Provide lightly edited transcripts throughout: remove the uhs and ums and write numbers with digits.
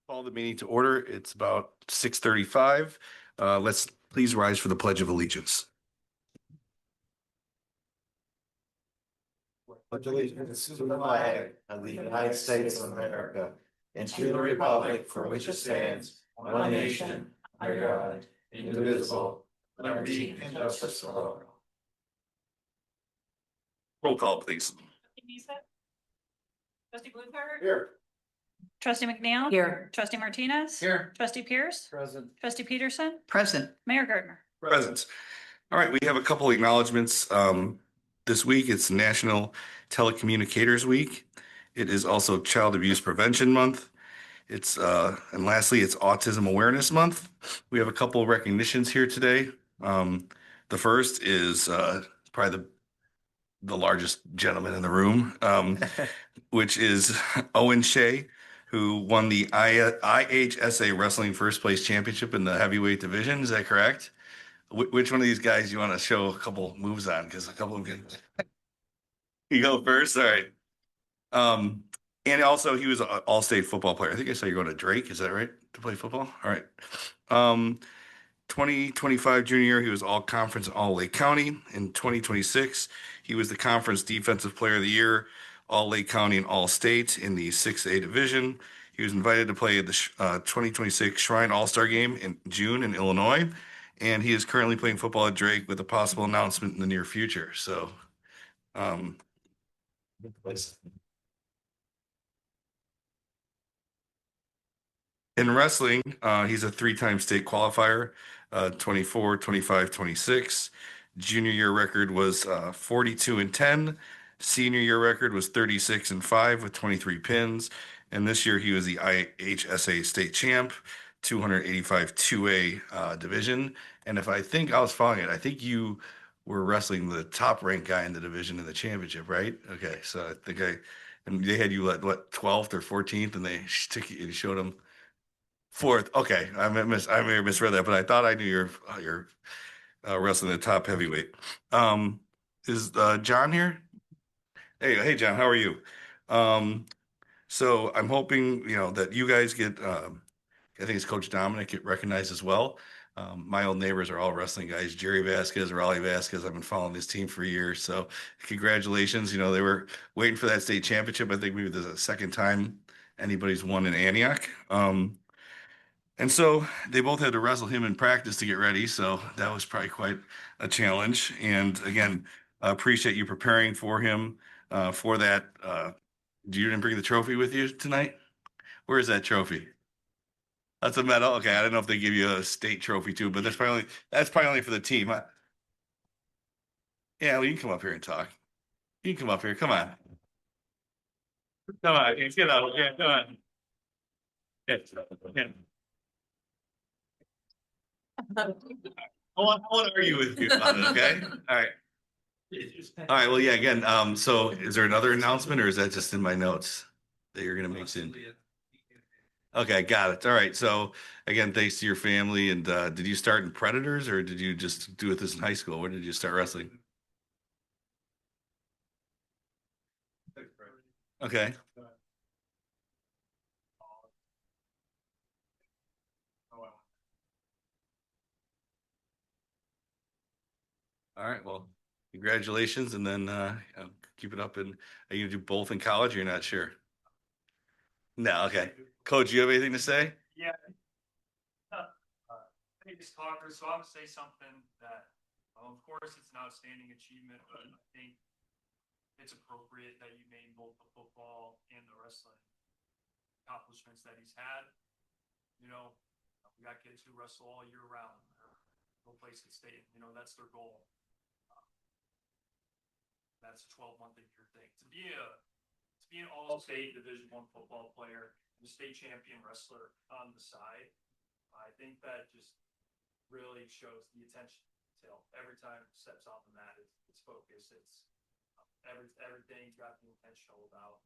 Call the meeting to order. It's about 6:35. Let's please rise for the Pledge of Allegiance. Pledge allegiance to the flag of the United States of America and to the republic for which it stands, one nation, under God, indivisible, with liberty and justice for all. Roll call, please. Trustee Bluthart? Here. Trustee McNeil? Here. Trustee Martinez? Here. Trustee Pierce? Present. Trustee Peterson? Present. Mayor Gardner? Present. All right, we have a couple acknowledgements. This week it's National Telecommunicators Week. It is also Child Abuse Prevention Month. And lastly, it's Autism Awareness Month. We have a couple of recognitions here today. The first is probably the largest gentleman in the room, which is Owen Shea, who won the IHSA Wrestling First Place Championship in the heavyweight division. Is that correct? Which one of these guys you want to show a couple moves on? Because a couple of them can. You go first? All right. And also he was an all-state football player. I think I saw you going to Drake. Is that right? To play football? All right. 2025 junior year, he was all conference, all Lake County. In 2026, he was the conference defensive player of the year, all Lake County and all state in the 6A division. He was invited to play the 2026 Shrine All-Star Game in June in Illinois. And he is currently playing football at Drake with a possible announcement in the near future. So, in wrestling, he's a three-time state qualifier, 24, 25, 26. Junior year record was 42-10. Senior year record was 36-5 with 23 pins. And this year he was the IHSA state champ, 285 2A division. And if I think I was following it, I think you were wrestling the top ranked guy in the division in the championship, right? Okay, so I think and they had you at what, 12th or 14th, and they took you and showed them fourth. Okay, I may have misread that, but I thought I knew you're wrestling the top heavyweight. Is John here? Hey, John, how are you? So I'm hoping that you guys get. I think it's Coach Dominic get recognized as well. My old neighbors are all wrestling guys. Jerry Vasquez, Raleigh Vasquez. I've been following this team for years. So congratulations. They were waiting for that state championship. I think maybe this is the second time anybody's won in Antioch. And so they both had to wrestle him in practice to get ready. So that was probably quite a challenge. And again, I appreciate you preparing for him for that. You didn't bring the trophy with you tonight? Where is that trophy? That's a medal. Okay, I don't know if they give you a state trophy too, but that's probably only for the team. Huh? Yeah, well, you can come up here and talk. You can come up here. Come on. Come on. Get out. Yeah, come on. Yeah. I want to argue with you about it, okay? All right. All right. Well, yeah, again, so is there another announcement or is that just in my notes that you're going to make soon? Okay, got it. All right. So again, thanks to your family. And did you start in Predators or did you just do this in high school? Where did you start wrestling? Okay. All right. Well, congratulations. And then keep it up. And are you going to do both in college or you're not sure? No. Okay. Coach, you have anything to say? Yeah. Biggest talker, so I would say something that, of course, it's an outstanding achievement, but I think it's appropriate that you name both the football and the wrestling accomplishments that he's had. We got kids who wrestle all year round, no place to stay. That's their goal. That's a 12-month a year thing. To be an all-state Division I football player, the state champion wrestler on the side, I think that just really shows the attention to detail. Every time it steps off the mat, it's focused. It's everything's got to be intentional about.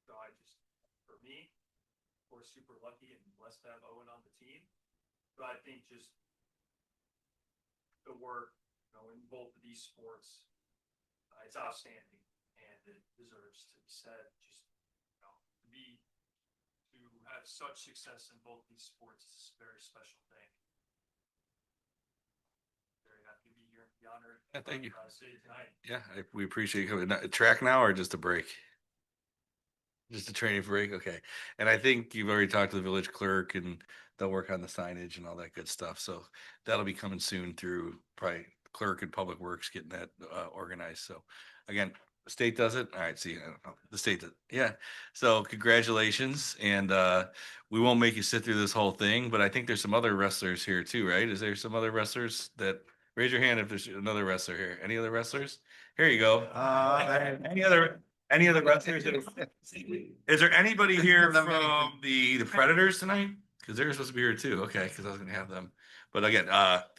So for me, we're super lucky and blessed to have Owen on the team. But I think just the work, in both of these sports, it's outstanding and it deserves to be said. Just to have such success in both these sports. It's a very special thing. Very happy to be here. Be honored. Yeah, thank you. City tonight. Yeah, we appreciate you coming. Track now or just a break? Just a training break, okay. And I think you've already talked to the village clerk and they'll work on the signage and all that good stuff. So that'll be coming soon through probably clerk and public works getting that organized. So again, the state does it. All right, see, I don't know. The state does. Yeah. So congratulations. And we won't make you sit through this whole thing, but I think there's some other wrestlers here too, right? Is there some other wrestlers that raise your hand if there's another wrestler here? Any other wrestlers? Here you go. Any other wrestlers? Is there anybody here from the Predators tonight? Because they're supposed to be here too. Okay, because I was gonna have them. But again,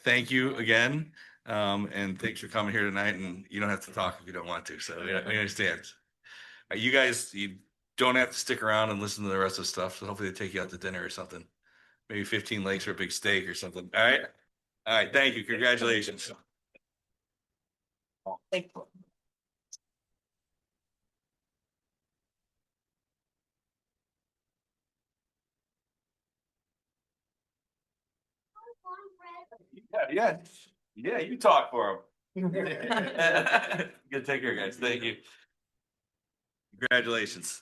thank you again. And thanks for coming here tonight. And you don't have to talk if you don't want to. So we understand. You guys, you don't have to stick around and listen to the rest of the stuff. So hopefully they take you out to dinner or something. Maybe 15 lakes for a big steak or something. All right. All right. Thank you. Congratulations. Yeah. Yeah, you talk for them. Good, take care, guys. Thank you. Congratulations.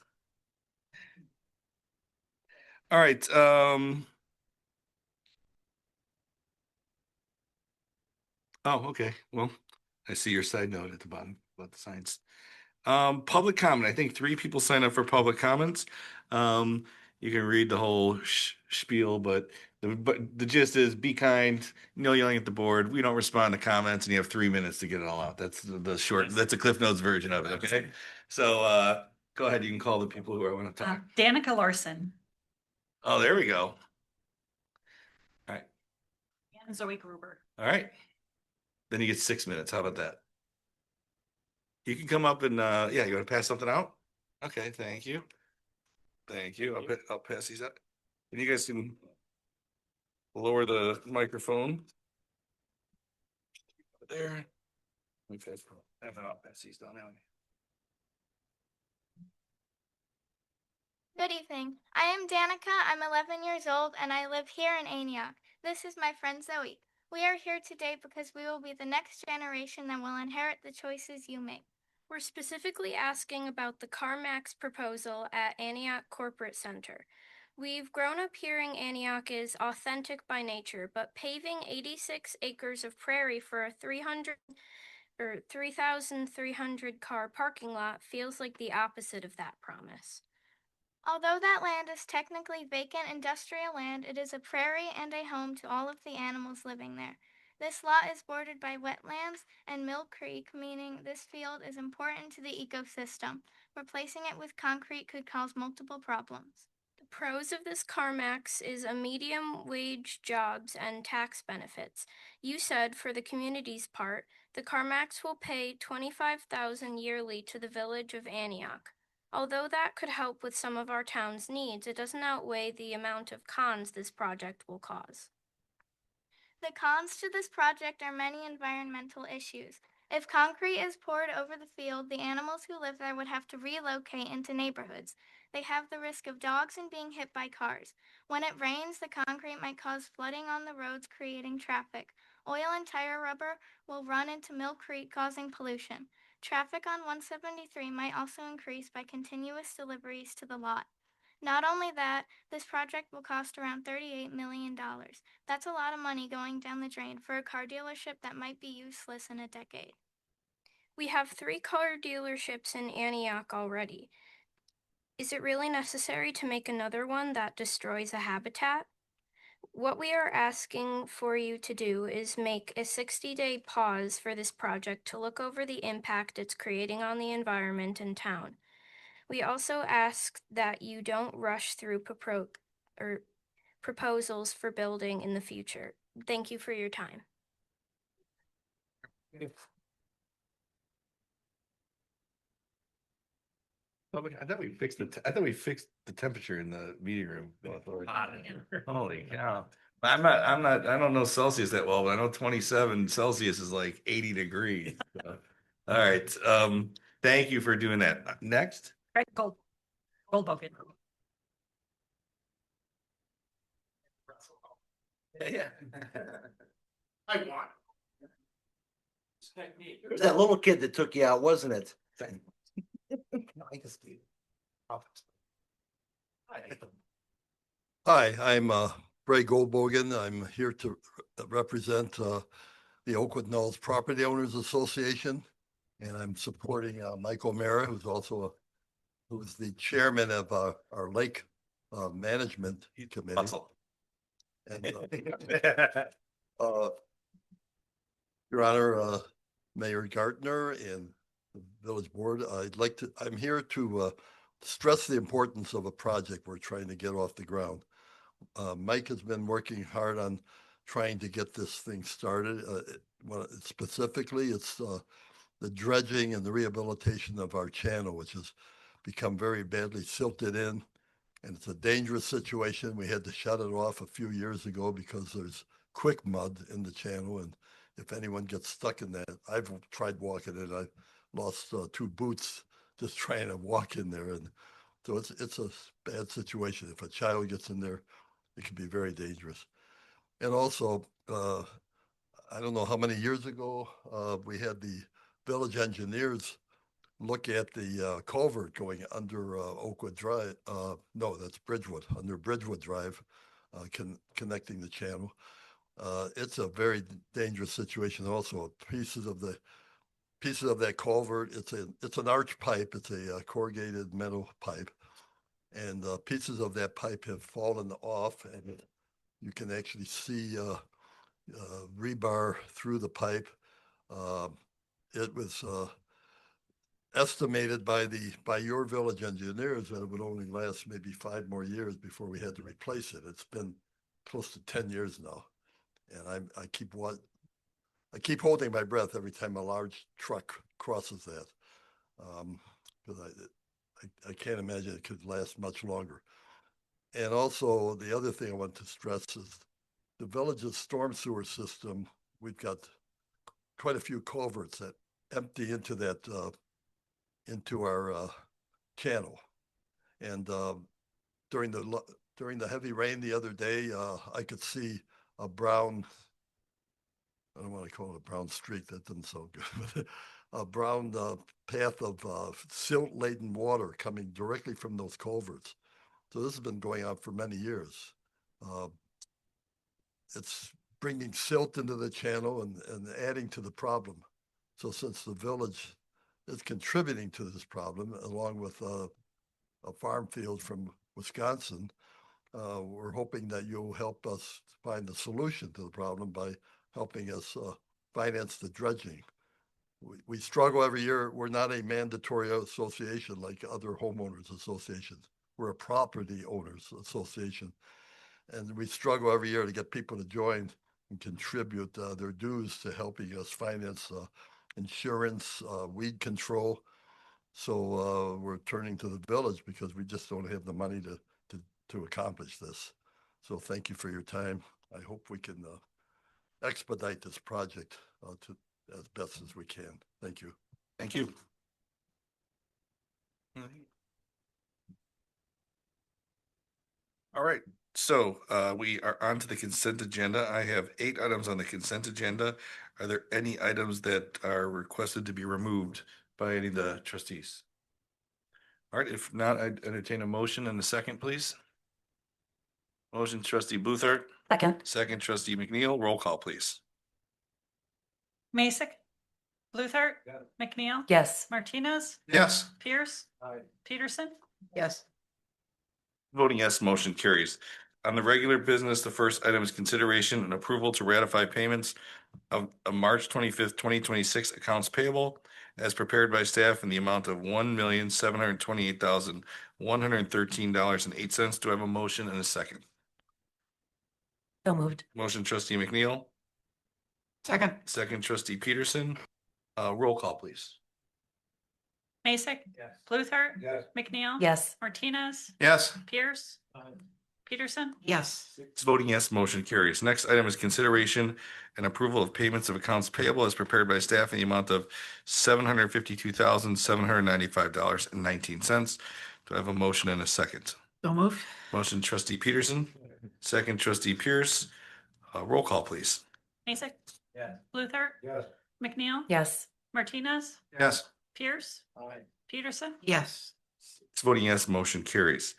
All right. Oh, okay. Well, I see your side note at the bottom about the signs. Public comment. I think 3 people signed up for public comments. You can read the whole spiel, but the gist is be kind, no yelling at the board. We don't respond to comments, and you have 3 minutes to get it all out. That's the short. That's a Cliff Notes version of it. Okay. So go ahead. You can call the people who I want to talk. Danica Larson Oh, there we go. All right. and Zoe Gruber. All right. Then you get 6 minutes. How about that? You can come up and yeah, you want to pass something out? Okay, thank you. Thank you. I'll pass these up. And you guys can lower the microphone. There. Okay. And then I'll pass these down now. Good evening. I am Danica. I'm 11 years old and I live here in Antioch. This is my friend Zoe. We are here today because we will be the next generation that will inherit the choices you make. We're specifically asking about the CarMax proposal at Antioch Corporate Center. We've grown up hearing Antioch is authentic by nature, but paving 86 acres of prairie for a 3,300 car parking lot feels like the opposite of that promise. Although that land is technically vacant industrial land, it is a prairie and a home to all of the animals living there. This lot is bordered by wetlands and Mill Creek, meaning this field is important to the ecosystem. Replacing it with concrete could cause multiple problems. The pros of this CarMax is a medium wage jobs and tax benefits. You said for the community's part, the CarMax will pay $25,000 yearly to the village of Antioch. Although that could help with some of our town's needs, it doesn't outweigh the amount of cons this project will cause. The cons to this project are many environmental issues. If concrete is poured over the field, the animals who live there would have to relocate into neighborhoods. They have the risk of dogs and being hit by cars. When it rains, the concrete might cause flooding on the roads, creating traffic. Oil and tire rubber will run into Mill Creek, causing pollution. Traffic on 173 might also increase by continuous deliveries to the lot. Not only that, this project will cost around $38 million. That's a lot of money going down the drain for a car dealership that might be useless in a decade. We have 3 car dealerships in Antioch already. Is it really necessary to make another one that destroys a habitat? What we are asking for you to do is make a 60-day pause for this project to look over the impact it's creating on the environment and town. We also ask that you don't rush through proposals for building in the future. Thank you for your time. I thought we fixed the temperature in the meeting room. Holy cow. I don't know Celsius that well, but I know 27 Celsius is like 80 degrees. So. All right. Thank you for doing that. Next. Greg Goldbogen. Yeah. I want. It's technique. It was that little kid that took you out, wasn't it? Hi, I'm Ray Goldbogen. I'm here to represent the Oakwood Knolls Property Owners Association, and I'm supporting Mike O'Mara, who's the chairman of our Lake Management Committee. Muscle. And, Your Honor, Mayor Gardner and the village board, I'm here to stress the importance of a project we're trying to get off the ground. Mike has been working hard on trying to get this thing started. Specifically, it's the dredging and the rehabilitation of our channel, which has become very badly silted in. And it's a dangerous situation. We had to shut it off a few years ago because there's quick mud in the channel. And if anyone gets stuck in that, I've tried walking it. I lost 2 boots just trying to walk in there. And so it's a bad situation. If a child gets in there, it can be very dangerous. And also, I don't know how many years ago, we had the village engineers look at the culvert going under Oakwood Drive. No, that's Bridgewood, under Bridgewood Drive, connecting the channel. It's a very dangerous situation. Also, pieces of that culvert. It's an arch pipe. It's a corrugated metal pipe, and pieces of that pipe have fallen off, and you can actually see rebar through the pipe. It was estimated by your village engineers that it would only last maybe 5 more years before we had to replace it. It's been close to 10 years now, and I keep holding my breath every time a large truck crosses that, because I can't imagine it could last much longer. And also, the other thing I want to stress is the village's storm sewer system. We've got quite a few culverts that empty into into our channel. And during the heavy rain the other day, I could see a brown, I don't want to call it a brown streak, that doesn't sound good, but a brown path of silt-laden water coming directly from those culverts. So this has been going on for many years. It's bringing silt into the channel and adding to the problem. So since the village is contributing to this problem, along with a farm field from Wisconsin, we're hoping that you'll help us find the solution to the problem by helping us finance the dredging. We struggle every year. We're not a mandatory association like other homeowners associations. We're a property owners association. And we struggle every year to get people to join and contribute their dues to helping us finance insurance, weed control. So we're turning to the village because we just don't have the money to accomplish this. So thank you for your time. I hope we can expedite this project as best as we can. Thank you. Thank you. All right, so we are on to the consent agenda. I have 8 items on the consent agenda. Are there any items that are requested to be removed by any of the trustees? All right, if not, I'd entertain a motion and a second, please. Motion trustee Bluthart, Second. second trustee McNeil, roll call, please. Mason, Luther, Yes. McNeil. Yes. Martinez, Yes. Pierce, Aye. Peterson. Yes. Voting yes, motion carries. On the regular business, the first item is consideration and approval to ratify payments of March 25th, 2026 accounts payable as prepared by staff in the amount of $1,728,113.08. Do I have a motion and a second? So moved. Motion trustee McNeil, Second. second trustee Peterson. Roll call, please. Mason, Yes. Luther, Yes. McNeil. Yes. Martinez, Yes. Pierce, Peterson. Yes. It's voting yes, motion carries. Next item is consideration and approval of payments of accounts payable as prepared by staff in the amount of $752,795.19. Do I have a motion and a second? So moved. Motion trustee Peterson, second trustee Pierce. Roll call, please. Mason, Yes. Luther, Yes. McNeil, Yes. Martinez, Yes. Pierce, Aye. Peterson, Yes. It's voting yes, motion carries.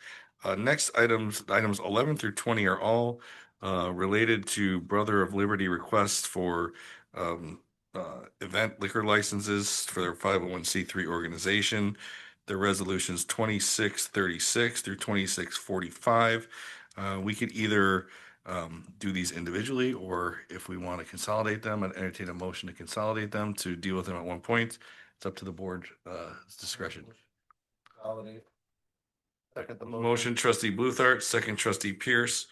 Next items 11 through 20 are all related to Brother of Liberty requests for event liquor licenses for their 501c3 organization. The resolutions 2636 through 2645. We could either do these individually, or if we want to consolidate them, I'd entertain a motion to consolidate them to deal with them at one point. It's up to the board's discretion. Consolidate. Second the Motion trustee Bluthart, second trustee Pierce.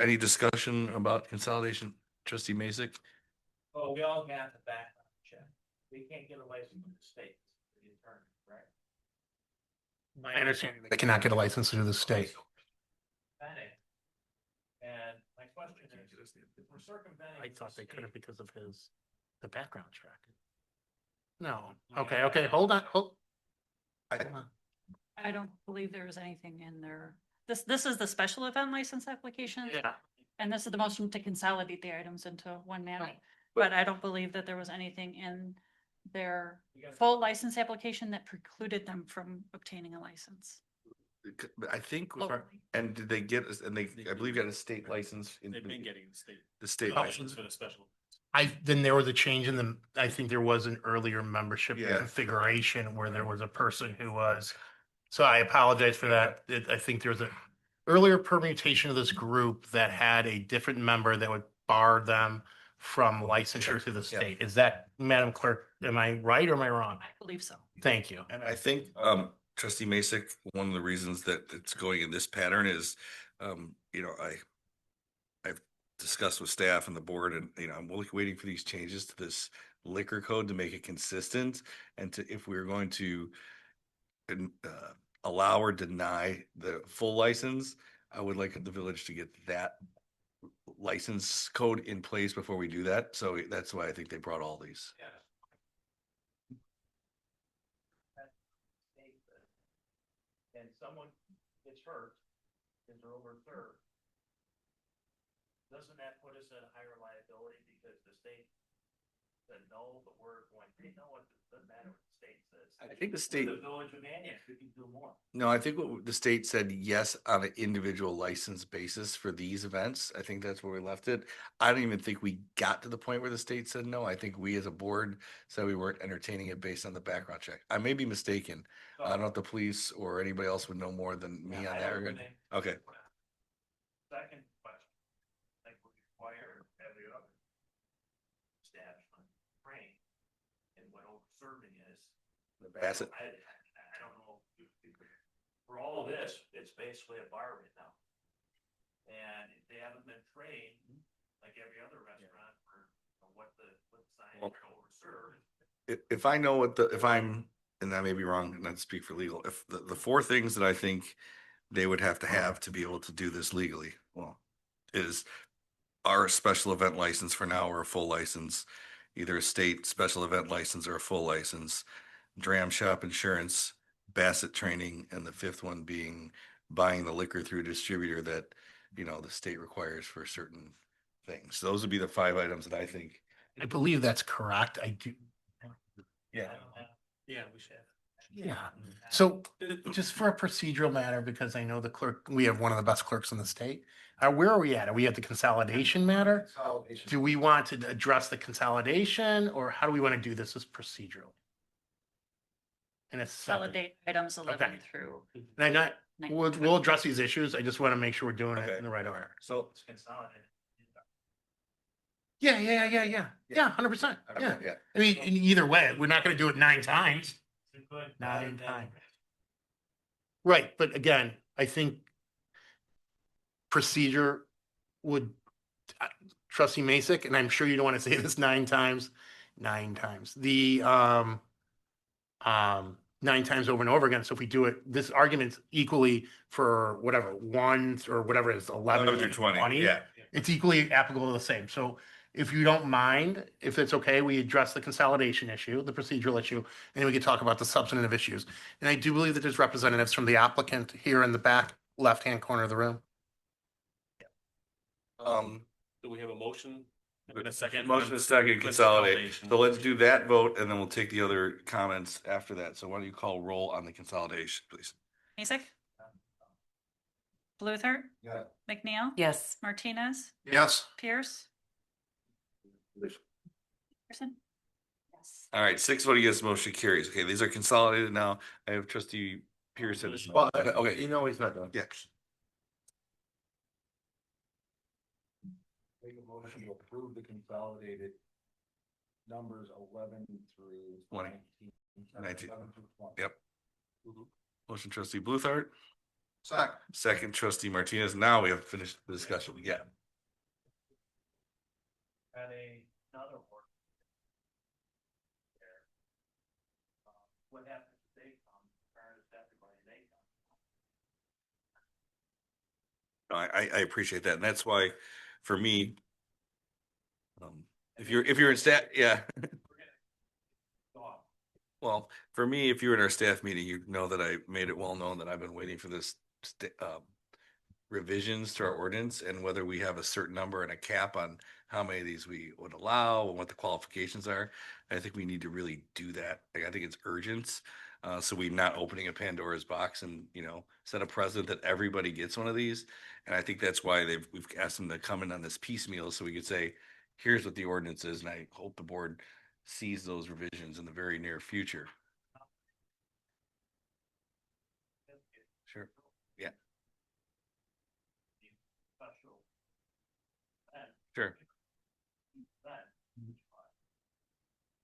Any discussion about consolidation? Trustee Mason? Well, we all got the background check. We can't get a license from the state, the attorney, right? My understanding, they cannot get a license through the state. And my question is, if we're circumventing. I thought they couldn't because of the background check. No, okay, hold on, hold. I- hold on. I don't believe there was anything in there. This is the special event license application. Yeah, And this is the motion to consolidate the items into one matter. Right. But I don't believe that there was anything in their full license application that precluded them from obtaining a license I think, locally. and did they get, and they, I believe, got a state license. They've been getting the state Oh. license. for the special. then there was a change in I think there was an earlier membership Yeah. configuration where there was a person who was, so I apologize for that. I think there was a earlier permutation of this group that had a different member that would bar them from licensure to the Yeah. state. Is that, Madam Clerk, am I right or am I wrong? I believe so. Thank you. And I think, trustee Masick, one of the reasons that it's going in this pattern is, I've discussed with staff and the board, and, I'm waiting for these changes to this liquor code to make it consistent. And if we're going to allow or deny the full license, I would like the village to get that license code in place before we do that. So that's why I think they brought all these. And someone gets hurt, is overserved. Doesn't that put us at a higher liability because the state said no, but we're going, you know what, it doesn't matter what the state says. I think the state, The village of Antioch, we can do more. no, I think what the state said, yes, on an individual license basis for these events. I think that's where we left it. I don't even think we got to the point where the state said no. I think we as a board said we weren't entertaining it based on the background check. I may be mistaken. I don't know if the police or anybody else would know more than me on that. Okay. Second question, like we require every other establishment train in what overserving is. The Bassett. I don't know. For all of this, it's basically a bar right now. And if they haven't been trained, like every other restaurant, for what sign Well, to overserve. If I know if I'm, and I may be wrong, not to speak for legal, if the four things that I think they would have to be able to do this legally, well, is our special event license for now or a full license, either a state special event license or a full license, dram shop insurance, Bassett training, and the fifth one being buying the liquor through a distributor that, the state requires for certain things. Those would be the 5 items that I think. I believe that's correct. I do. Yeah. Yeah, we should. Yeah. So just for a procedural matter, because I know the clerk, we have one of the best clerks in the state. Where are we at? Are we at the consolidation matter? Do we want to address the consolidation, or how do we want to do this as procedural? And it's separate. Consolidate items 11 Okay. through. And I, 19. we'll address these issues. I just want to make sure we're doing it Okay. in the right order. So, It's consolidated. Yeah, 100%. Yeah. yeah. I mean, in either way, we're not going to do it 9 times. You could, 9 then- times. Right, but again, I think procedure would, trustee Masick, and I'm sure you don't want to say this 9 times, 9 times. 9 times over and over again. So if we do it, this argument's equally for whatever, 1 or whatever it is, 11 through 20, yeah. It's equally applicable to the same. So if you don't mind, if it's okay, we address the consolidation issue, the procedural issue, and then we can talk about the substantive issues. And I do believe that there's representatives from the applicant here in the back left-hand corner of the room. Do we have a motion? And a second? Motion is second, consolidate. So let's do that vote and then we'll take the other comments after that. So why don't you call roll on the consolidation, please? Mason? Luther? Yeah. McNeil? Yes. Martinez? Yes. Pierce? Person? Yes. All right, 6 voting yes, motion carries. Okay, these are consolidated now. I have trustee Pearson. Well, Okay, you know he's not done. yeah. Make a motion to approve the consolidated numbers 11 through 20. 19. 11 through 20. Yep. Motion trustee Bluthart, Second. second trustee Martinez. Now we have finished the discussion. Yeah. At another work. What happens if they come, or if everybody they come? No, I appreciate that. And that's why for me, if you're in staff, yeah. Well, for me, if you're in our staff meeting, you know that I made it well known that I've been waiting for this revisions to our ordinance and whether we have a certain number and a cap on how many of these we would allow and what the qualifications are. I think we need to really do that. Like, I think it's urgent. So we're not opening a Pandora's box and, set a precedent that everybody gets one of these. And I think that's why we've asked them to come in on this piecemeal so we could say, here's what the ordinance is. And I hope the board sees those revisions in the very near future. Sure. Yeah. Special. Sure.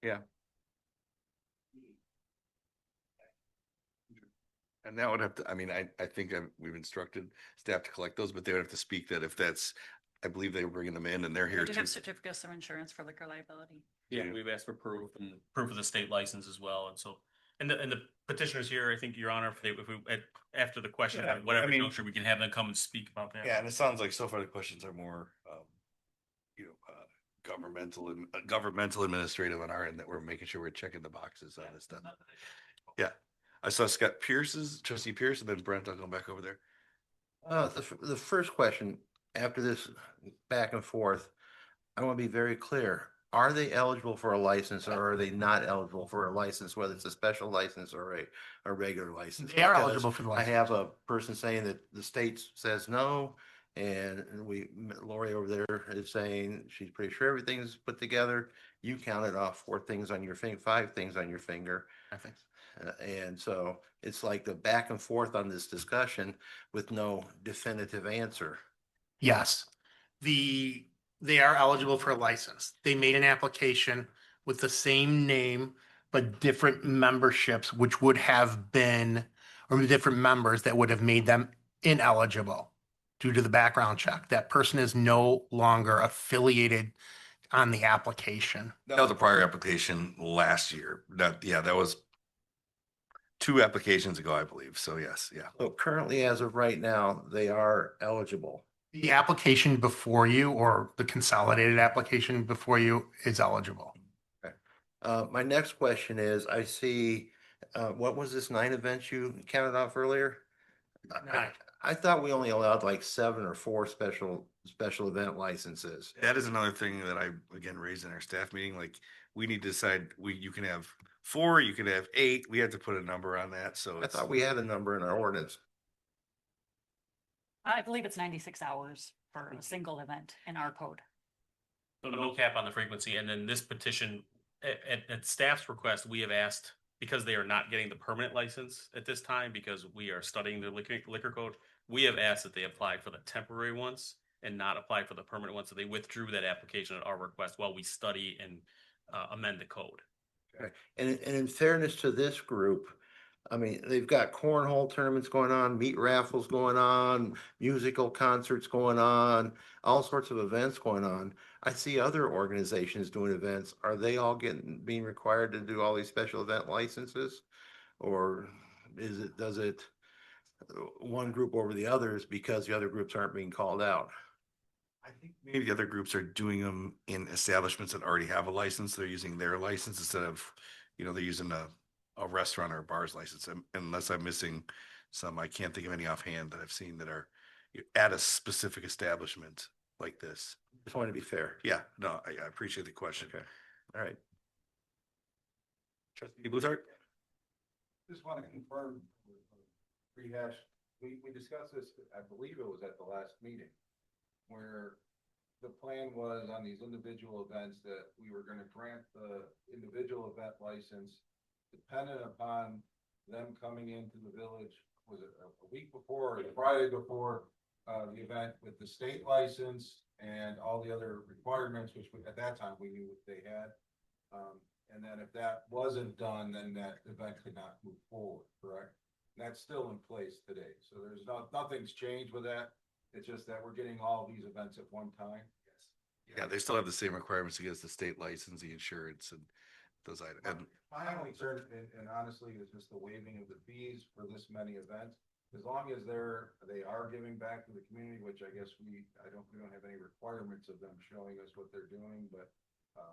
Yeah. And that would have to, I think we've instructed staff to collect those, but they would have to speak that if that's, I believe they were bringing them in and they're We here do too. have certificates of insurance for liquor liability. Yeah, we've asked for proof and proof of the state license as well. And so, and the petitioners here, I think, Your Honor, after the question, Yeah, whatever juncture, we can have them come and speak about that. Yeah, and it sounds like so far the questions are more, governmental administrative on our end, that we're making sure we're checking the boxes on this stuff. Yeah, I saw trustee Pierce, and then Brent, I'll go back over there. The first question, after this back and forth, I want to be very clear. Are they eligible for a license or are they not eligible for a license, whether it's a special license or a regular license? They are Because eligible for the I license. have a person saying that the state says no. And Lori over there is saying she's pretty sure everything's put together. You counted off 4 things on your finger, 5 things on your finger. I think. And so it's like the back and forth on this discussion with no definitive answer. Yes, they are eligible for a license. They made an application with the same name, but different memberships, which would have been, or different members that would have made them ineligible due to the background check. That person is no longer affiliated on the application. That was a prior application last year. That was 2 applications ago, I believe. So yes, yeah. So currently, as of right now, they are eligible. The application before you, or the consolidated application before you, is eligible. My next question is, I see, what was this 9 events you counted off earlier? I thought we only allowed like 7 or 4 special event licenses. That is another thing that I, again, raised in our staff meeting. Like, we need to decide, you can have 4, you can have 8. We have to put a number on that. So I thought we had a number in our ordinance. I believe it's 96 hours for a single event in our code. So no cap on the frequency. And then this petition, at staff's request, we have asked, because they are not getting the permanent license at this time, because we are studying the liquor code, we have asked that they apply for the temporary ones and not apply for the permanent ones. So they withdrew that application at our request while we study and amend the code. Okay. And in fairness to this group, they've got cornhole tournaments going on, meat raffles going on, musical concerts going on, all sorts of events going on. I see other organizations doing events. Are they all being required to do all these special event licenses? Or does it one group over the others because the other groups aren't being called out? I think maybe the other groups are doing them in establishments that already have a license. They're using their license instead of, they're using a restaurant or a bar's license. Unless I'm missing some, I can't think of any offhand that I've seen that are at a specific establishment like this. Just wanted to be fair. Yeah, no, I appreciate the question. Okay. All right. Trustee Bluthart? Just want to confirm, rehash, we discussed this, I believe it was at the last meeting, where the plan was on these individual events that we were gonna grant the individual event license dependent upon them coming into the village, was it a week before or Friday before the event with the state license and all the other requirements, which at that time we knew they had. And then if that wasn't done, then that event could not move forward, correct? And that's still in place today. So there's nothing's changed with that. It's just that we're getting all these events at one time. Yes. Yeah, they still have the same requirements against the state license, the insurance and those items. And My only concern, and honestly, is just the waiving of the fees for this many events. As long as they are giving back to the community, which I guess we don't have any requirements of them showing us what they're doing, but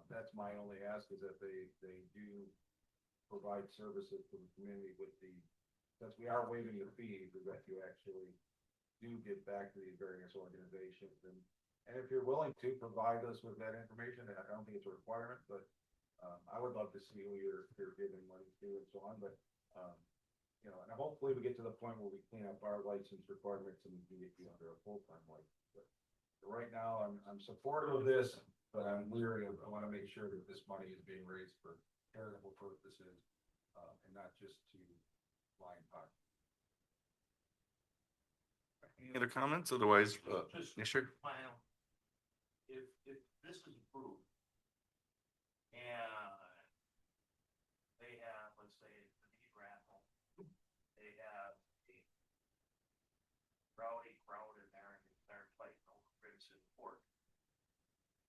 that's my only ask, is that they do provide services to the community with since we are waiving the fees, is that you actually do give back to these various organizations. And if you're willing to provide us with that information, I don't think it's a requirement, but I would love to see who you're giving money to and so on, but you know, and hopefully we get to the point where we clean up our license requirements and we can get you under a full-time license. But right now, I'm supportive of this, but I'm leery of, I want to make sure that this money is being raised for charitable purposes, and not just to line pocket. any other comments? Otherwise, yeah, sure. Final. If this is approved and they have, let's say, the meat raffle, they have a rowdy crowd in there and they're fighting over ribs and pork.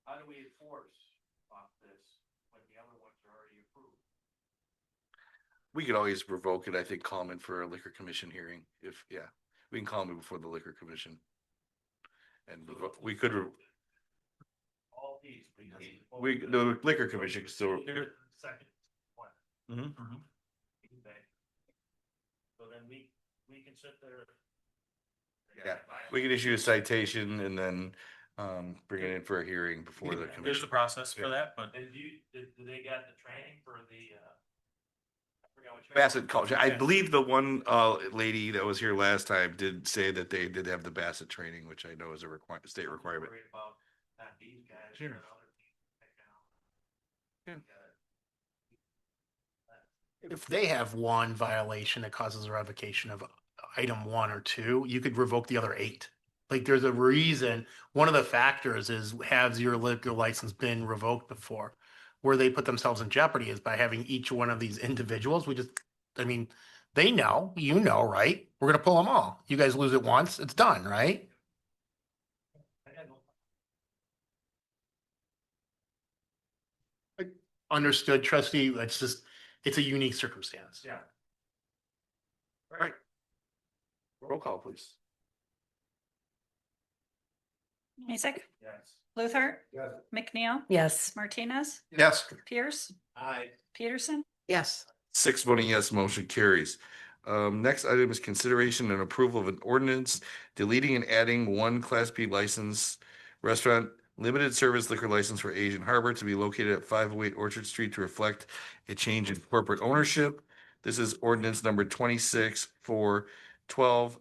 How do we enforce off this when the other ones are already approved? We could always revoke it. I think, call them in for a liquor commission hearing. If, yeah, we can call them before the liquor commission. And we could, All these, because the liquor commission could still. there's the second one. Mhm. Okay. So then we can sit there. Yeah, we could issue a citation and then bring it in for a hearing before the There's a commission. process for that, but And do they got the training for the, I forgot what. Bassett culture. I believe the one lady that was here last time did say that they did have the Bassett training, which I know is a state requirement. Worried about not these guys, Sure. but other people. If they have one violation that causes a revocation of item 1 or 2, you could revoke the other 8. Like, there's a reason. One of the factors is, has your liquor license been revoked before? Where they put themselves in jeopardy is by having each one of these individuals. I mean, they know, you know, right? We're going to pull them all. You guys lose it once, it's done, right? Understood, trustee. It's a unique circumstance. Yeah. All right. Roll call, please. Mason, Yes. Luther, Yes. McNeil, Yes. Martinez, Yes. Pierce, Aye. Peterson, Yes. 6 voting yes, motion carries. Next item is consideration and approval of an ordinance deleting and adding one Class B license restaurant limited service liquor license for Asian Harbor to be located at 508 Orchard Street to reflect a change in corporate ownership. This is ordinance number 26-412.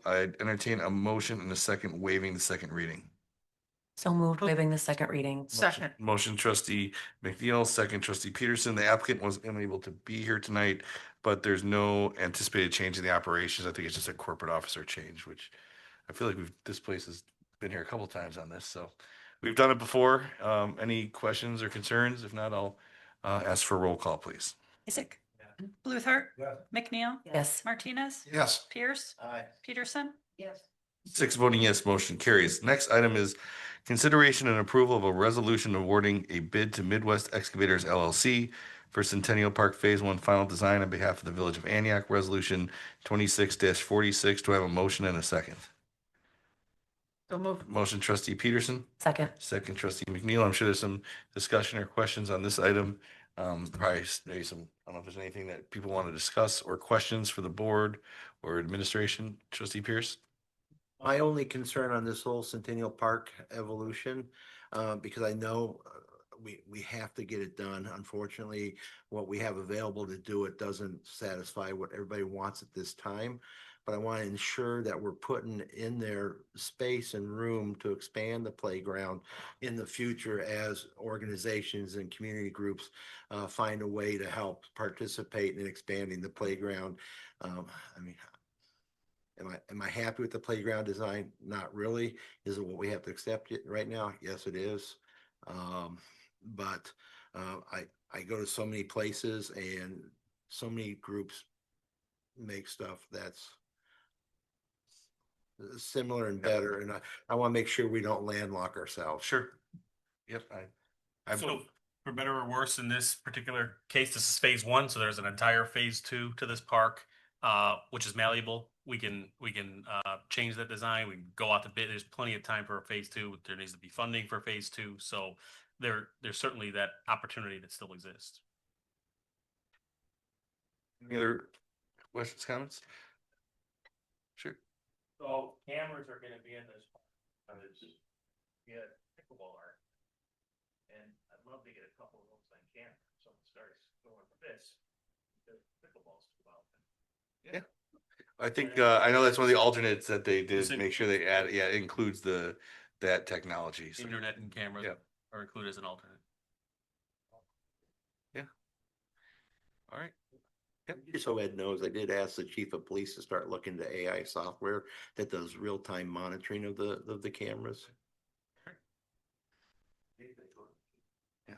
I'd entertain a motion and a second waiving the second reading. So moved, waiving the second reading. Second. Motion trustee McNeil, second trustee Peterson. The applicant was unable to be here tonight, but there's no anticipated change in the operations. I think it's just a corporate officer change, which I feel like this place has been here a couple times on this, so we've done it before. Any questions or concerns? If not, I'll ask for a roll call, please. Mason, Luther, Yes. McNeil, Yes. Martinez, Yes. Pierce, Aye. Peterson, Yes. 6 voting yes, motion carries. Next item is consideration and approval of a resolution awarding a bid to Midwest Excavators LLC for Centennial Park Phase 1 final design on behalf of the Village of Antioch, Resolution 26-46. Do I have a motion and a second? So moved. Motion trustee Peterson, Second. second trustee McNeil. I'm sure there's some discussion or questions on this item. Probably maybe some, I don't know if there's anything that people want to discuss or questions for the board or administration. Trustee Pierce? My only concern on this whole Centennial Park evolution, because I know we have to get it done. Unfortunately, what we have available to do it doesn't satisfy what everybody wants at this time. But I want to ensure that we're putting in there space and room to expand the playground in the future as organizations and community groups find a way to help participate in expanding the playground. I mean, am I happy with the playground design? Not really. Is it what we have to accept it right now? Yes, it is. But I go to so many places and so many groups make stuff that's similar and better, and I want to make sure we don't landlock ourselves. Sure. Yep, so for better or worse, in this particular case, this is phase one, so there's an entire phase two to this park, which is malleable. We can change that design. We can go out to bid. There's plenty of time for a phase two. There needs to be funding for phase two, so there's certainly that opportunity that still exists. Any other questions, comments? Sure. So cameras are gonna be in this, it's, yeah, pickleball art. And I'd love to get a couple of those on camera, so it starts going for this, because pickleball's too loud. Yeah. I think, I know that's one of the alternates that they did Is it- make sure they add, yeah, it includes that technology. So, Internet and cameras Yeah. are included as an alternate. all right. Just so Ed knows, I did ask the chief of police to start looking to AI software that does real-time monitoring of the cameras. Yeah.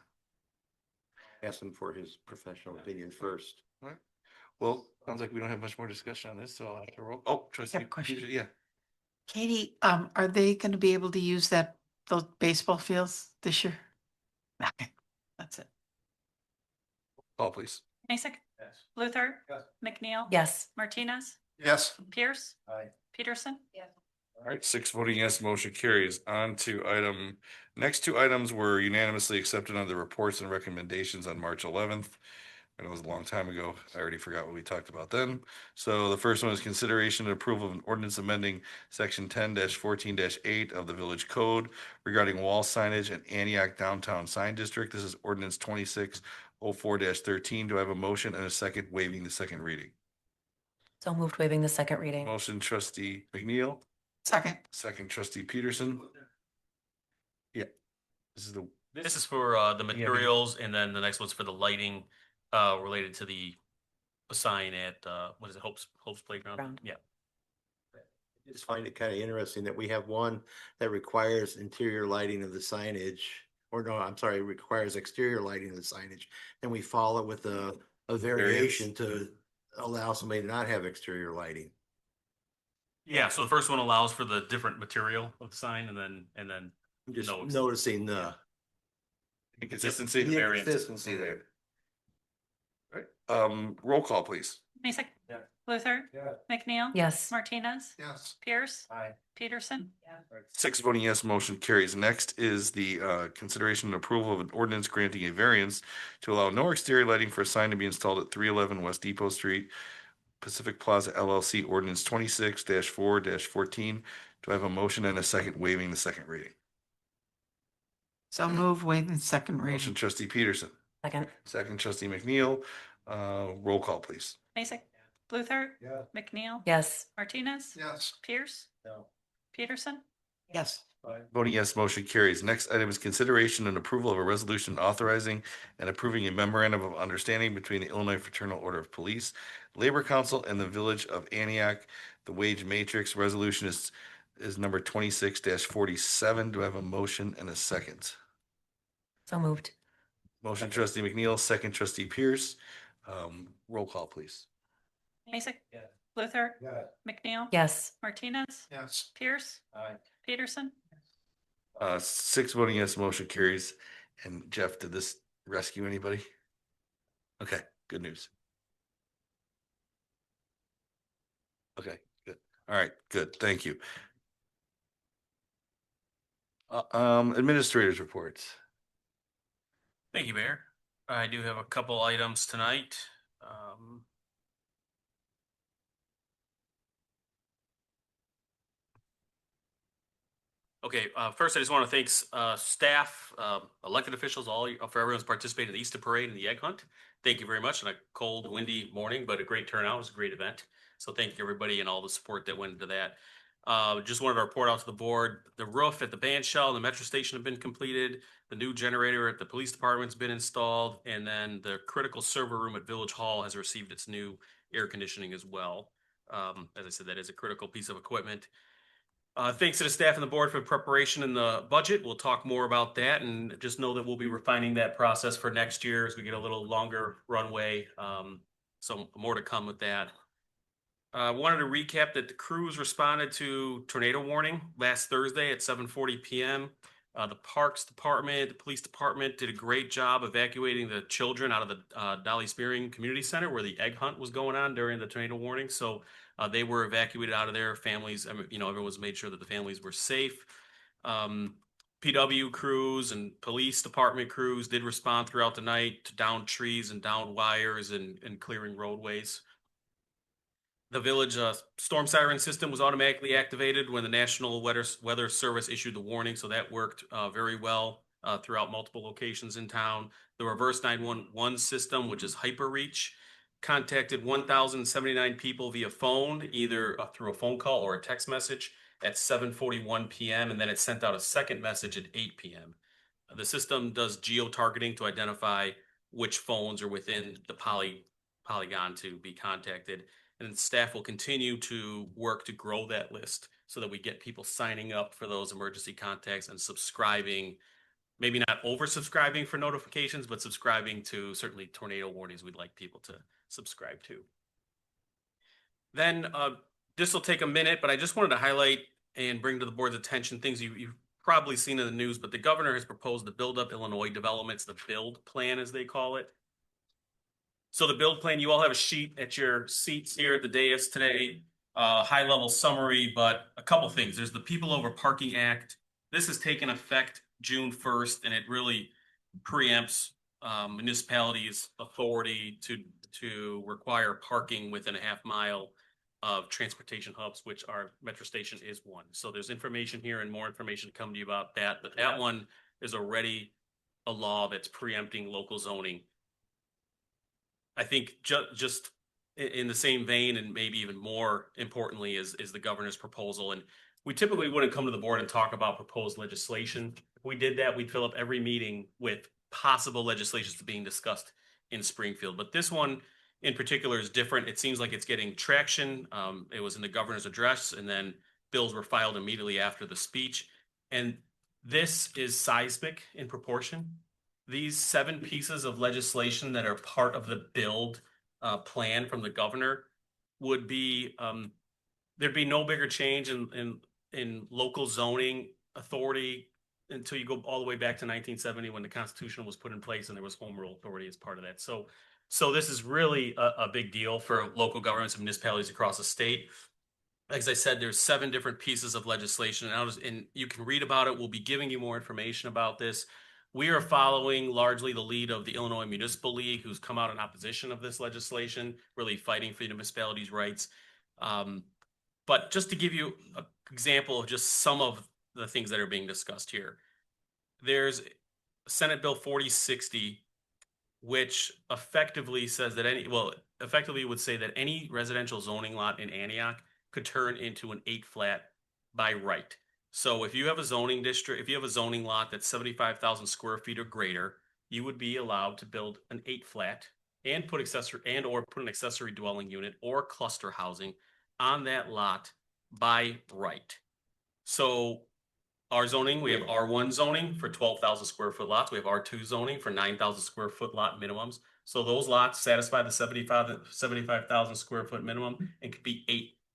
Ask him for his professional opinion first. All right. Well, sounds like we don't have much more discussion on this, so I'll have to roll. Oh, trustee. a question. Peterson, yeah. Katie, are they gonna be able to use those baseball fields this year? Okay, that's it. Call, please. Mason, Yes. Luther, Yes. McNeil. Yes. Martinez, Yes. Pierce, Aye. Peterson. All right, 6 voting yes, motion carries. On to next two items were unanimously accepted on the reports and recommendations on March 11th. And it was a long time ago. I already forgot what we talked about then. So the first one is consideration and approval of an ordinance amending section 10-14-8 of the village code regarding wall signage and Antioch downtown sign district. This is ordinance 2604-13. Do I have a motion and a second waiving the second reading? So moved waiving the second reading. Motion trustee McNeil, Second. second trustee Peterson. Yeah, This is for the materials, and then the next one's for the lighting related to the sign at what is it, Hope's Playground? Ground. Yeah. I just find it kind of interesting that we have one that requires interior lighting of the signage, or no, I'm sorry, requires exterior lighting of the signage. And we follow it with a variation to allow somebody to not have exterior lighting. Yeah, so the first one allows for the different material of the sign, and then I'm just No, noticing the inconsistency. inconsistency there. All right, roll call, please. Mason, Yeah. Luther, Yeah. McNeil. Yes. Martinez, Yes. Pierce, Aye. Peterson. 6 voting yes, motion carries. Next is the consideration and approval of an ordinance granting a variance to allow no exterior lighting for a sign to be installed at 311 West Depot Street, Pacific Plaza LLC, ordinance 26-4-14. Do I have a motion and a second waiving the second reading? So move waiving second Motion reading. trustee Peterson, Second. second trustee McNeil. Roll call, please. Mason, Luther, Yeah. McNeil. Yes. Martinez, Yes. Pierce, No. Peterson. Yes. Voting yes, motion carries. Next item is consideration and approval of a resolution authorizing and approving a memorandum of understanding between the Illinois Fraternal Order of Police, Labor Council, and the Village of Antioch. The wage matrix resolution is number 26-47. Do I have a motion and a second? So moved. Motion trustee McNeil, second trustee Pierce. Roll call, please. Mason, Yeah. Luther, Yeah. McNeil. Yes. Martinez, Yes. Pierce, Aye. Peterson. 6 voting yes, motion carries. And Jeff, did this rescue anybody? Okay, good news. Okay, good. All right, good. Thank you. Administrators reports. Thank you, Mayor. I do have a couple items tonight. Okay, first I just want to thank staff, elected officials, for everyone's participating in the Easter Parade and the Egg Hunt. Thank you very much. On a cold, windy morning, but a great turnout. It was a great event. So thank you everybody and all the support that went into that. Just wanted to report out to the board. The roof at the band shell and the metro station have been completed. The new generator at the police department's been installed, and then the critical server room at Village Hall has received its new air conditioning as well. As I said, that is a critical piece of equipment. Thanks to the staff and the board for preparation and the budget. We'll talk more about that, and just know that we'll be refining that process for next year as we get a little longer runway. So more to come with that. I wanted to recap that the crews responded to tornado warning last Thursday at 7:40 p.m. The Parks Department, the Police Department did a great job evacuating the children out of the Dolly Spearing Community Center where the egg hunt was going on during the tornado warning. So they were evacuated out of there. Families, everyone was made sure that the families were safe. PW crews and police department crews did respond throughout the night to down trees and down wires and clearing roadways. The village storm siren system was automatically activated when the National Weather Service issued the warning, so that worked very well throughout multiple locations in town. The reverse 911 system, which is HyperReach, contacted 1,079 people via phone, either through a phone call or a text message at 7:41 p.m., and then it sent out a second message at 8 p.m. The system does geo-targeting to identify which phones are within the polygon to be contacted. And staff will continue to work to grow that list so that we get people signing up for those emergency contacts and subscribing, maybe not over subscribing for notifications, but subscribing to certainly tornado warnings we'd like people to subscribe to. Then this will take a minute, but I just wanted to highlight and bring to the board's attention things you've probably seen in the news, but the governor has proposed the Build Up Illinois Developments, the BUILD plan as they call it. So the build plan, you all have a sheet at your seats here at the dais today, high level summary, but a couple things. There's the People Over Parking Act. This has taken effect June 1st, and it really preempts municipalities' authority to require parking within a half-mile of transportation hubs, which our metro station is one. So there's information here and more information to come to you about that, but that one is already a law that's preempting local zoning. I think just in the same vein, and maybe even more importantly, is the governor's proposal. And we typically wouldn't come to the board and talk about proposed legislation. If we did that, we'd fill up every meeting with possible legislations being discussed in Springfield. But this one in particular is different. It seems like it's getting traction. It was in the governor's address, and then bills were filed immediately after the speech. And this is seismic in proportion. These 7 pieces of legislation that are part of the build plan from the governor would be there'd be no bigger change in local zoning authority until you go all the way back to 1970 when the Constitution was put in place and there was home rule authority as part of that. So this is really a big deal for local governments and municipalities across the state. As I said, there's 7 different pieces of legislation, and you can read about it. We'll be giving you more information about this. We are following largely the lead of the Illinois Municipal League, who's come out in opposition of this legislation, really fighting for the municipalities' rights. But just to give you an example of just some of the things that are being discussed here, there's Senate Bill 4060, which effectively says that effectively would say that any residential zoning lot in Antioch could turn into an 8 flat by right. So if you have a zoning district, if you have a zoning lot that's 75,000 square feet or greater, you would be allowed to build an 8 flat and put an accessory dwelling unit or cluster housing on that lot by right. So our zoning, we have R1 zoning for 12,000 square foot lots. We have R2 zoning for 9,000 square foot lot minimums. So those lots satisfy the 75,000 square foot minimum and could be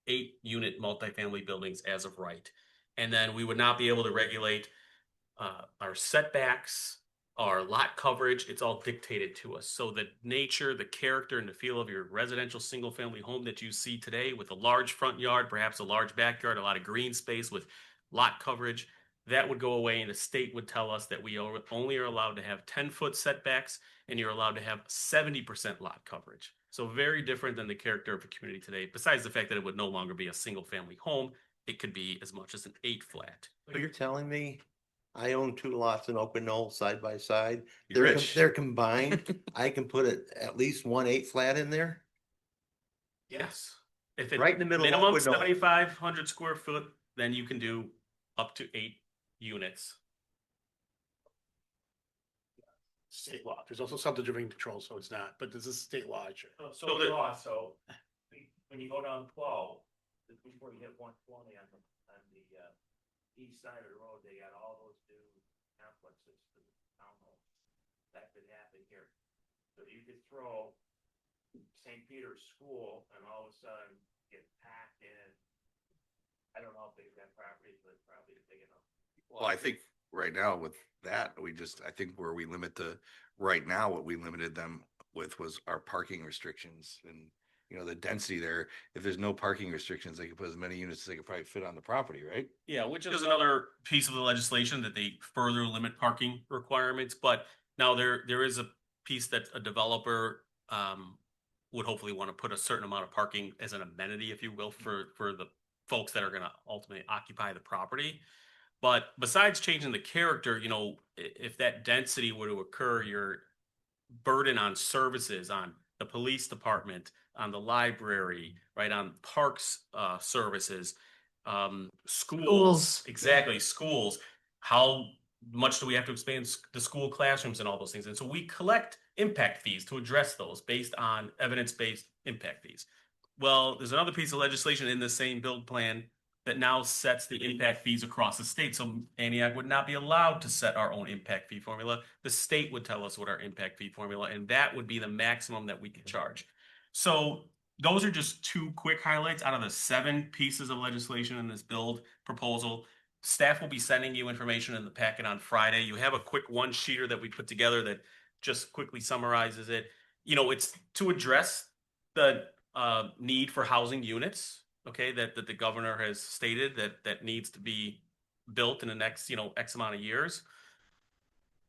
eight unit multifamily buildings as of right. And then we would not be able to regulate our setbacks, our lot coverage. It's all dictated to us. So the nature, the character, and the feel of your residential single family home that you see today with a large front yard, perhaps a large backyard, a lot of green space with lot coverage, that would go away, and the state would tell us that we only are allowed to have 10-foot setbacks and you're allowed to have 70% lot coverage. So very different than the character of a community today, besides the fact that it would no longer be a single family home. it could be as much as an 8 flat. So you're telling me I own two lots in Open Knoll side by side? You're They're, rich. they're combined. I can put at least one 8 flat in there? Yes. If it's Right in the middle of minimum Open Knoll. 7,500 square foot, then you can do up to 8 units. State law. There's also subdivision control, so it's not, but this is state law. So So the- so when you go down 12, before you hit 120 on the east side of the road, they got all those new complexes for the townhomes. That could happen here. So you could throw St. Peter's School and all of a sudden get packed in. I don't know if they got properties, but probably big enough. Well, I think right now with that, I think where we limit right now, what we limited them with was our parking restrictions and, you know, the density there. If there's no parking restrictions, they could put as many units as they could probably fit on the property, right? Yeah, which is another piece of the legislation that they further limit parking requirements. But now there is a piece that a developer would hopefully want to put a certain amount of parking as an amenity, if you will, for the folks that are going to ultimately occupy the property. But besides changing the character, you know, if that density were to occur, your burden on services, on the police department, on the library, right, on parks services, schools, exactly, schools. How much do we have to expand the school classrooms and all those things? And so we collect impact fees to address those based on evidence-based impact fees. Well, there's another piece of legislation in the same build plan that now sets the impact fees across the state. So Antioch would not be allowed to set our own impact fee formula. The state would tell us what our impact fee formula, and that would be the maximum that we could charge. So those are just 2 quick highlights out of the 7 pieces of legislation in this build proposal. Staff will be sending you information in the packet on Friday. You have a quick 1-sheeter that we put together that just quickly summarizes it. You know, it's to address the need for housing units, okay, that the governor has stated that needs to be built in the next, you know, X amount of years.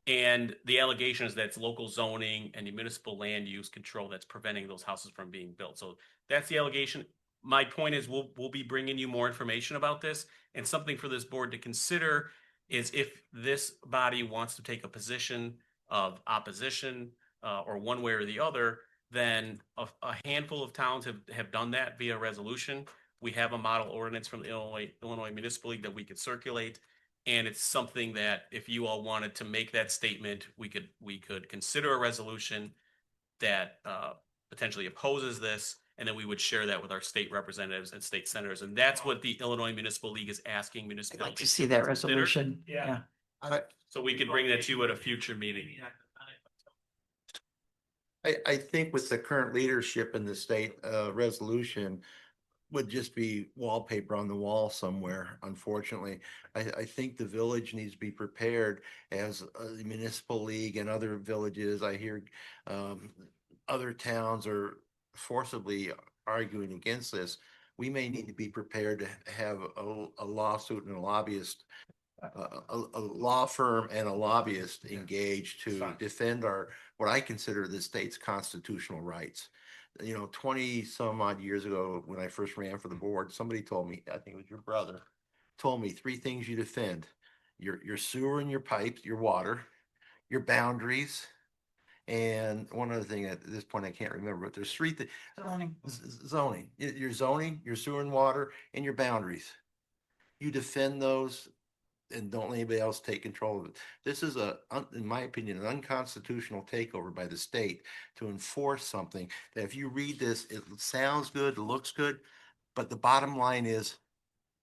And the allegation is that it's local zoning and the municipal land use control that's preventing those houses from being built. So that's the allegation. My point is we'll be bringing you more information about this, and something for this board to consider is if this body wants to take a position of opposition or one way or the other, then a handful of towns have done that via resolution. We have a model ordinance from the Illinois Municipal League that we could circulate. And it's something that if you all wanted to make that statement, we could consider a resolution that potentially opposes this, and then we would share that with our state representatives and state senators. And that's what the Illinois Municipal League is asking I'd municipalities. like to see that resolution. Yeah. Yeah. So we could bring that to you at a future meeting. I think with the current leadership in the state, resolution would just be wallpaper on the wall somewhere, unfortunately. I think the village needs to be prepared as the municipal league and other villages. I hear other towns are forcibly arguing against this. We may need to be prepared to have a lawsuit and a lobbyist, a law firm and a lobbyist engaged to defend what I consider the state's constitutional rights. You know, 20 some odd years ago, when I first ran for the board, somebody told me, I think it was your brother, told me 3 things you defend: your sewer and your pipes, your water, your boundaries, and one other thing at this point I can't remember, but there's 3 things. Zoning, your zoning, your sewer and water, and your boundaries. You defend those and don't let anybody else take control of it. This is in my opinion, an unconstitutional takeover by the state to enforce something that if you read this, it sounds good, it looks good, but the bottom line is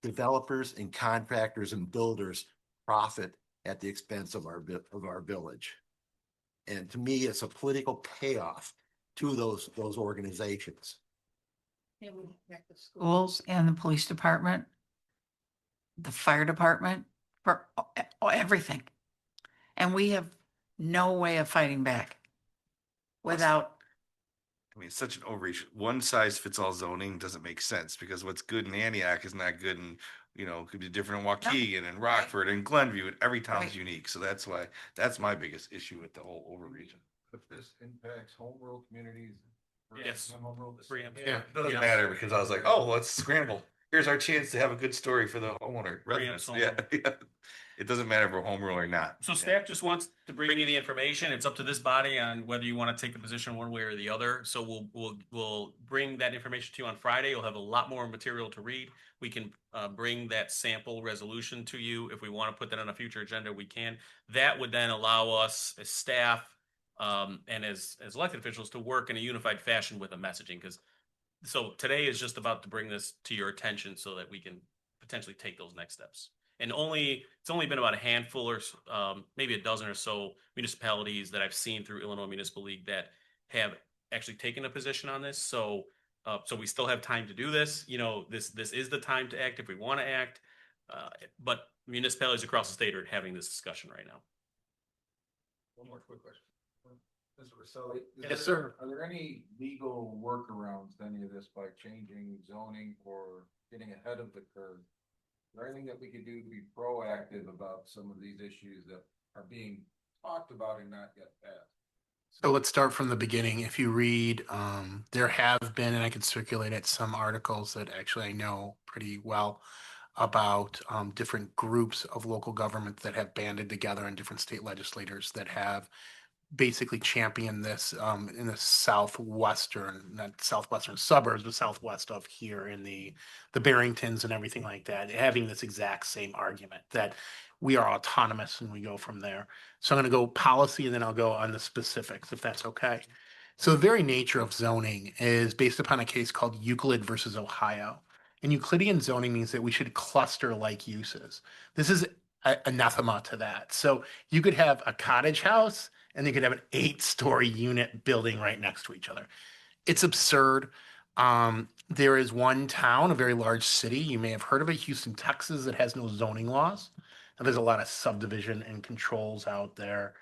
developers and contractors and builders profit at the expense of our village. And to me, it's a political payoff to those organizations. Schools and the police department, the fire department, for everything. And we have no way of fighting back without, I mean, it's such an overreach. One size fits all zoning doesn't make sense because what's good in Antioch is not good in, you know, could be different in Waukegan and Rockford and Glenview, and every town's Right. unique. So that's why, that's my biggest issue with the whole overreach. If this impacts home rule communities. Yes. Home rule. Preempt. Yeah. It doesn't matter because I was like, oh, let's scramble. here's our chance to have a good story for the homeowner. Bring us residents. Yeah, yeah. It doesn't matter if we're home rule or not. So Yeah. staff just wants to bring you the information. It's up to this body on whether you want to take the position one way or the other. So we'll bring that information to you on Friday. You'll have a lot more material to read. We can bring that sample resolution to you. If we want to put that on a future agenda, we can. That would then allow us as staff and as elected officials to work in a unified fashion with the messaging. Because so today is just about to bring this to your attention so that we can potentially take those next steps. And it's only been about a handful or maybe a dozen or so municipalities that I've seen through Illinois Municipal League that have actually taken a position on this. So we still have time to do this. You know, this is the time to act if we want to act. But municipalities across the state are having this discussion right now. One more quick question. Mr. Roselli, Yes, sir. Are there any legal workarounds to any of this by changing zoning or getting ahead of the curve? Is there anything that we could do to be proactive about some of these issues that are being talked about and not yet passed? So let's start from the beginning. If you read, there have been, and I can circulate it, some articles that actually I know pretty well about different groups of local government that have banded together and different state legislators that have basically championed this in the not southwestern suburbs, but southwest of here in the Barringtons and everything like that, having this exact same argument that we are autonomous and we go from there. So I'm going to go policy and then I'll go on the specifics if that's okay. So the very nature of zoning is based upon a case called Euclid versus Ohio. And Euclidean zoning means that we should cluster like uses. This is anathema to that. So you could have a cottage house and you could have an 8-story unit building right next to each other. It's absurd. There is one town, a very large city, you may have heard of it, Houston, Texas, that has no zoning laws. And there's a lot of subdivision and controls out there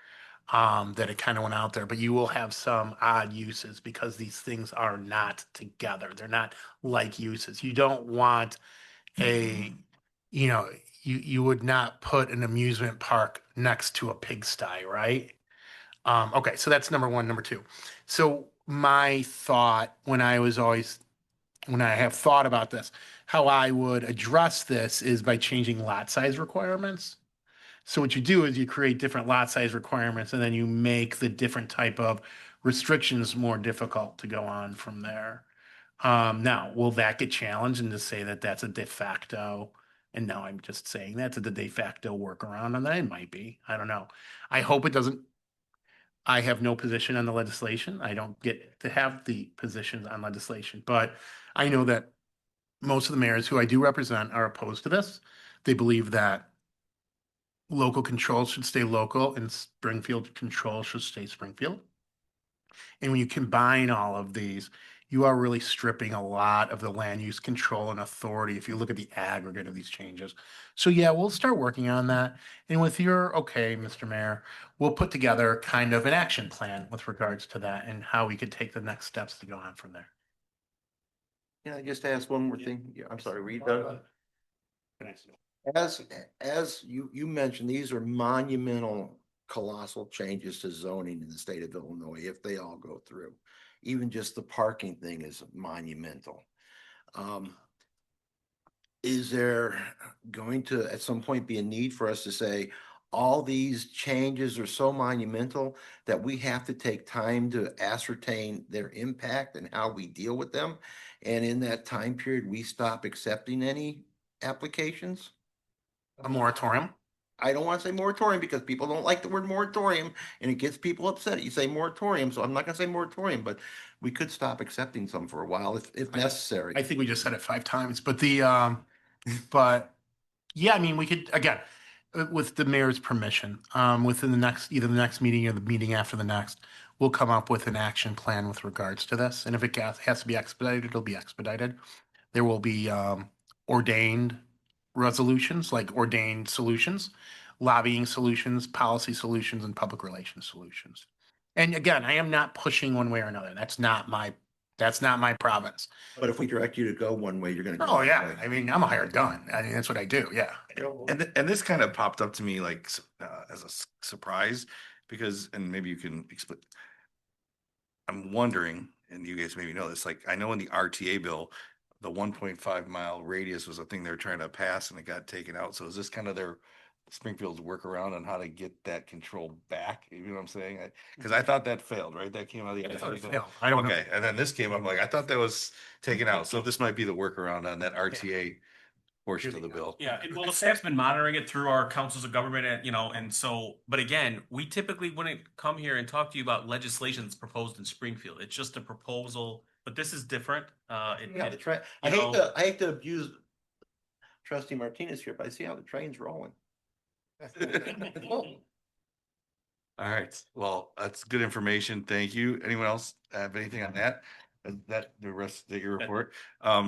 that it kind of went out there, but you will have some odd uses because these things are not together. They're not like uses. You don't want a, you know, you would not put an amusement park next to a pigsty, right? Okay, so that's number one. Number two. So my thought when I have thought about this, how I would address this is by changing lot size requirements. So what you do is you create different lot size requirements and then you make the different type of restrictions more difficult to go on from there. Now, will that get challenged and to say that that's a de facto? And now I'm just saying that's a de facto workaround on that. It might be. I don't know. I hope it doesn't. I have no position on the legislation. I don't get to have the positions on legislation, but I know that most of the mayors who I do represent are opposed to this. They believe that local control should stay local and Springfield control should stay Springfield. And when you combine all of these, you are really stripping a lot of the land use control and authority if you look at the aggregate of these changes. So yeah, we'll start working on that. And with your okay, Mr. Mayor, we'll put together kind of an action plan with regards to that and how we could take the next steps to go on from there. Can I just ask one more thing? Yeah, I'm sorry, read that. As you mentioned, these are monumental, colossal changes to zoning in the state of Illinois if they all go through. Even just the parking thing is monumental. Is there going to at some point be a need for us to say all these changes are so monumental that we have to take time to ascertain their impact and how we deal with them? And in that time period, we stop accepting any applications? A moratorium? I don't want to say moratorium because people don't like the word moratorium and it gets people upset. You say moratorium, so I'm not gonna say moratorium, but we could stop accepting some for a while if necessary. I think we just said it 5 times, but but yeah, I mean, we could, again, with the mayor's permission, within either the next meeting or the meeting after the next, we'll come up with an action plan with regards to this. And if it has to be expedited, it'll be expedited. There will be, ordained resolutions, like ordained solutions, lobbying solutions, policy solutions, and public relations solutions. And again, I am not pushing one way or another. That's not my province. But if we direct you to go one way, you're gonna go. Oh, that yeah. way. I mean, I'm a hired gun. I mean, that's what I do. Yeah. And this kind of popped up to me like as a surprise because, and maybe you can explain. I'm wondering, and you guys maybe know this, like I know in the RTA bill, the 1.5 mile radius was a thing they were trying to pass and it got taken out. So is this kind of their Springfield's workaround on how to get that control back? You know what I'm saying? Because I thought that failed, right? That came out of the. I thought it failed. I don't know. Okay, and then this came up like, I thought that was taken out. So this might be the workaround on that RTA portion of the bill. Yeah, well, the staff's been monitoring it through our councils of government and, and so, but again, we typically wouldn't come here and talk to you about legislation that's proposed in Springfield. It's just a proposal, but this is different. Yeah, the train, you know- I hate to abuse trustee Martinez here, but I see how the train's rolling. All right, well, that's good information. Thank you. Anyone else have anything on that? That the rest of your report?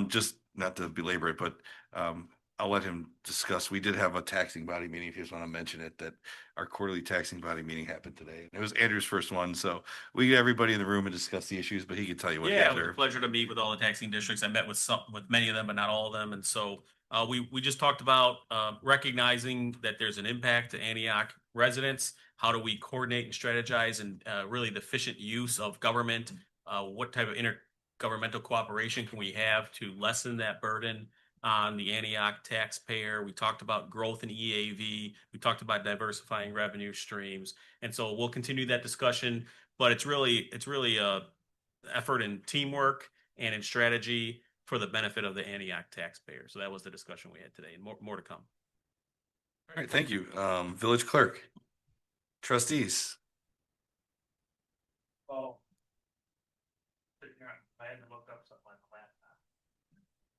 Just not to belabor it, but I'll let him discuss. We did have a taxing body meeting, if you just want to mention it, that our quarterly taxing body meeting happened today. It was Andrew's first one, so we get everybody in the room and discuss the issues, but he could tell you what he Yeah, it was a observed. pleasure to meet with all the taxing districts. I met with many of them, but not all of them. And so we just talked about recognizing that there's an impact to Antioch residents. How do we coordinate and strategize and really the efficient use of government? What type of intergovernmental cooperation can we have to lessen that burden on the Antioch taxpayer? We talked about growth in EAV. We talked about diversifying revenue streams. And so we'll continue that discussion, but it's really effort and teamwork and in strategy for the benefit of the Antioch taxpayer. So that was the discussion we had today, and more to come. All right, thank you. Village clerk, trustees. Well, I had to look up something on the laptop.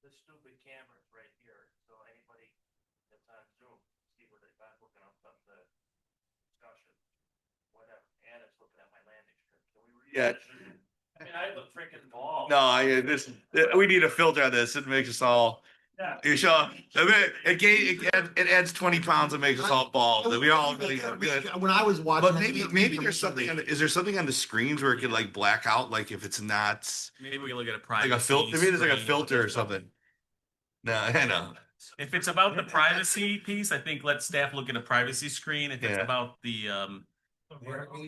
This stupid camera's right here, so anybody that's on Zoom, see what they got looking up the discussion, whatever, and it's looking at my landing strip. Can we read Yeah. this? I mean, I have a freaking ball. No, we need a filter on this. It makes us all. Yeah. You show, it adds 20 pounds and makes us all bald. We all really good. When I was watching. But maybe there's something is there something on the screens where it could like black out, like if it's not Maybe we can look at a like privacy. a filter, maybe there's like a screen. filter or something. No, I know. If it's about the privacy piece, I think let staff look at a privacy screen. If it's Yeah. about the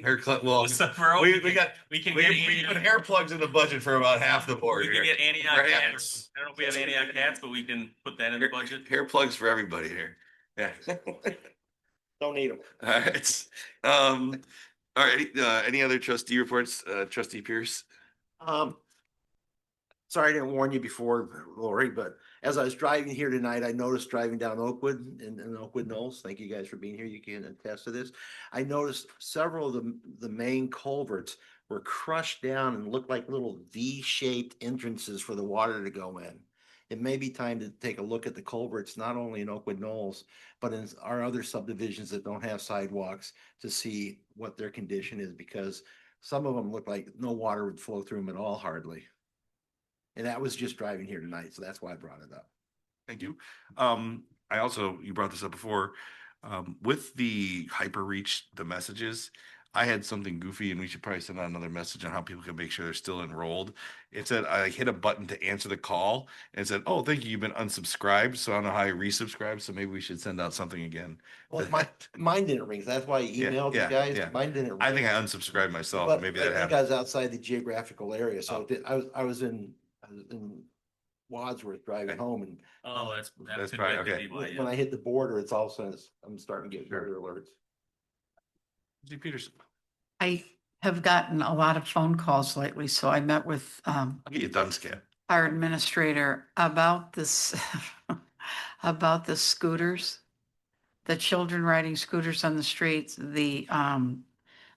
Hair clip, well, we can put hair plugs in the budget for about half the board we here. can get Antioch Right. hats. I don't know if we have Antioch hats, but we can put that in the budget. Hair plugs for everybody here. Yeah. Don't need them. All right. All right. Any other trustee reports? Trustee Pierce? Sorry I didn't warn you before, Lori, but as I was driving here tonight, I noticed driving down Oakwood and Oakwood Knolls. Thank you guys for being here. You can attest to this. I noticed several of the main culverts were crushed down and looked like little V-shaped entrances for the water to go in. It may be time to take a look at the culverts, not only in Oakwood Knolls, but in our other subdivisions that don't have sidewalks to see what their condition is, because some of them look like no water would flow through them at all, hardly. And that was just driving here tonight, so that's why I brought it up. Thank you. I also, you brought this up before, with the hyperreach, the messages, I had something goofy and we should probably send out another message on how people can make sure they're still enrolled. It said, I hit a button to answer the call and it said, oh, thank you, you've been unsubscribed. So I don't know how I resubscribe. So maybe we should send out something again. Well, mine didn't ring. That's why I emailed you guys. yeah. Mine didn't ring. I think I unsubscribed myself. But Maybe I that think happened. I was outside the geographical area, so Oh. I was in Wadsworth driving home, and Oh, that's That's could probably- be okay. why, yeah. when I hit the border, it's all of a sudden I'm starting to get Sure. weather alerts. Trustee Peterson, I have gotten a lot of phone calls lately, so I met with I'll get you done, Scat. our administrator about this, about the scooters, the children riding scooters on the streets, the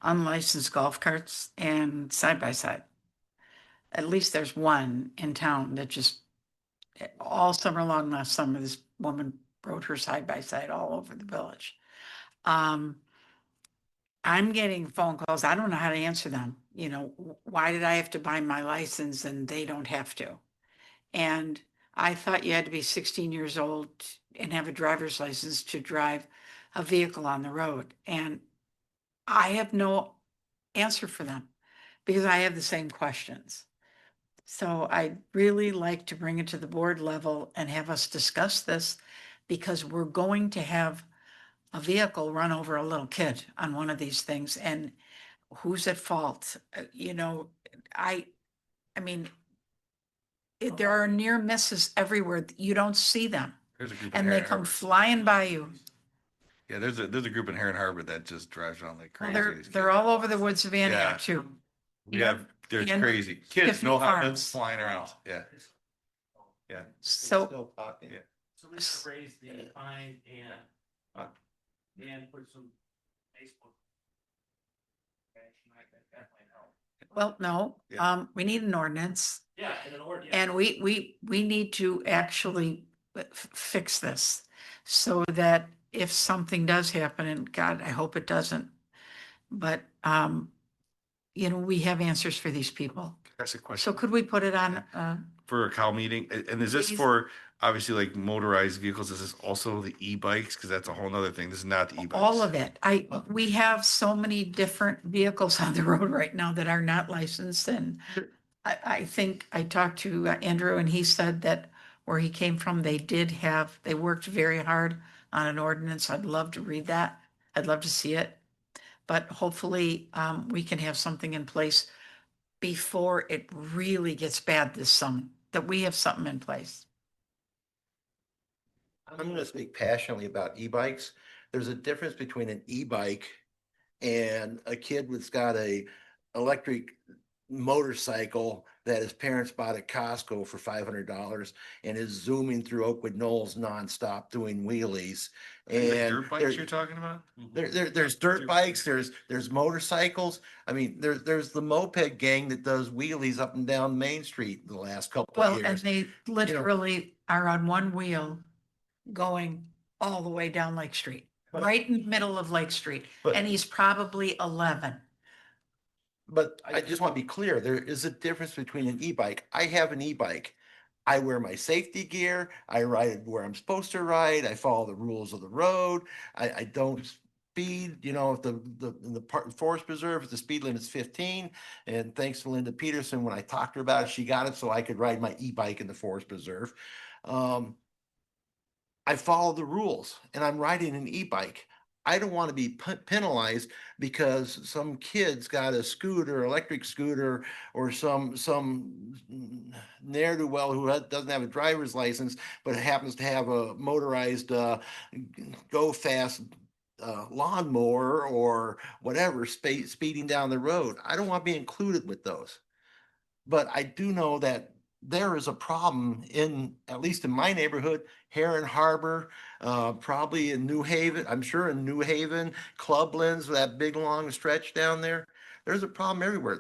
unlicensed golf carts and side by side. At least there's one in town that just all summer long last summer, this woman rode her side by side all over the village. I'm getting phone calls. I don't know how to answer them. You know, why did I have to buy my license and they don't have to? And I thought you had to be 16 years old and have a driver's license to drive a vehicle on the road. And I have no answer for them because I have the same questions. So I'd really like to bring it to the board level and have us discuss this, because we're going to have a vehicle run over a little kid on one of these things, and who's at fault? You know, I mean, There are near misses everywhere. You don't see them There's a group in and they Heron come Harbor. flying by you. Yeah, there's a group in Heron Harbor that just drives around like Well, crazy. These they're kids. all over the woods of Yeah. Antioch too. We have, there's And crazy kids, Tiffany no Farms. helmets flying around. Yeah. Yeah. So Still talking. Yeah. So we should raise the fine and put some Facebook. Definitely help. well, no, Yeah. we need an ordinance Yeah, and an ordinance. and we need to actually fix this so that if something does happen, and God, I hope it doesn't, but, we have answers for these people. That's a So question could we put it on, for a cow meeting. And is this Please. for obviously like motorized vehicles? Is this also the e-bikes? Because that's a whole nother thing. This is not the e-bikes. all of it? We have so many different vehicles on the road right now that are not licensed, and I think I talked to Andrew and he said that where he came from, they worked very hard on an ordinance. I'd love to read that. I'd love to see it. But hopefully, we can have something in place before it really gets bad this summer, that we have something in place. I'm going to speak passionately about e-bikes. There's a difference between an e-bike and a kid that's got a electric motorcycle that his parents bought at Costco for $500 and is zooming through Oakwood Knolls nonstop doing wheelies. Like And dirt bikes you're talking about? there's dirt bikes, there's motorcycles. I mean, there's the moped gang that does wheelies up and down Main Street the last couple of Well, and years. they literally are on one wheel going all the way down Lake Street, right in the middle of Lake Street. But- And he's probably 11. But I just want to be clear, there is a difference between an e-bike. I have an e-bike. I wear my safety gear. I ride where I'm supposed to ride. I follow the rules of the road. I don't speed, if in the forest preserve, if the speed limit's 15. And thanks to Linda Peterson, when I talked to her about it, she got it so I could ride my e-bike in the forest preserve. I follow the rules and I'm riding an e-bike. I don't want to be penalized because some kid's got a scooter, electric scooter, or some ne'er do well who doesn't have a driver's license but happens to have a motorized go fast lawnmower or whatever speeding down the road. I don't want to be included with those. But I do know that there is a problem at least in my neighborhood, Heron Harbor, probably in New Haven. I'm sure in New Haven, Clublands, that big long stretch down there. There's a problem everywhere.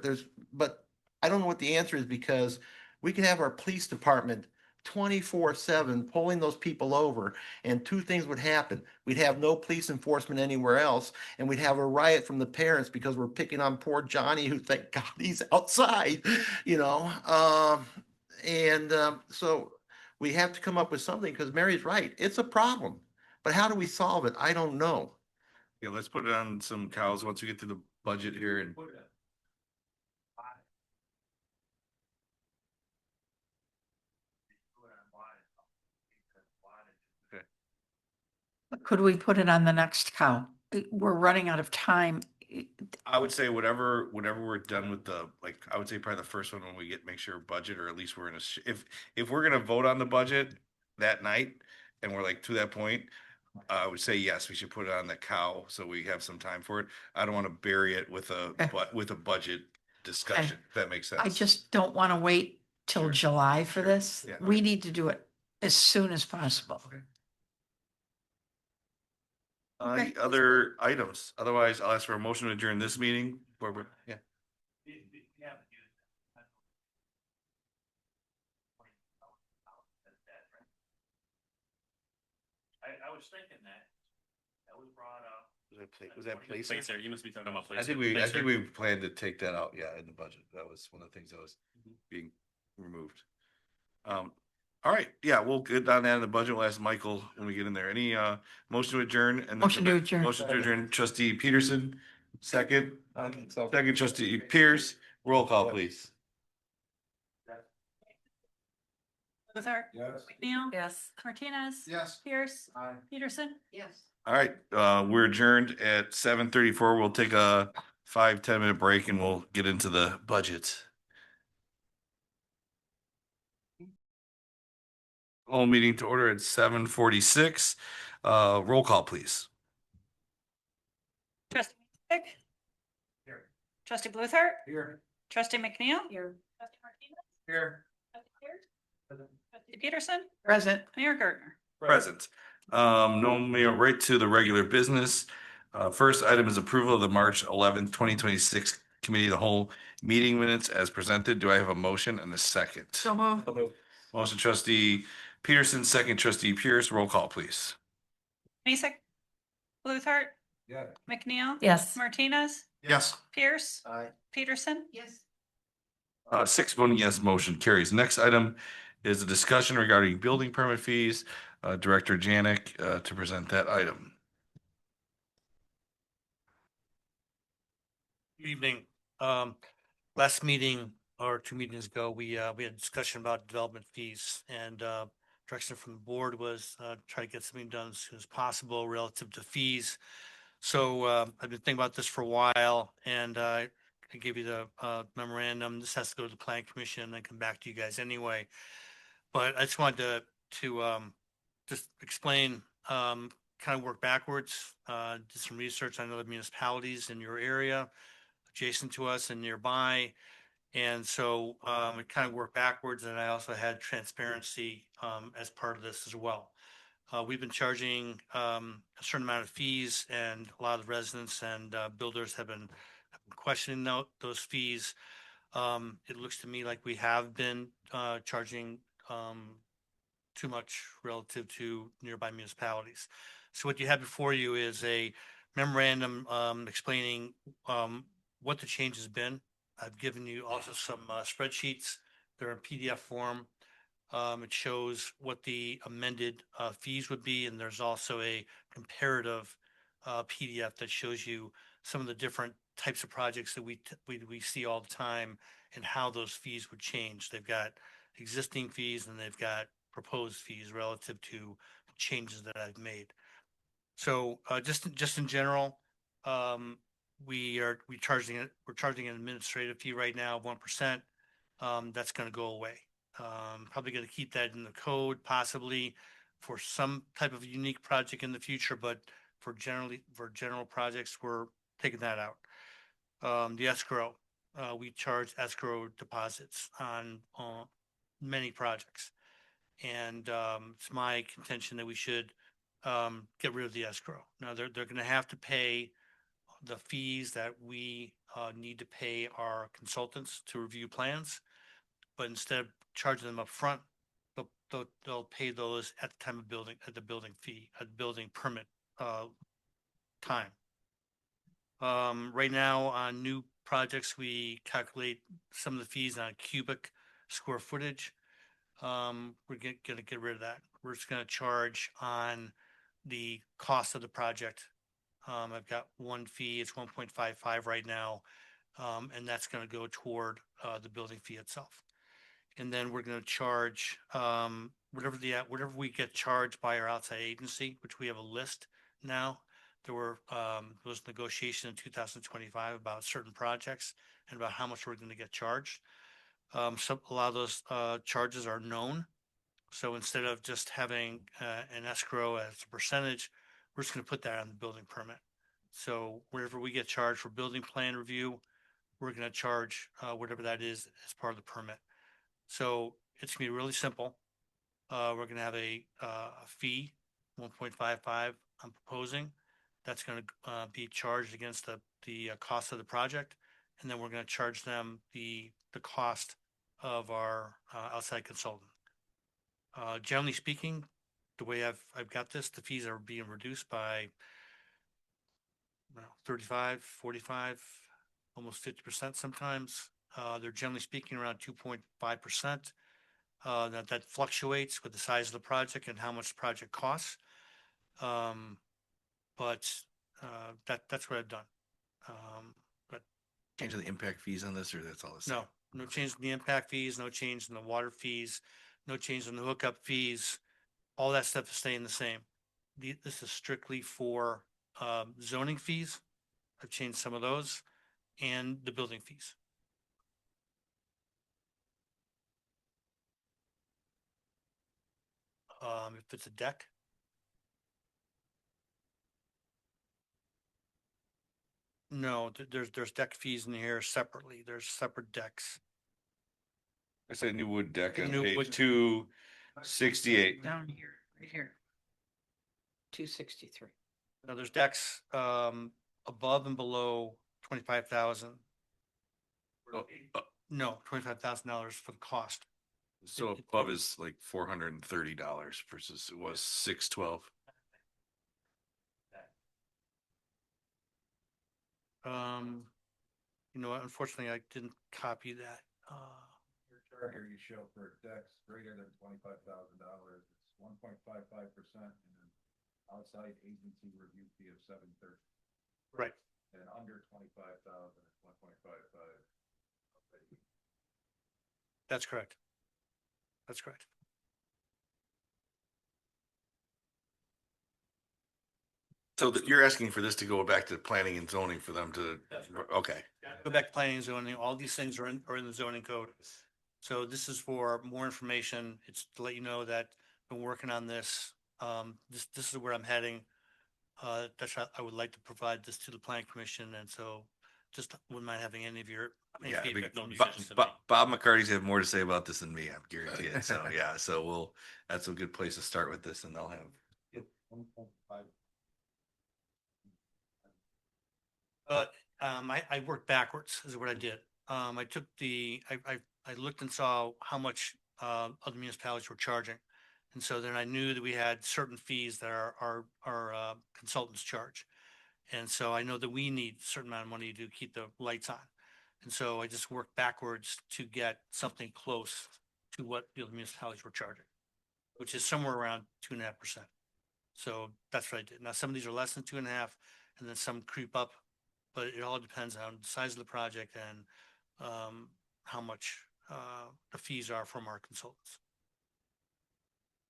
But I don't know what the answer is because we could have our police department 24/7 pulling those people over, and two things would happen. We'd have no police enforcement anywhere else, and we'd have a riot from the parents because we're picking on poor Johnny, who thank God he's outside, so we have to come up with something because Mary's right. It's a problem. But how do we solve it? I don't know. Yeah, let's put it on some cows once we get to the budget here and Could we put it on the next cow? We're running out of time. I would say whatever we're done with I would say probably the first one when we make sure budget, or at least we're in if we're gonna vote on the budget that night and we're like to that point, I would say yes, we should put it on the cow so we have some time for it. I don't want to bury it with a budget discussion, if that makes sense. I just don't want to wait till Sure. July for this. Yeah. We need to do it as soon as possible. Okay. Any other items? Otherwise, I'll ask for a motion to adjourn this meeting. Yeah. I was thinking that was brought up. Was that place? Placer, you must be talking about I think Placer. we planned to take that out, yeah, in the budget. That was one of the things that was being removed. All right, yeah, we'll get on that in the budget. We'll ask Michael when we get in there. Any motion to adjourn? And then Motion to adjourn. Motion to adjourn, trustee Peterson, second. Second, trustee Pierce. Roll call, please. Luther? Yes. McNeil? Yes. Martinez? Yes. Pierce? Aye. Peterson? Yes. All right, we're adjourned at 7:34. We'll take a 5-10 minute break and we'll get into the budget. Whole meeting to order at 7:46. Roll call, please. Trustee Meek? Here. Trustee Bluthart? Here. Trustee McNeil? Here. Trustee Martinez? Here. Trustee Pierce? Trustee Peterson? Present. Mayor Gardner? Present. No, Mayor, right to the regular business. First item is approval of the March 11th, 2026 Committee of the Whole meeting minutes as presented. Do I have a motion and a second? So moved. Motion trustee Peterson, second trustee Pierce. Roll call, please. Mason? Bluthart? Yeah. McNeil? Yes. Martinez? Yes. Pierce? Aye. Peterson? Yes. Six voting yes, motion carries. Next item is a discussion regarding building permit fees. Director Janik, to present that item. Good evening. Last meeting or 2 meetings ago, we had a discussion about development fees and direction from the board was try to get something done as soon as possible relative to fees. So I've been thinking about this for a while and I gave you the memorandum. This has to go to the planning commission and then come back to you guys anyway. But I just wanted to just explain, kind of work backwards, did some research on other municipalities in your area adjacent to us and nearby. And so it kind of worked backwards. And I also had transparency as part of this as well. We've been charging a certain amount of fees, and a lot of residents and builders have been questioning those fees. It looks to me like we have been charging too much relative to nearby municipalities. So what you have before you is a memorandum explaining what the change has been. I've given you also some spreadsheets. They're in PDF form. It shows what the amended fees would be, and there's also a comparative PDF that shows you some of the different types of projects that we see all the time and how those fees would change. They've got existing fees and they've got proposed fees relative to changes that I've made. So just in general, we're charging an administrative fee right now of 1%. That's going to go away. Probably going to keep that in the code possibly for some type of unique project in the future, but for general projects, we're taking that out. The escrow, we charge escrow deposits on many projects. And it's my contention that we should get rid of the escrow. Now, they're going to have to pay the fees that we need to pay our consultants to review plans. But instead of charging them up front, they'll pay those at the time of building, at the building fee, at the building permit time. Right now on new projects, we calculate some of the fees on cubic square footage. We're gonna get rid of that. We're just gonna charge on the cost of the project. I've got one fee, it's 1.55 right now. And that's gonna go toward the building fee itself. And then we're gonna charge whatever we get charged by our outside agency, which we have a list now. There was negotiation in 2025 about certain projects and about how much we're gonna get charged. So a lot of those charges are known. So instead of just having an escrow as a percentage, we're just going to put that on the building permit. So wherever we get charged for building plan review, we're going to charge whatever that is as part of the permit. So it's going to be really simple. We're going to have a fee, 1.55 I'm proposing. That's going to be charged against the cost of the project. And then we're going to charge them the cost of our outside consultant. Generally speaking, the way I've got this, the fees are being reduced by 35, 45, almost 50% sometimes. They're generally speaking around 2.5%. That fluctuates with the size of the project and how much the project costs. But that's what I've done. But Change of the impact fees on this, or that's all the same? no change in the impact fees, no change in the water fees, no change in the hookup fees. All that stuff is staying the same. This is strictly for zoning fees. I've changed some of those and the building fees. If it's a deck, no, there's deck fees in here separately. There's separate decks. I said new wood deck on New page wood- 268. Down here, right here. 263. Now there's decks above and below 25,000. Oh, No, $25,000 for the cost. So above is like $430 versus it was 612. You know, unfortunately, I didn't copy that. Your chart here you show for decks greater than $25,000, it's 1.55% and then outside agency review fee of $730. Right. And under 25,000, it's 1.55. That's correct. That's correct. So you're asking for this to go back to planning and zoning for them to, okay. Go back to planning and zoning. All these things are in the zoning code. So this is for more information. It's to let you know that I've been working on this. This is where I'm heading. I would like to provide this to the planning commission, and so just wouldn't mind having any of your any Yeah, feedback. no Bob, decisions to Bob, Bob McCarty's have more to say about this than me, I'm guaranteed it. So yeah, so that's a good place to start with this and they'll have. 1.5. I worked backwards is what I did. I took I looked and saw how much other municipalities were charging. And so then I knew that we had certain fees that our consultants charge. And so I know that we need a certain amount of money to keep the lights on. And so I just worked backwards to get something close to what the other municipalities were charging, which is somewhere around 2.5%. So that's what I did. Now, some of these are less than 2.5, and then some creep up, but it all depends on the size of the project and how much the fees are from our consultants.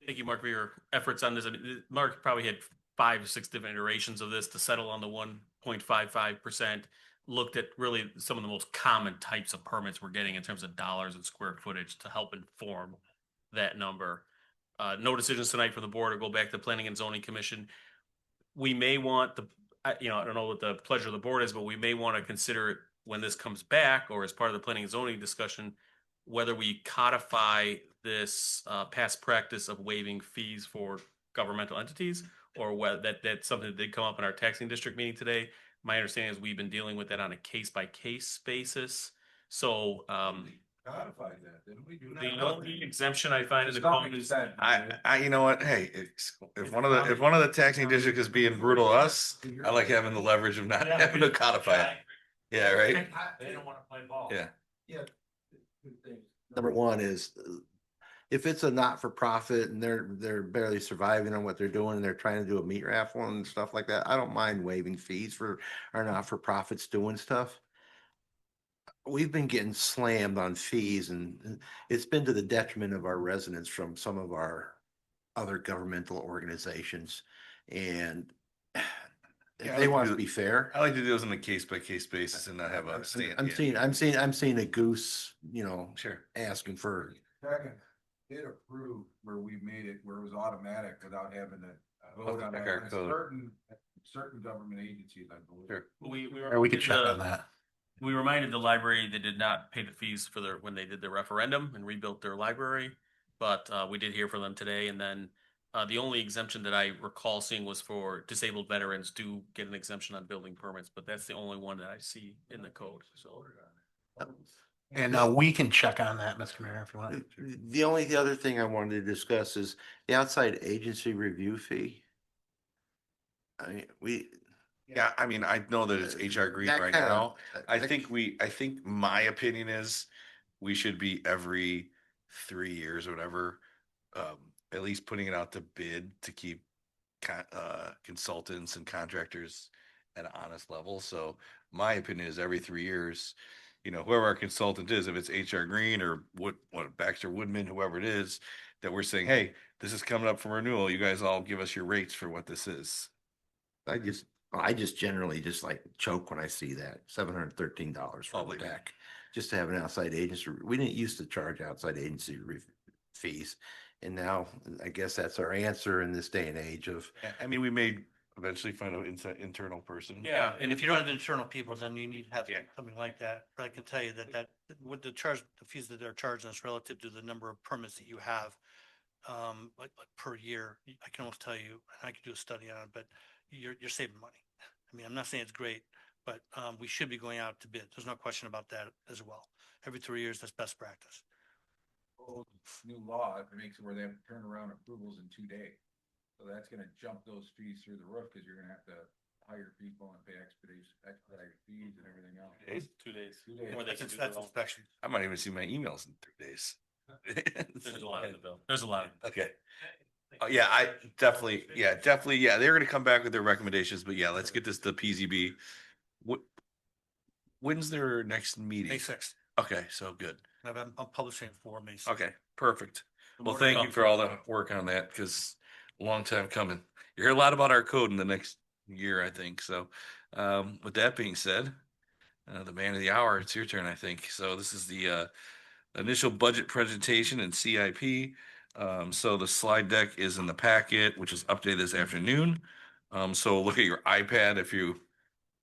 Thank you, Mark, for your efforts on this. I mean, Mark probably had 5 or 6 different iterations of this to settle on the 1.55%. Looked at really some of the most common types of permits we're getting in terms of dollars and square footage to help inform that number. No decisions tonight for the board or go back to Planning and Zoning Commission. We may want I don't know what the pleasure of the board is, but we may want to consider it when this comes back or as part of the planning and zoning discussion, whether we codify this past practice of waiving fees for governmental entities, or whether that's something that did come up in our taxing district meeting today. My understanding is we've been dealing with that on a case by case basis. So Codified that, didn't we do that? the only exemption I find in the code is I you know what, hey, if one of the taxing districts is being brutal to us, I like having the leverage of not having to codify it. Yeah, right? They don't want to play ball. Yeah. Yeah. Good things. Number one is if it's a not-for-profit and they're barely surviving on what they're doing and they're trying to do a meat raffle and stuff like that, I don't mind waiving fees for our not-for-profits doing stuff. We've been getting slammed on fees and it's been to the detriment of our residents from some of our other governmental organizations. And Yeah, if I they like want to to do- be fair. I like to do this on a case by case basis and not have a stand. I'm seeing a goose, Sure. asking for. Second, it approved where we made it, where it was automatic without having to vote on Check our that. code. Certain government agencies, I believe. Sure. Or we could check on that. We reminded the library they did not pay the fees for when they did their referendum and rebuilt their library. But we did hear from them today. And then the only exemption that I recall seeing was for disabled veterans do get an exemption on building permits, but that's the only one that I see in the code. So And we can check on that, Mr. Mayor, if you want. The other thing I wanted to discuss is the outside agency review fee. I mean, Yeah, I mean, I know that it's HR green that right kinda- now. I think my opinion is we should be every 3 years or whatever, at least putting it out to bid to keep consultants and contractors at an honest level. So my opinion is every 3 years, whoever our consultant is, if it's HR Green or what Baxter Woodman, whoever it is, that we're saying, hey, this is coming up for renewal. You guys all give us your rates for what this is. I just generally just like choke when I see that $713 for Oh, the believe me. deck. Just to have an outside agency. We didn't used to charge outside agency fees. And now I guess that's our answer in this day and age of, I mean, we may eventually find an internal person. Yeah, and if you don't have internal people, then you need to have something like that. But I can tell you that with the fees that they're charging us relative to the number of permits that you have, like per year, I can almost tell you, and I could do a study on it, but you're saving money. I mean, I'm not saying it's great, but we should be going out to bid. There's no question about that as well. Every 3 years, that's best practice. New law, it makes it where they have to turn around approvals in 2 days. So that's gonna jump those fees through the roof, because you're gonna have to hire people and pay expedited fees and everything else. 2 days. 2 days. Or they can do That's their own. inspection. I might even see my emails in 3 days. There's a lot in the bill. There's a lot. Okay. Oh, yeah, I definitely, yeah, they're gonna come back with their recommendations, but yeah, let's get this to PZB. What, when's their next meeting? May 6th. Okay, so good. I'm publishing for May 6th. Okay, perfect. Well, more to thank you come. for all the work on that, because long time coming. You hear a lot about our code in the next year, I think. So, with that being said, the man of the hour, it's your turn, I think. So this is the initial budget presentation and CIP. So the slide deck is in the packet, which is updated this afternoon. So look at your iPad if you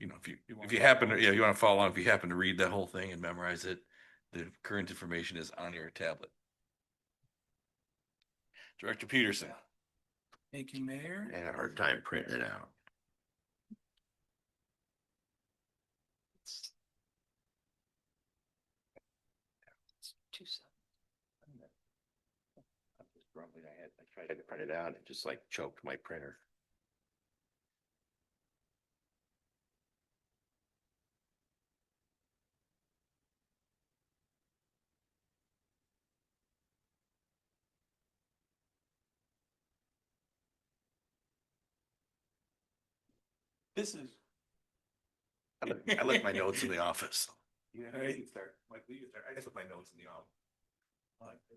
know, if you happen to, you want to follow along, if you happen to read that whole thing and memorize it, the current information is on your tablet. Director Peterson. Thank you, Mayor. I had a hard time printing it out. I'm just grumbling. I tried to print it out. It just like choked my printer. This is. I left my notes in the office. Yeah, you can start. Mike, you can start. I just put my notes in the office.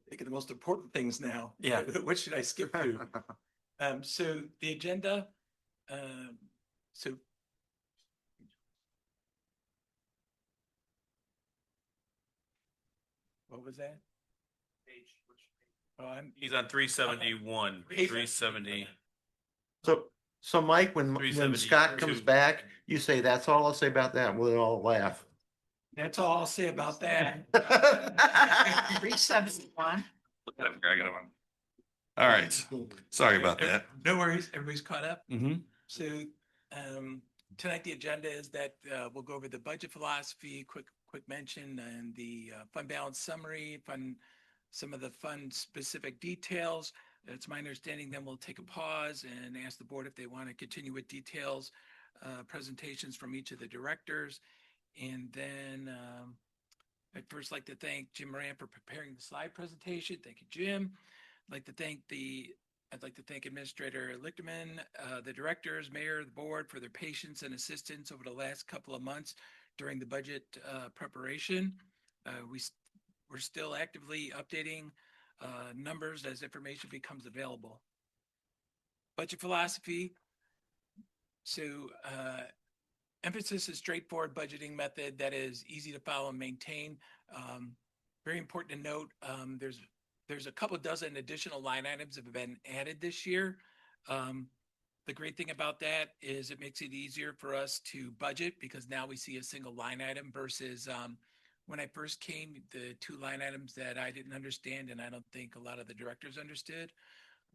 Think of the most important things now. Yeah. What should I skip to? So the agenda, so. What was that? Page. Oh, He's on 371, 370. So Mike, when 372. Scott comes back, you say, that's all I'll say about that, and we'll all laugh. That's all I'll say about that. 371. Look at him, I got him on. All right, sorry about that. No worries, everybody's caught up. Mm-hmm. So tonight the agenda is that we'll go over the budget philosophy, quick mention, and the fund balance summary, some of the fund specific details. It's my understanding then we'll take a pause and ask the board if they want to continue with details, presentations from each of the directors. And then I'd first like to thank Jim Moran for preparing the slide presentation. Thank you, Jim. I'd like to thank Administrator Lichterman, the directors, mayor, the board for their patience and assistance over the last couple of months during the budget preparation. We're still actively updating numbers as information becomes available. Budget philosophy. So emphasis is straightforward budgeting method that is easy to follow and maintain. Very important to note, there's a couple dozen additional line items that have been added this year. The great thing about that is it makes it easier for us to budget, because now we see a single line item versus when I first came, the two line items that I didn't understand, and I don't think a lot of the directors understood,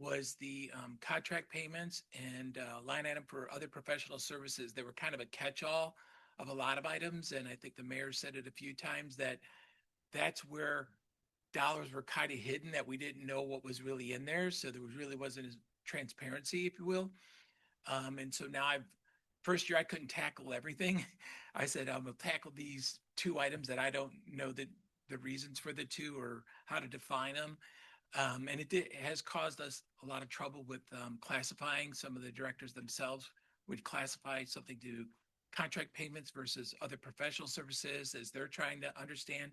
was the contract payments and line item for other professional services. They were kind of a catch-all of a lot of items, and I think the mayor said it a few times that that's where dollars were kind of hidden, that we didn't know what was really in there, so there really wasn't as transparency, if you will. And so now first year I couldn't tackle everything. I said, I'm gonna tackle these two items that I don't know the reasons for the two or how to define them. And it has caused us a lot of trouble with classifying. Some of the directors themselves would classify something to contract payments versus other professional services as they're trying to understand.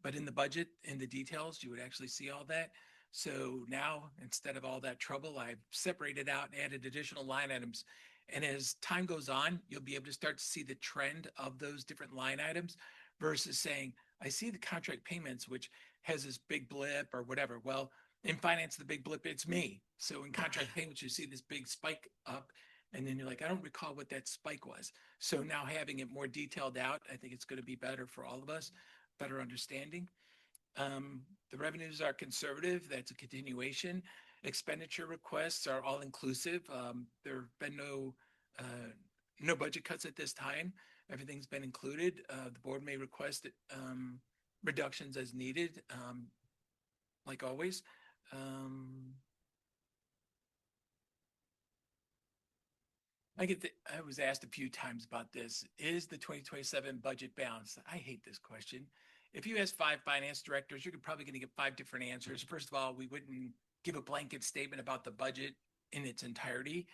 But in the budget, in the details, you would actually see all that. So now, instead of all that trouble, I've separated out and added additional line items. And as time goes on, you'll be able to start to see the trend of those different line items versus saying, I see the contract payments, which has this big blip or whatever. Well, in finance, the big blip, it's me. So in contract payments, you see this big spike up, and then you're like, I don't recall what that spike was. So now having it more detailed out, I think it's going to be better for all of us, better understanding. The revenues are conservative. That's a continuation. Expenditure requests are all inclusive. There have been no budget cuts at this time. Everything's been included. The board may request reductions as needed, like always. I was asked a few times about this. Is the 2027 budget balanced? I hate this question. If you ask 5 finance directors, you're probably going to get 5 different answers. First of all, we wouldn't give a blanket statement about the budget in its entirety.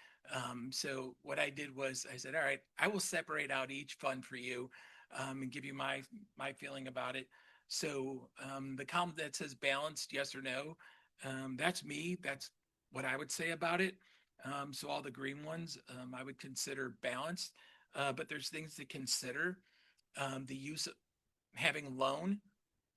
So what I did was I said, all right, I will separate out each fund for you and give you my feeling about it. So the column that says balanced, yes or no, that's me. That's what I would say about it. So all the green ones, I would consider balanced, but there's things to consider. The use of having loan.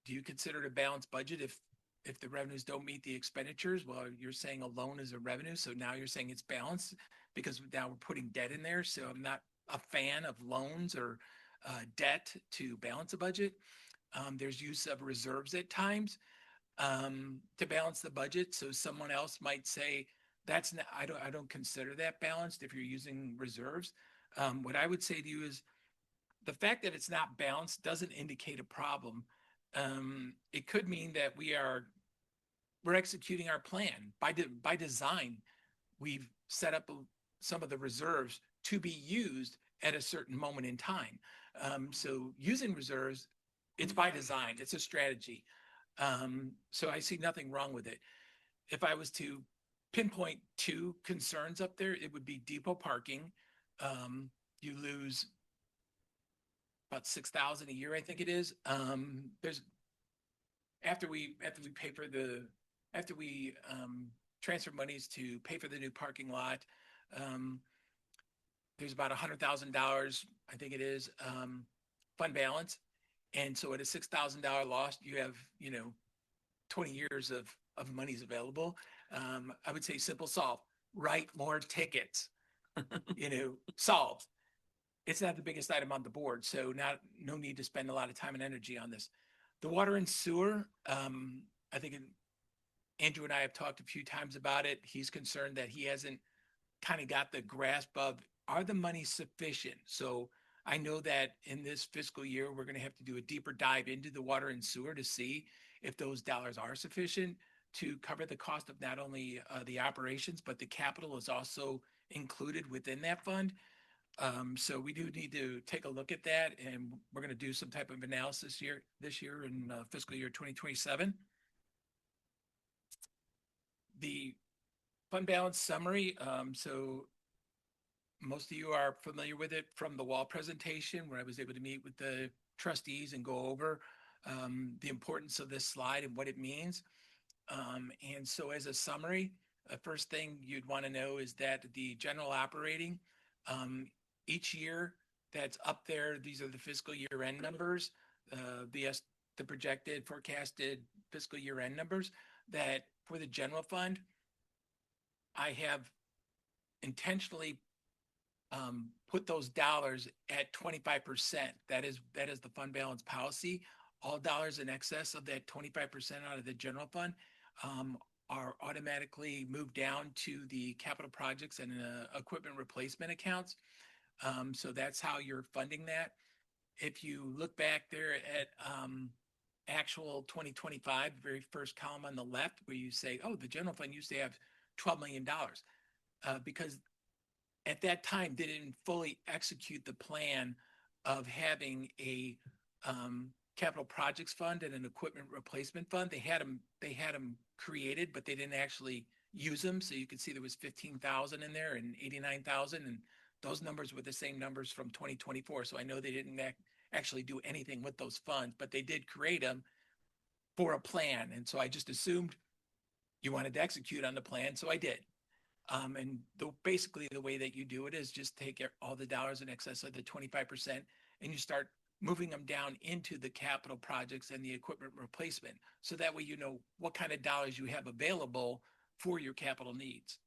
Do you consider it a balanced budget if the revenues don't meet the expenditures? Well, you're saying a loan is a revenue, so now you're saying it's balanced because now we're putting debt in there. So I'm not a fan of loans or debt to balance a budget. There's use of reserves at times to balance the budget. So someone else might say, that's not, I don't consider that balanced if you're using reserves. What I would say to you is the fact that it's not balanced doesn't indicate a problem. It could mean that we're executing our plan by design. We've set up some of the reserves to be used at a certain moment in time. So using reserves, it's by design. It's a strategy. So I see nothing wrong with it. If I was to pinpoint 2 concerns up there, it would be depot parking. You lose about 6,000 a year, I think it is. There's after we pay for after we transfer monies to pay for the new parking lot, there's about $100,000, I think it is, fund balance. And so at a $6,000 loss, you have, 20 years of monies available. I would say simple solve, write more tickets, solved. It's not the biggest item on the board, so no need to spend a lot of time and energy on this. The water and sewer, I think Andrew and I have talked a few times about it. He's concerned that he hasn't kind of got the grasp of, are the monies sufficient? So I know that in this fiscal year, we're going to have to do a deeper dive into the water and sewer to see if those dollars are sufficient to cover the cost of not only the operations, but the capital is also included within that fund. So we do need to take a look at that, and we're going to do some type of analysis this year in fiscal year 2027. The fund balance summary. So most of you are familiar with it from the wall presentation where I was able to meet with the trustees and go over the importance of this slide and what it means. And so as a summary, the first thing you'd want to know is that the general operating, each year that's up there, these are the fiscal year end numbers, the projected forecasted fiscal year end numbers, that for the general fund, I have intentionally put those dollars at 25%. That is the fund balance policy. All dollars in excess of that 25% out of the general fund are automatically moved down to the capital projects and equipment replacement accounts. So that's how you're funding that. If you look back there at actual 2025, the very first column on the left, where you say, oh, the general fund used to have $12 million, because at that time they didn't fully execute the plan of having a capital projects fund and an equipment replacement fund. They had them created, but they didn't actually use them. So you could see there was 15,000 in there and 89,000, and those numbers were the same numbers from 2024. So I know they didn't actually do anything with those funds, but they did create them for a plan. And so I just assumed you wanted to execute on the plan, so I did. And basically the way that you do it is just take all the dollars in excess of the 25% and you start moving them down into the capital projects and the equipment replacement. So that way you know what kind of dollars you have available for your capital needs.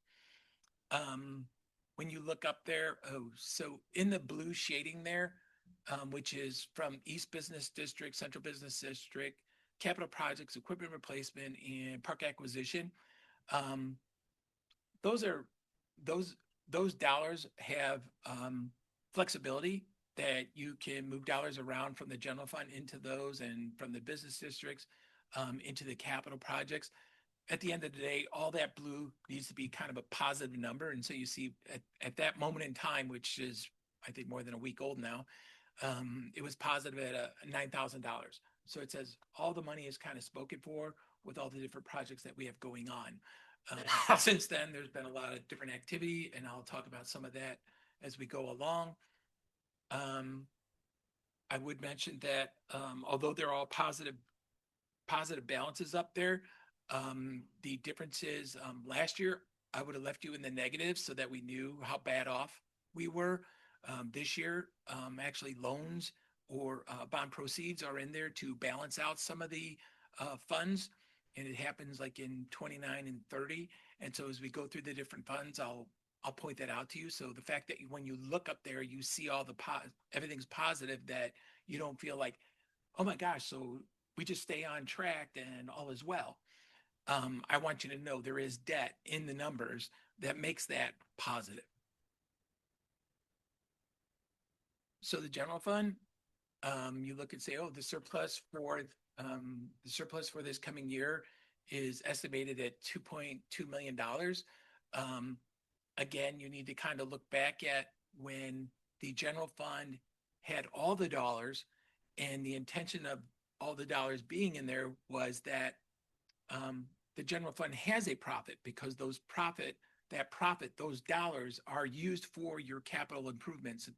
When you look up there, so in the blue shading there, which is from East Business District, Central Business District, capital projects, equipment replacement, and park acquisition. Those are those dollars have flexibility that you can move dollars around from the general fund into those and from the business districts into the capital projects. At the end of the day, all that blue needs to be kind of a positive number. And so you see at that moment in time, which is, I think, more than a week old now, it was positive at $9,000. So it says all the money is kind of spoken for with all the different projects that we have going on. Since then, there's been a lot of different activity, and I'll talk about some of that as we go along. I would mention that although they're all positive balances up there, the difference is last year I would have left you in the negative so that we knew how bad off we were. This year, actually loans or bond proceeds are in there to balance out some of the funds. And it happens like in 29 and 30. And so as we go through the different funds, I'll point that out to you. So the fact that when you look up there, you see all the everything's positive, that you don't feel like, oh my gosh, so we just stay on track and all is well. I want you to know there is debt in the numbers that makes that positive. So the general fund, you look and say, oh, the surplus for this coming year is estimated at $2.2 million. Again, you need to kind of look back at when the general fund had all the dollars, and the intention of all the dollars being in there was that the general fund has a profit, because those dollars are used for your capital improvements,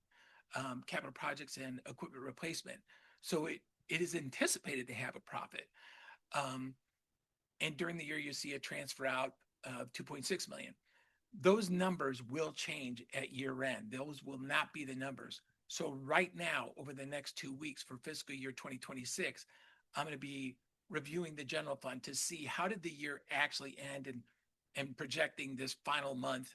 capital projects, and equipment replacement. So it is anticipated to have a profit. And during the year, you see a transfer out of 2.6 million. Those numbers will change at year end. Those will not be the numbers. So right now, over the next 2 weeks for fiscal year 2026, I'm going to be reviewing the general fund to see how did the year actually end, and projecting this final month.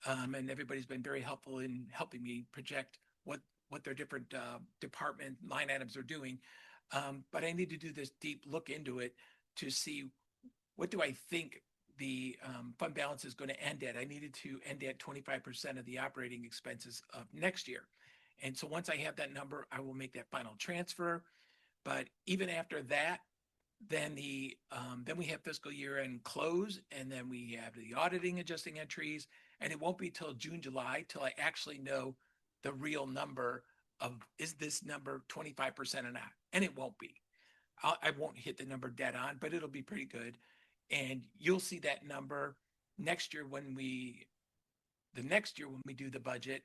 And everybody's been very helpful in helping me project what their different department line items are doing. But I need to do this deep look into it to see what do I think the fund balance is going to end at. I needed to end at 25% of the operating expenses of next year. And so once I have that number, I will make that final transfer. But even after that, then we have fiscal year end close, and then we have the auditing adjusting entries, and it won't be till June, July till I actually know the real number of, is this number 25% or not? And it won't be. I won't hit the number dead on, but it'll be pretty good. And you'll see that number next year when we do the budget.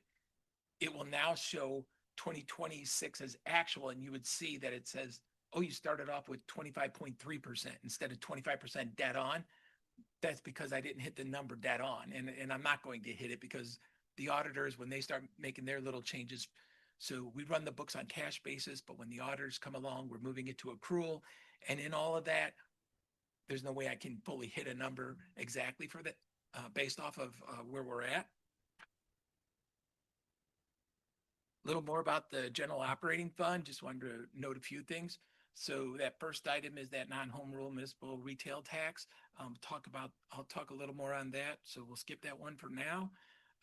It will now show 2026 as actual, and you would see that it says, oh, you started off with 25.3% instead of 25% dead on. That's because I didn't hit the number dead on, and I'm not going to hit it because the auditors, when they start making their little changes, so we run the books on cash basis, but when the auditors come along, we're moving it to accrual. And in all of that, there's no way I can fully hit a number exactly for that based off of where we're at. A little more about the general operating fund. Just wanted to note a few things. So that first item is that non-home rule municipal retail tax. I'll talk a little more on that. So we'll skip that one for now.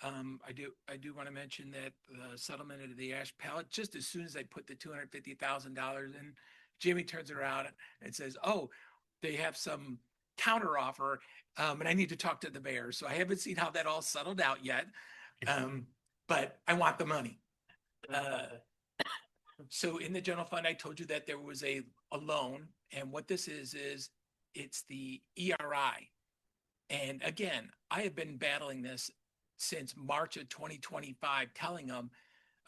I do want to mention that the settlement of the ash pallet, just as soon as I put the $250,000 in, Jimmy turns around and says, oh, they have some counter offer, and I need to talk to the mayor. So I haven't seen how that all settled out yet, but I want the money. So in the general fund, I told you that there was a loan, and what this is it's the ERI. And again, I have been battling this since March of 2025, telling them,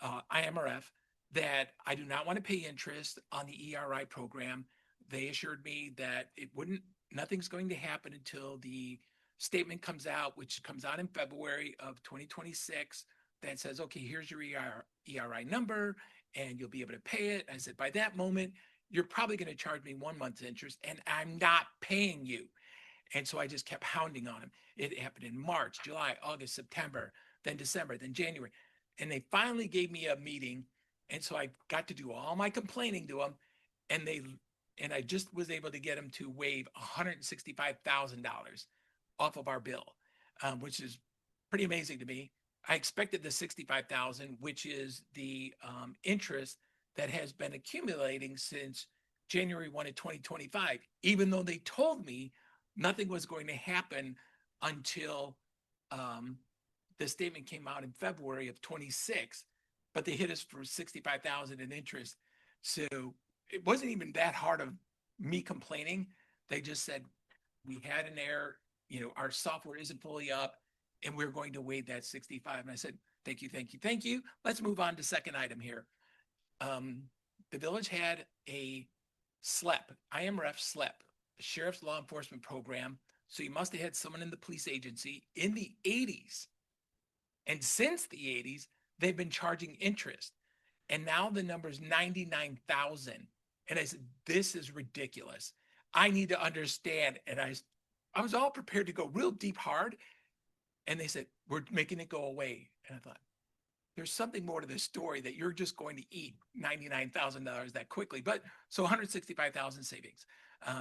IMRF, that I do not want to pay interest on the ERI program. They assured me that nothing's going to happen until the statement comes out, which comes out in February of 2026, that says, okay, here's your ERI number, and you'll be able to pay it. I said, by that moment, you're probably going to charge me 1 month's interest and I'm not paying you. And so I just kept hounding on him. It happened in March, July, August, September, then December, then January. And they finally gave me a meeting. And so I got to do all my complaining to them. And I just was able to get them to waive $165,000 off of our bill, which is pretty amazing to me. I expected the 65,000, which is the interest that has been accumulating since January 1 of 2025, even though they told me nothing was going to happen until the statement came out in February of 26, but they hit us for 65,000 in interest. So it wasn't even that hard of me complaining. They just said, we had an error, our software isn't fully up and we're going to waive that 65. And I said, thank you, thank you, thank you. Let's move on to second item here. The village had a SLEP, IMRF SLEP, the Sheriff's Law Enforcement Program. So you must have had someone in the police agency in the 80s. And since the 80s, they've been charging interest. And now the number is 99,000. And I said, this is ridiculous. I need to understand. And I was all prepared to go real deep hard. And they said, we're making it go away. And I thought, there's something more to this story that you're just going to eat $99,000 that quickly. But so 165,000 savings,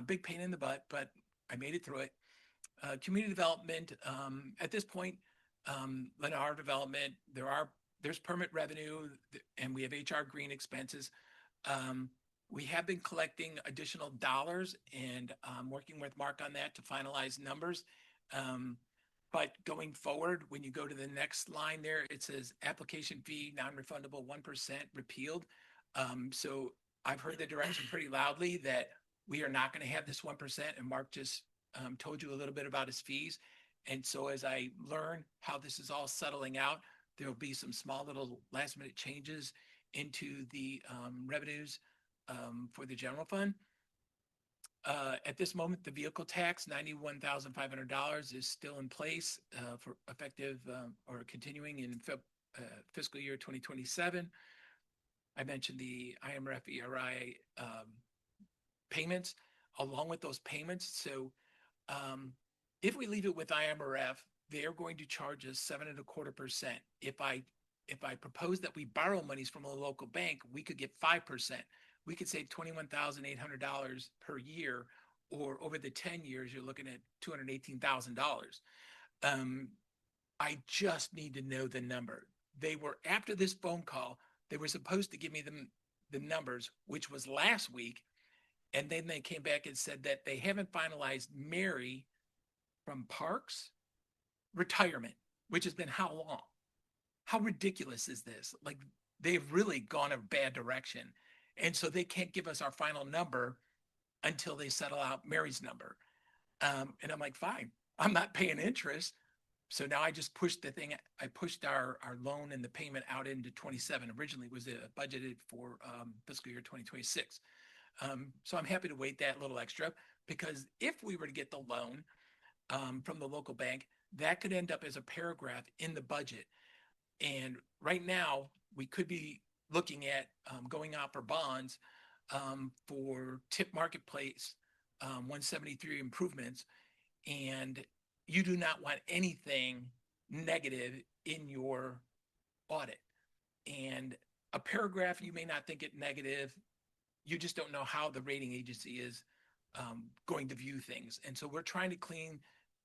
big pain in the butt, but I made it through it. Community development, at this point, Lennar development, there's permit revenue and we have HR green expenses. We have been collecting additional dollars and working with Mark on that to finalize numbers. But going forward, when you go to the next line there, it says application fee, non-refundable 1% repealed. So I've heard the direction pretty loudly that we are not going to have this 1%. And Mark just told you a little bit about his fees. And so as I learn how this is all settling out, there'll be some small little last minute changes into the revenues for the general fund. At this moment, the vehicle tax, $91,500 is still in place for effective or continuing in fiscal year 2027. I mentioned the IMRF ERI payments along with those payments. So if we leave it with IMRF, they're going to charge us 7.25%. If I propose that we borrow monies from a local bank, we could get 5%. We could save $21,800 per year, or over the 10 years, you're looking at $218,000. I just need to know the number. They were, after this phone call, they were supposed to give me the numbers, which was last week. And then they came back and said that they haven't finalized Mary from Parks retirement, which has been how long? How ridiculous is this? Like, they've really gone a bad direction. And so they can't give us our final number until they settle out Mary's number. And I'm like, fine, I'm not paying interest. So now I just pushed the thing. I pushed our loan and the payment out into 27. Originally it was budgeted for fiscal year 2026. So I'm happy to wait that little extra, because if we were to get the loan from the local bank, that could end up as a paragraph in the budget. And right now we could be looking at going out for bonds for tip marketplace 173 improvements. And you do not want anything negative in your audit. And a paragraph, you may not think it negative. You just don't know how the rating agency is going to view things. And so we're trying to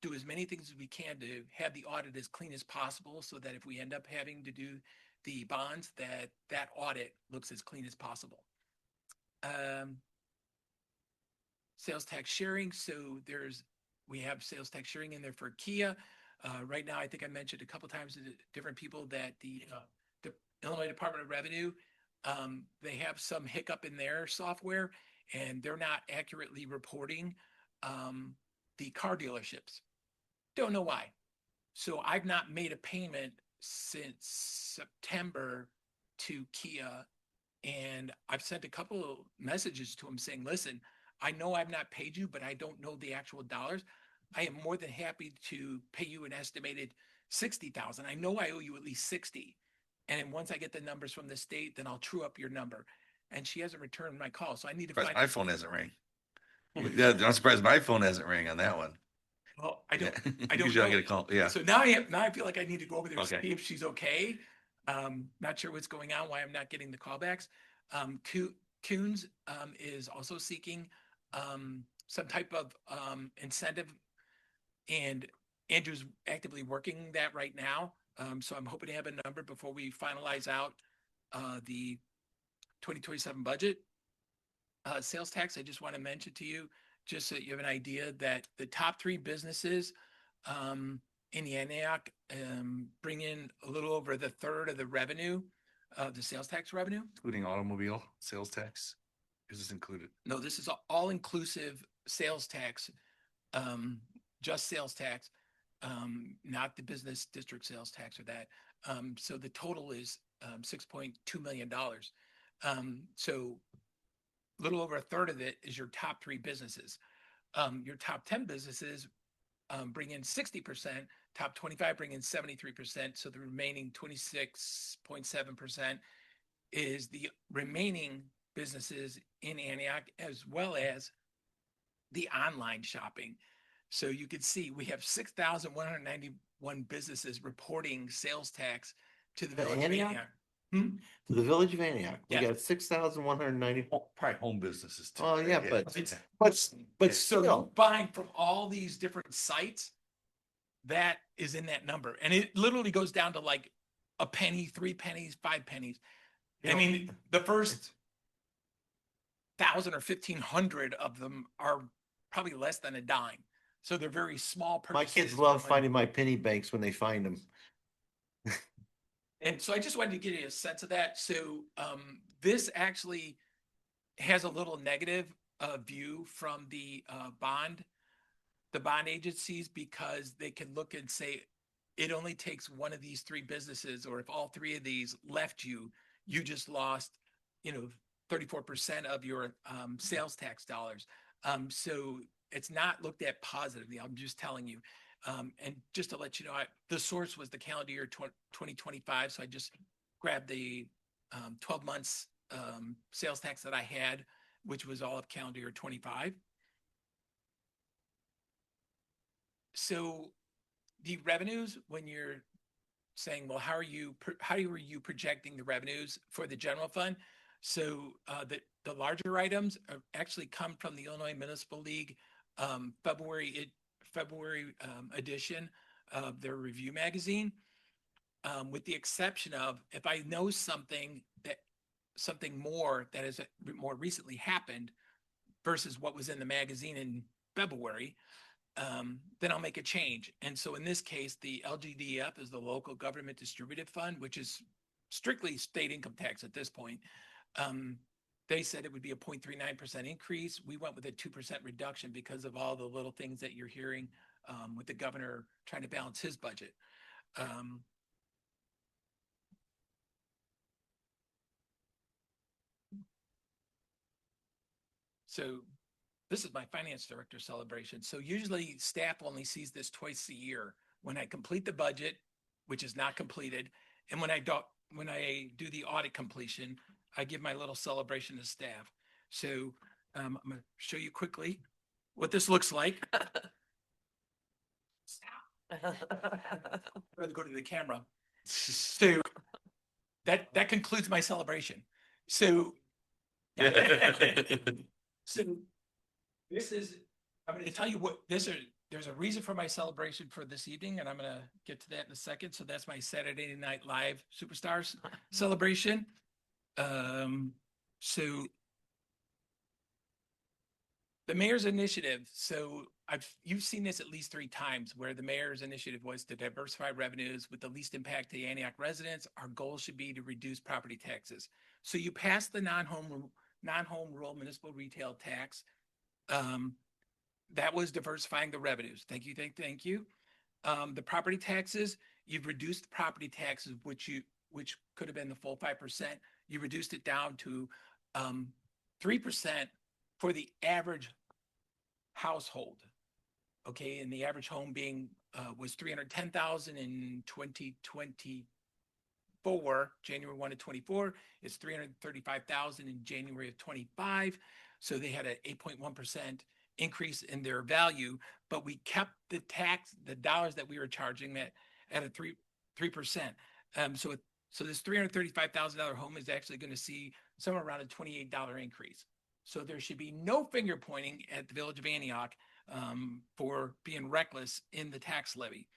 do as many things as we can to have the audit as clean as possible, so that if we end up having to do the bonds, that audit looks as clean as possible. Sales tax sharing. So we have sales tax sharing in there for Kia. Right now, I think I mentioned a couple times to different people that the Illinois Department of Revenue, they have some hiccup in their software, and they're not accurately reporting the car dealerships. Don't know why. So I've not made a payment since September to Kia, and I've sent a couple of messages to them saying, listen, I know I've not paid you, but I don't know the actual dollars. I am more than happy to pay you an estimated 60,000. I know I owe you at least 60. And then once I get the numbers from the state, then I'll true up your number. And she hasn't returned my call, so I need to Surprised find. my phone hasn't rang. Yeah, I'm surprised my phone hasn't rang on that one. Well, I don't, Yeah. I don't Usually I'll know. get a call. Yeah. So now I feel like I need to go over there and see Okay. if she's okay. Not sure what's going on, why I'm not getting the callbacks. Coons, is also seeking, some type of, incentive, and Andrew's actively working that right now. So I'm hoping to have a number before we finalize out, the 2027 budget. Sales tax, I just want to mention to you, just so you have an idea, that the top three businesses, in the Antioch, bring in a little over the third of the revenue, the sales tax revenue. Including automobile sales tax. Is this included? No, this is all inclusive sales tax, just sales tax, not the business district sales tax or that. So the total is, $6.2 million. So a little over a third of it is your top three businesses. Your top 10 businesses, bring in 60%, top 25 bring in 73%. So the remaining 26.7% is the remaining businesses in Antioch, as well as the online shopping. So you can see we have 6,191 businesses reporting sales tax to the village of Antioch? Antioch. To the village of Antioch, we Yes. got 6,190. Probably home businesses too. Oh, yeah, right? but, It's- but So still, buying from all these different sites, that is in that number. And it literally goes down to like a penny, 3 pennies, 5 pennies. You I know, mean, the first 1,000 or 1,500 of them are probably less than a dime. So they're very small my purchases. kids love for money. finding my penny banks when they find them. And so I just wanted to give you a sense of that. So this actually has a little negative view from the bond agencies, because they can look and say it only takes one of these three businesses, or if all three of these left you, you just lost, 34% of your sales tax dollars. So it's not looked at positively. I'm just telling you. And just to let you know, the source was the calendar year 2025. So I just grabbed the 12 months sales tax that I had, which was all of calendar year 25. So the revenues, when you're saying, well, how are you projecting the revenues for the general fund? So the larger items actually come from the Illinois Municipal League February edition of their review magazine, with the exception of if I know something more that has more recently happened versus what was in the magazine in February, then I'll make a change. And so in this case, the LGDF is the local government distributed fund, which is strictly state income tax at this point. They said it would be a 0.39% increase. We went with a 2% reduction because of all the little things that you're hearing with the governor trying to balance his budget. So this is my finance director celebration. So usually staff only sees this twice a year, when I complete the budget, which is not completed, and when I do the audit completion, I give my little celebration to staff. So I'm going to show you quickly what this looks like. Rather go to the camera. So that concludes my celebration. So so this is, I'm going to tell you what there's a reason for my celebration for this evening, and I'm going to get to that in a second. So that's my Saturday Night Live Superstars celebration. So the mayor's initiative. So you've seen this at least 3 times, where the mayor's initiative was to diversify revenues with the least impact to the Antioch residents. Our goal should be to reduce property taxes. So you pass the non-home rule municipal retail tax. That was diversifying the revenues. Thank you. The property taxes, you've reduced the property taxes, which could have been the full 5%. You reduced it down to 3% for the average household. Okay, and the average home being was 310,000 in 2022. 24, January 1 to 24, it's 335,000 in January of 25. So they had an 8.1% increase in their value, but we kept the dollars that we were charging at a 3%. So this $335,000 home is actually going to see somewhere around a $28 increase. So there should be no finger pointing at the Village of Antioch for being reckless in the tax levy.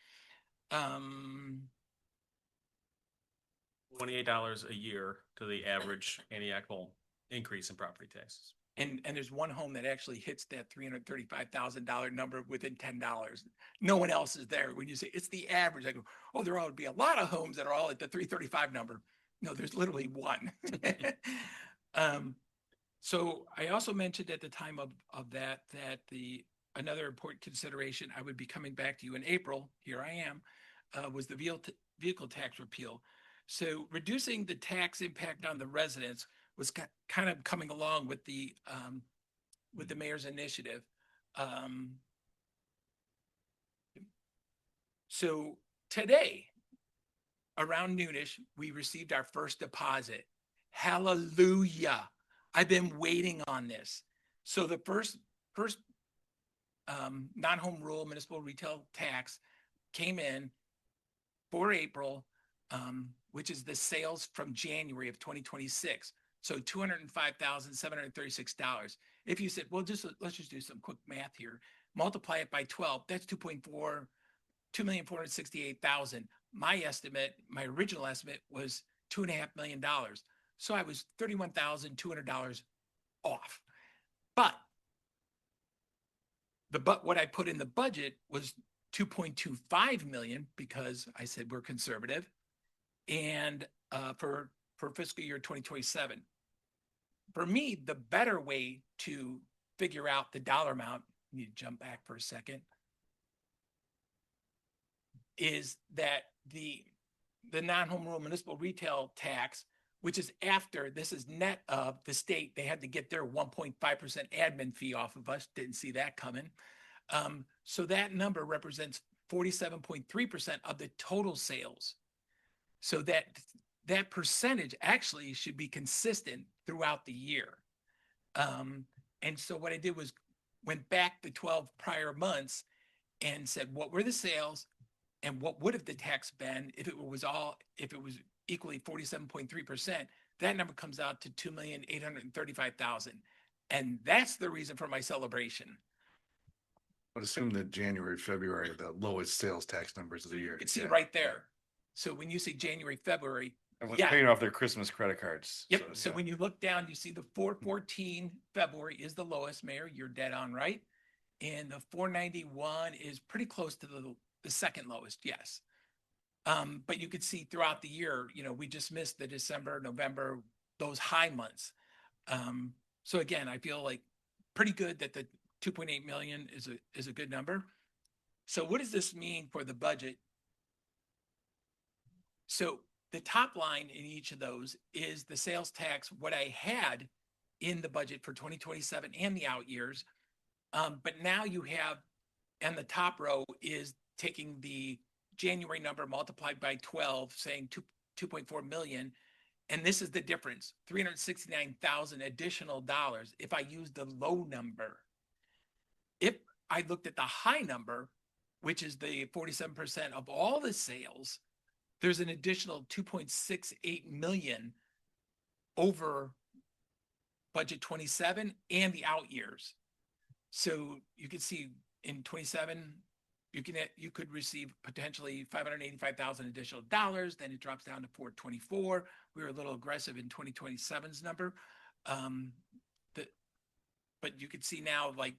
$28 a year to the average Antioch home increase in property taxes. And there's one home that actually hits that $335,000 number within $10. No one else is there. When you say it's the average, I go, oh, there ought to be a lot of homes that are all at the 335 number. No, there's literally one. So I also mentioned at the time of that another important consideration, I would be coming back to you in April, here I am, was the vehicle tax repeal. So reducing the tax impact on the residents was kind of coming along with the mayor's initiative. So today, around noonish, we received our first deposit. Hallelujah. I've been waiting on this. So the first non-home rule municipal retail tax came in for April, which is the sales from January of 2026. So $205,736. If you said, well, let's just do some quick math here. Multiply it by 12, that's 2,468,000. My original estimate was $2.5 million. So I was $31,200 off. But what I put in the budget was 2.25 million because I said we're conservative, and for fiscal year 2027. For me, the better way to figure out the dollar amount, you need to jump back for a second, is that the non-home rule municipal retail tax, which is after, this is net of the state, they had to get their 1.5% admin fee off of us. Didn't see that coming. So that number represents 47.3% of the total sales. So that percentage actually should be consistent throughout the year. And so what I did was went back the 12 prior months and said, what were the sales and what would have the tax been if it was equally 47.3%? That number comes out to 2,835,000. And that's the reason for my celebration. But assume that January, February are the lowest sales tax numbers of the year. You can see it right there. So when you say January, February, Everyone's paying off their Christmas credit cards. Yep. So when you look down, you see the 414 February is the lowest, Mayor. You're dead on right. And the 491 is pretty close to the second lowest. Yes. But you could see throughout the year, we just missed the December, November, those high months. So again, I feel like pretty good that the 2.8 million is a good number. So what does this mean for the budget? So the top line in each of those is the sales tax, what I had in the budget for 2027 and the out years. But now you have, and the top row is taking the January number multiplied by 12, saying 2.4 million. And this is the difference, 369,000 additional dollars if I use the low number. If I looked at the high number, which is the 47% of all the sales, there's an additional 2.68 million over budget 27 and the out years. So you can see in 27, you could receive potentially 585,000 additional dollars. Then it drops down to 424. We were a little aggressive in 2027's number. But you can see now, like,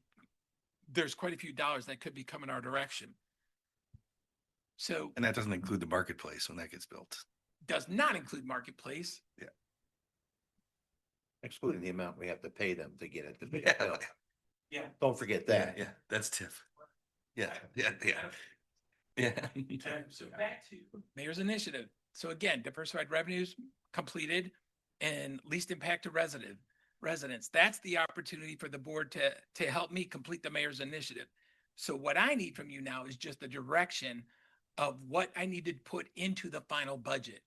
there's quite a few dollars that could be coming our direction. So, and that doesn't include the marketplace when that gets built. Does not include marketplace. Yeah. Excluding the amount we have to pay them to get it. Yeah. Don't forget that. Yeah, that's TIF. Yeah. So back to Mayor's initiative. So again, diversified revenues completed and least impact to residents. That's the opportunity for the board to help me complete the mayor's initiative. So what I need from you now is just the direction of what I need to put into the final budget.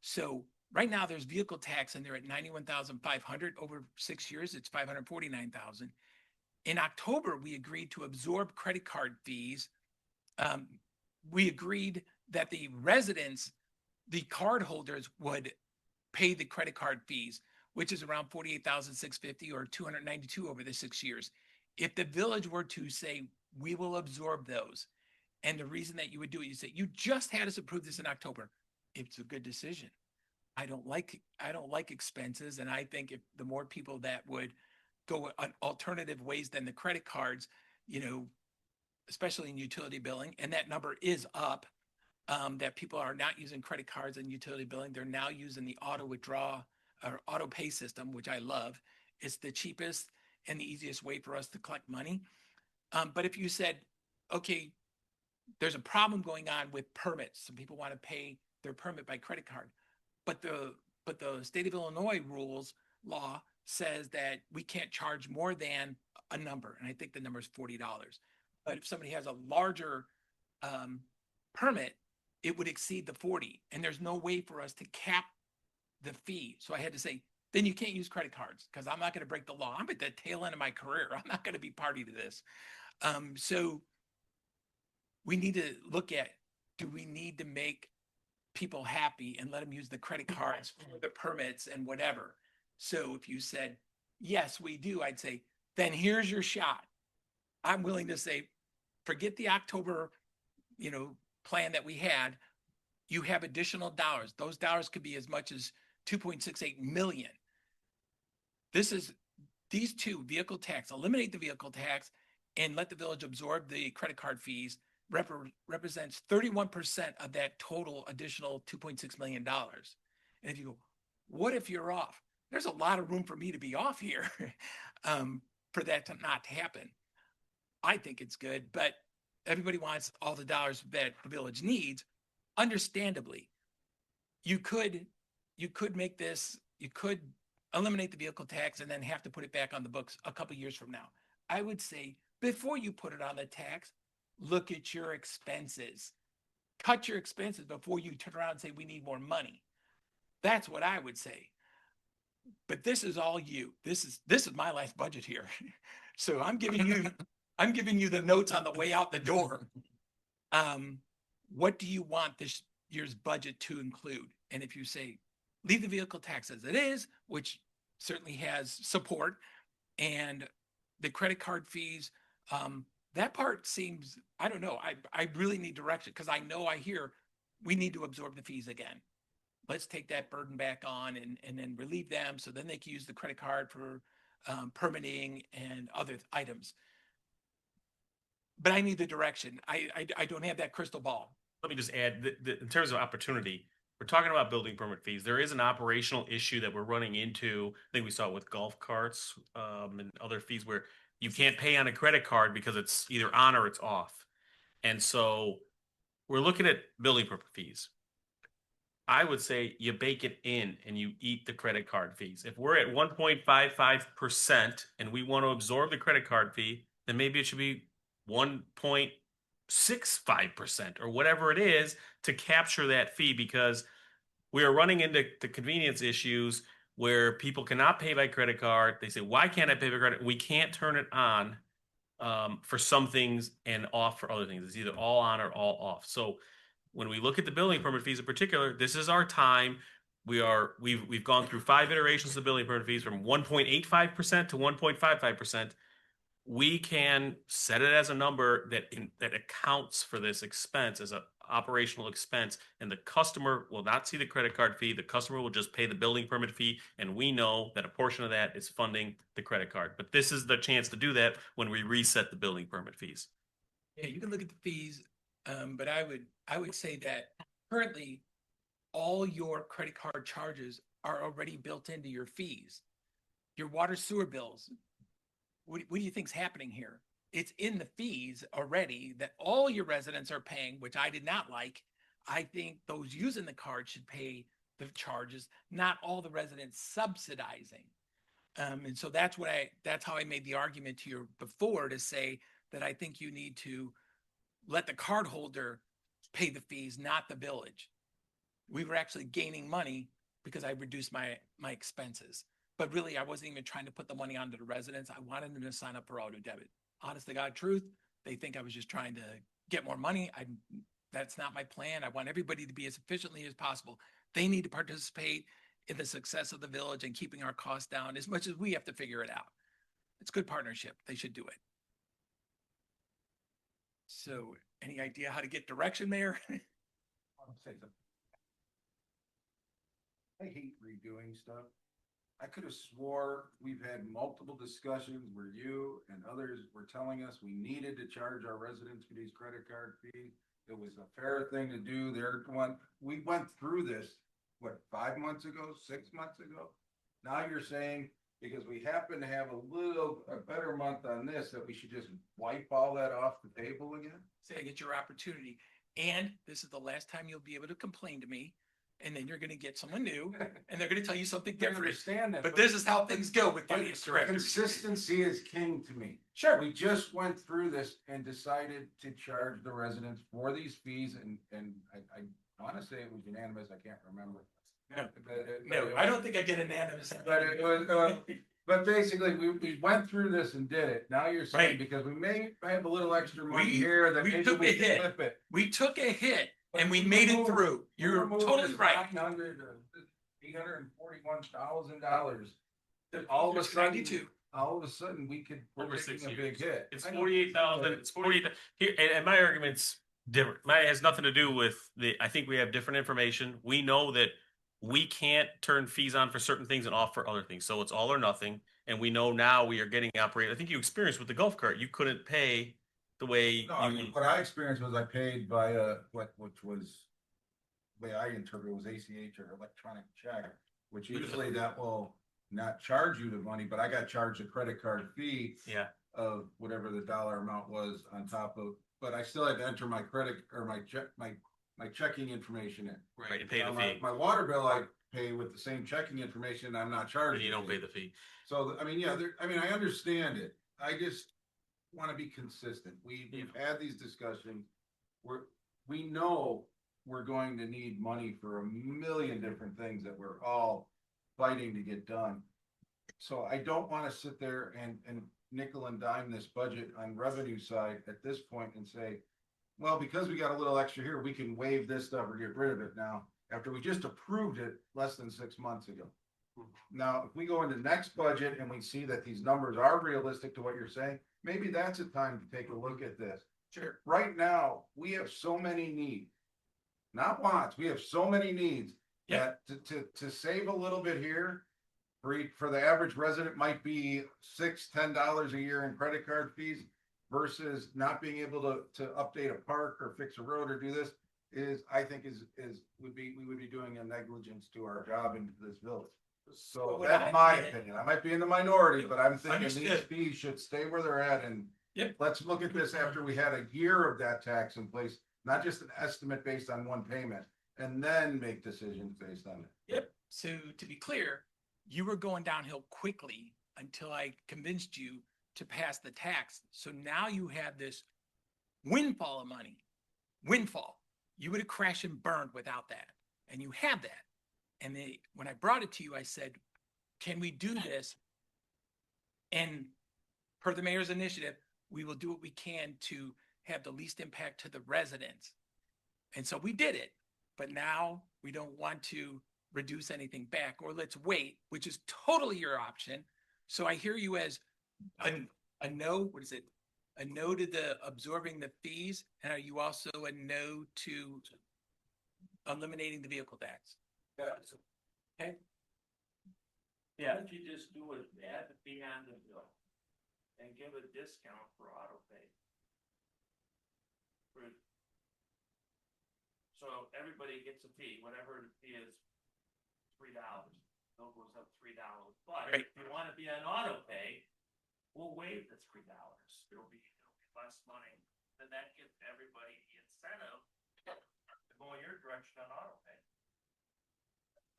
So right now there's vehicle tax and they're at 91,500 over 6 years. It's 549,000. In October, we agreed to absorb credit card fees. We agreed that the residents, the card holders would pay the credit card fees, which is around 48,650 or 292 over the 6 years. If the village were to say, we will absorb those, and the reason that you would do it, you say, you just had us approve this in October. It's a good decision. I don't like expenses. And I think if the more people that would go on alternative ways than the credit cards, you know, especially in utility billing, and that number is up, that people are not using credit cards and utility billing. They're now using the auto withdraw or auto pay system, which I love. It's the cheapest and the easiest way for us to collect money. But if you said, okay, there's a problem going on with permits. Some people want to pay their permit by credit card, but the state of Illinois law says that we can't charge more than a number, and I think the number is $40. But if somebody has a larger permit, it would exceed the 40, and there's no way for us to cap the fee. So I had to say, then you can't use credit cards because I'm not going to break the law. I'm at the tail end of my career. I'm not going to be party to this. So we need to look at, do we need to make people happy and let them use the credit cards for the permits and whatever? So if you said, yes, we do, I'd say, then here's your shot. I'm willing to say, forget the October, plan that we had. You have additional dollars. Those dollars could be as much as 2.68 million. These two, vehicle tax, eliminate the vehicle tax and let the village absorb the credit card fees, represents 31% of that total additional $2.6 million. And if you go, what if you're off? There's a lot of room for me to be off here for that to not happen. I think it's good, but everybody wants all the dollars that the village needs. Understandably, you could make this, you could eliminate the vehicle tax and then have to put it back on the books a couple years from now. I would say before you put it on the tax, look at your expenses. Cut your expenses before you turn around and say we need more money. That's what I would say. But this is all you. This is my life budget here. So I'm giving you the notes on the way out the door. What do you want this year's budget to include? And if you say leave the vehicle tax as it is, which certainly has support, and the credit card fees, that part seems, I don't know, I really need direction because I hear we need to absorb the fees again. Let's take that burden back on and then relieve them so then they can use the credit card for permitting and other items. But I need the direction. I don't have that crystal ball. Let me just add in terms of opportunity, we're talking about building permit fees. There is an operational issue that we're running into. I think we saw it with golf carts and other fees where you can't pay on a credit card because it's either on or it's off. And so we're looking at building permit fees. I would say you bake it in and you eat the credit card fees. If we're at 1.55% and we want to absorb the credit card fee, then maybe it should be 1.65% or whatever it is to capture that fee, because we are running into the convenience issues where people cannot pay by credit card. They say, why can't I pay by credit? We can't turn it on for some things and off for other things. It's either all on or all off. So when we look at the building permit fees in particular, this is our time. We've gone through 5 iterations of building permit fees from 1.85% to 1.55%. We can set it as a number that accounts for this expense as an operational expense, and the customer will not see the credit card fee. The customer will just pay the building permit fee, and we know that a portion of that is funding the credit card. But this is the chance to do that when we reset the building permit fees. Yeah, you can look at the fees, but I would say that currently all your credit card charges are already built into your fees. Your water sewer bills. What do you think's happening here? It's in the fees already that all your residents are paying, which I did not like. I think those using the card should pay the charges, not all the residents subsidizing. And so that's how I made the argument to you before to say that I think you need to let the cardholder pay the fees, not the village. we were actually gaining money because I reduced my expenses. But really, I wasn't even trying to put the money onto the residents. I wanted them to sign up for auto debit. Honest to God truth, they think I was just trying to get more money. That's not my plan. I want everybody to be as efficiently as possible. They need to participate in the success of the village and keeping our costs down as much as we have to figure it out. It's good partnership. They should do it. So any idea how to get direction, Mayor? I'll say something. I hate redoing stuff. I could have swore we've had multiple discussions where you and others were telling us we needed to charge our residents for these credit card fees. It was a fair thing to do. We went through this, what, 5 months ago, 6 months ago? Now you're saying because we happen to have a better month on this, that we should just wipe all that off the table again? Say, get your opportunity. And this is the last time you'll be able to complain to me. And then you're going to get someone new and they're going to tell you something I different. understand that. But this is how things go with finance directors. Consistency is king to me. Sure. We just went through this and decided to charge the residents for these fees, and I want to say it was unanimous. I can't remember. No, I don't think I get unanimous. But it was, but basically, we went through this and did it. Now you're saying Right. because we may have a little extra money We- here that we maybe took we a can hit. flip it. We took a hit and we made it through. You're totally right. $841,000. All of a sudden, 92. all of a sudden, we're Over 6 taking a years. big hit. It's I know. 48,000, it's 48, here, and my argument's different. Mine has nothing to do with I think we have different information. We know that we can't turn fees on for certain things and off for other things. So it's all or nothing. And we know now we are getting operated. I think you experienced with the golf cart, you couldn't pay the way No, I mean, what I experienced was I paid by which was, the way I interpret it was ACH or electronic check, which usually that will not charge you the money, but I got charged a credit card fee Yeah. of whatever the dollar amount was on top of, but I still had to enter my credit or my checking information in. Right, and pay Now, the fee. My water bill, I pay with the same checking information, I'm not charged. And you don't pay the fee. So, I mean, yeah, I understand it. I just want to be consistent. We've had these discussions. We know we're going to need money for a million different things that we're all fighting to get done. So I don't want to sit there and nickel and dime this budget on revenue side at this point and say, well, because we got a little extra here, we can waive this stuff or get rid of it now, after we just approved it less than 6 months ago. Now, if we go into next budget and we see that these numbers are realistic to what you're saying, maybe that's a time to take a look at this. Sure. Right now, we have so many needs, not wants. We have so many needs that to save a little bit here for the average resident might be $6-10 a year in credit card fees versus not being able to update a park or fix a road or do this I think we would be doing a negligence to our job in this village. So that's my opinion. I might be in the minority, but I'm thinking these Understood. fees should stay where they're at, and Yep. let's look at this after we had a year of that tax in place, not just an estimate based on one payment, and then make decisions based on it. Yep. So to be clear, you were going downhill quickly until I convinced you to pass the tax. So now you have this windfall of money. Windfall. You would have crashed and burned without that. And you have that. And when I brought it to you, I said, can we do this? And per the mayor's initiative, we will do what we can to have the least impact to the residents. And so we did it. But now we don't want to reduce anything back, or let's wait, which is totally your option. So I hear you as a no, what is it? A no to the absorbing the fees, and are you also a no to eliminating the vehicle tax? Okay. Yeah, if you just do it, add the fee on the bill and give a discount for auto pay. So everybody gets a fee, whatever the fee is, $3. Bill goes up $3. But Right. if you want to be on auto pay, we'll waive the $3. It'll be less money. Then that gives everybody the incentive to go in your direction on auto pay.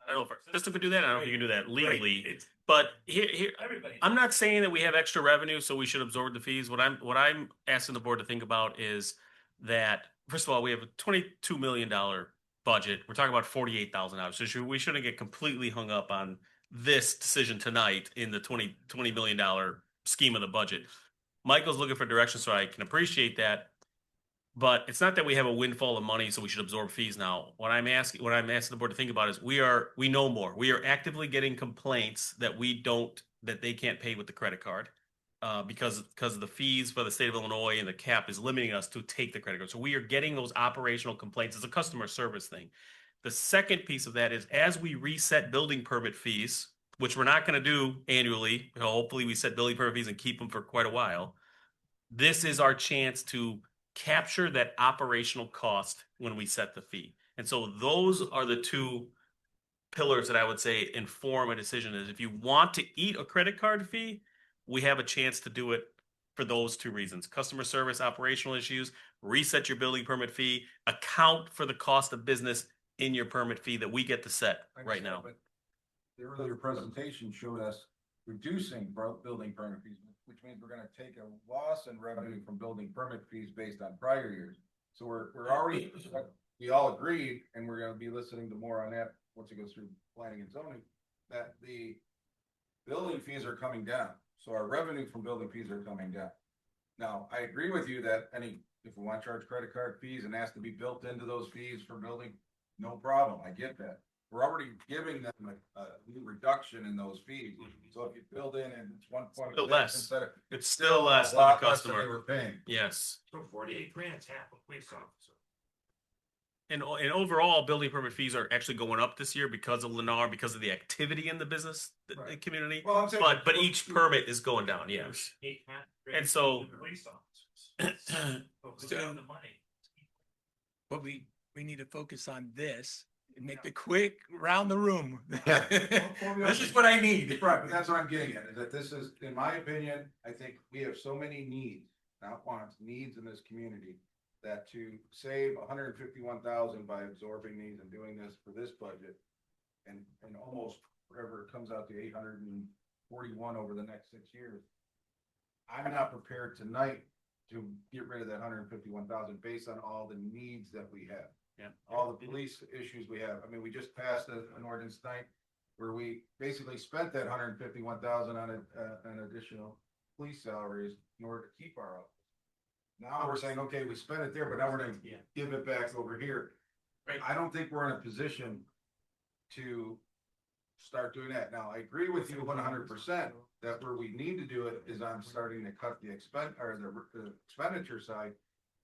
I don't know if our system could do that. I don't know if you can do that legally. It's But here, Everybody. I'm not saying that we have extra revenue, so we should absorb the fees. What I'm asking the board to think about is that, first of all, we have a $22 million budget. We're talking about $48,000. So we shouldn't get completely hung up on this decision tonight in the $20 million scheme of the budget. Michael's looking for direction, so I can appreciate that. But it's not that we have a windfall of money, so we should absorb fees now. What I'm asking the board to think about is we know more. We are actively getting complaints that they can't pay with the credit card. Because of the fees for the state of Illinois and the cap is limiting us to take the credit card. So we are getting those operational complaints as a customer service thing. The second piece of that is as we reset building permit fees, which we're not going to do annually, hopefully we set building permit fees and keep them for quite a while. This is our chance to capture that operational cost when we set the fee. And so those are the two pillars that I would say inform a decision is if you want to eat a credit card fee, we have a chance to do it for those two reasons. Customer service, operational issues, reset your building permit fee, account for the cost of business in your permit fee that we get to set right now. But the earlier presentation showed us reducing building permit fees, which means we're gonna take a loss in revenue from building permit fees based on prior years. So we're already, we all agreed, and we're gonna be listening to more on that once it goes through planning and zoning, that the building fees are coming down. So our revenue from building fees are coming down. Now, I agree with you that if we want to charge credit card fees and has to be built into those fees for building, no problem. I get that. We're already giving them a reduction in those fees. So if you build in and it's 1.6 Still less. instead of, It's still less a than the lot less than customer. they were paying. Yes. So 48 grand's half a police officer. And overall, building permit fees are actually going up this year because of Lennar, because of the activity in the business Right. community. Well, I'm saying, But each permit is going down, yes. And so- Police officers. Focus on the money. But we need to focus on this and make the quick round the room. Yeah. This is what I need. Right, but that's what I'm getting at, is that this is, in my opinion, I think we have so many needs, not wants, needs in this community. That to save 151,000 by absorbing these and doing this for this budget. And almost whatever it comes out to 841 over the next 6 years. I'm not prepared tonight to get rid of that 151,000 based on all the needs that we have. Yeah. All the police issues we have. I mean, we just passed an ordinance tonight where we basically spent that 151,000 on an additional police salaries in order to keep our office. Now we're saying, okay, we spent it there, but now we're gonna give it back over here. Right. I don't think we're in a position to start doing that. Now, I agree with you 100% that where we need to do it is I'm starting to cut the expenditure side.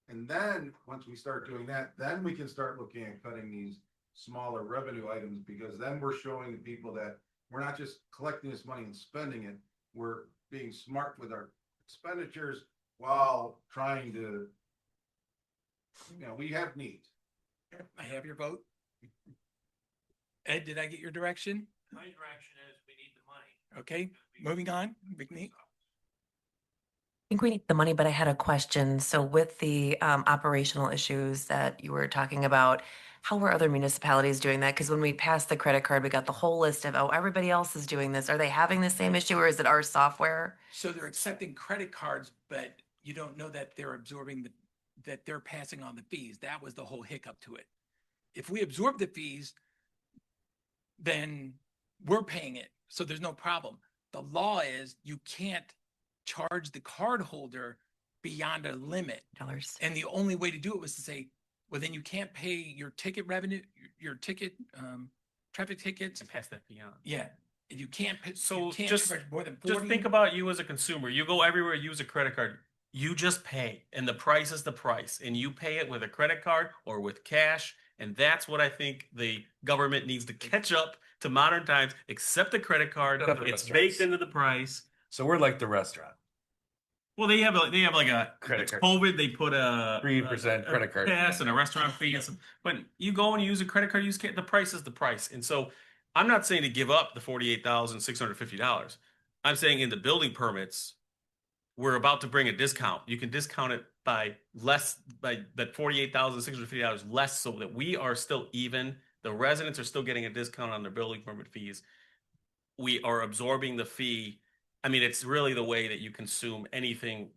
And then, once we start doing that, then we can start looking at cutting these smaller revenue items, because then we're showing the people that we're not just collecting this money and spending it. We're being smart with our expenditures while trying to, we have needs. I have your vote. Ed, did I get your direction? My direction is we need the money. Okay, moving on. Vigney? I think we need the money, but I had a question. So with the operational issues that you were talking about, how were other municipalities doing that? Because when we passed the credit card, we got the whole list of, oh, everybody else is doing this. Are they having the same issue or is it our software? So they're accepting credit cards, but you don't know that they're absorbing that they're passing on the fees. That was the whole hiccup to it. If we absorb the fees, then we're paying it. So there's no problem. The law is you can't charge the card holder beyond a limit. Dollars. And the only way to do it was to say, well, then you can't pay your ticket revenue, your ticket, traffic tickets. And pass that fee on. Yeah. You can't pay, So you can't just- charge more than 40. Just think about you as a consumer. You go everywhere, use a credit card. You just pay, and the price is the price, and you pay it with a credit card or with cash. And that's what I think the government needs to catch up to modern times. Accept the credit card. Except the It's restaurants. baked into the price. So we're like the restaurant. Well, they have like a Credit it's card. COVID. They put a 3% credit card. pass and a restaurant fee. And some, but you go and you use a credit card. The price is the price. And so I'm not saying to give up the $48,650. I'm saying in the building permits, we're about to bring a discount. You can discount it by that $48,650 less, so that we are still even. The residents are still getting a discount on their building permit fees. We are absorbing the fee. I mean, it's really the way that you consume anything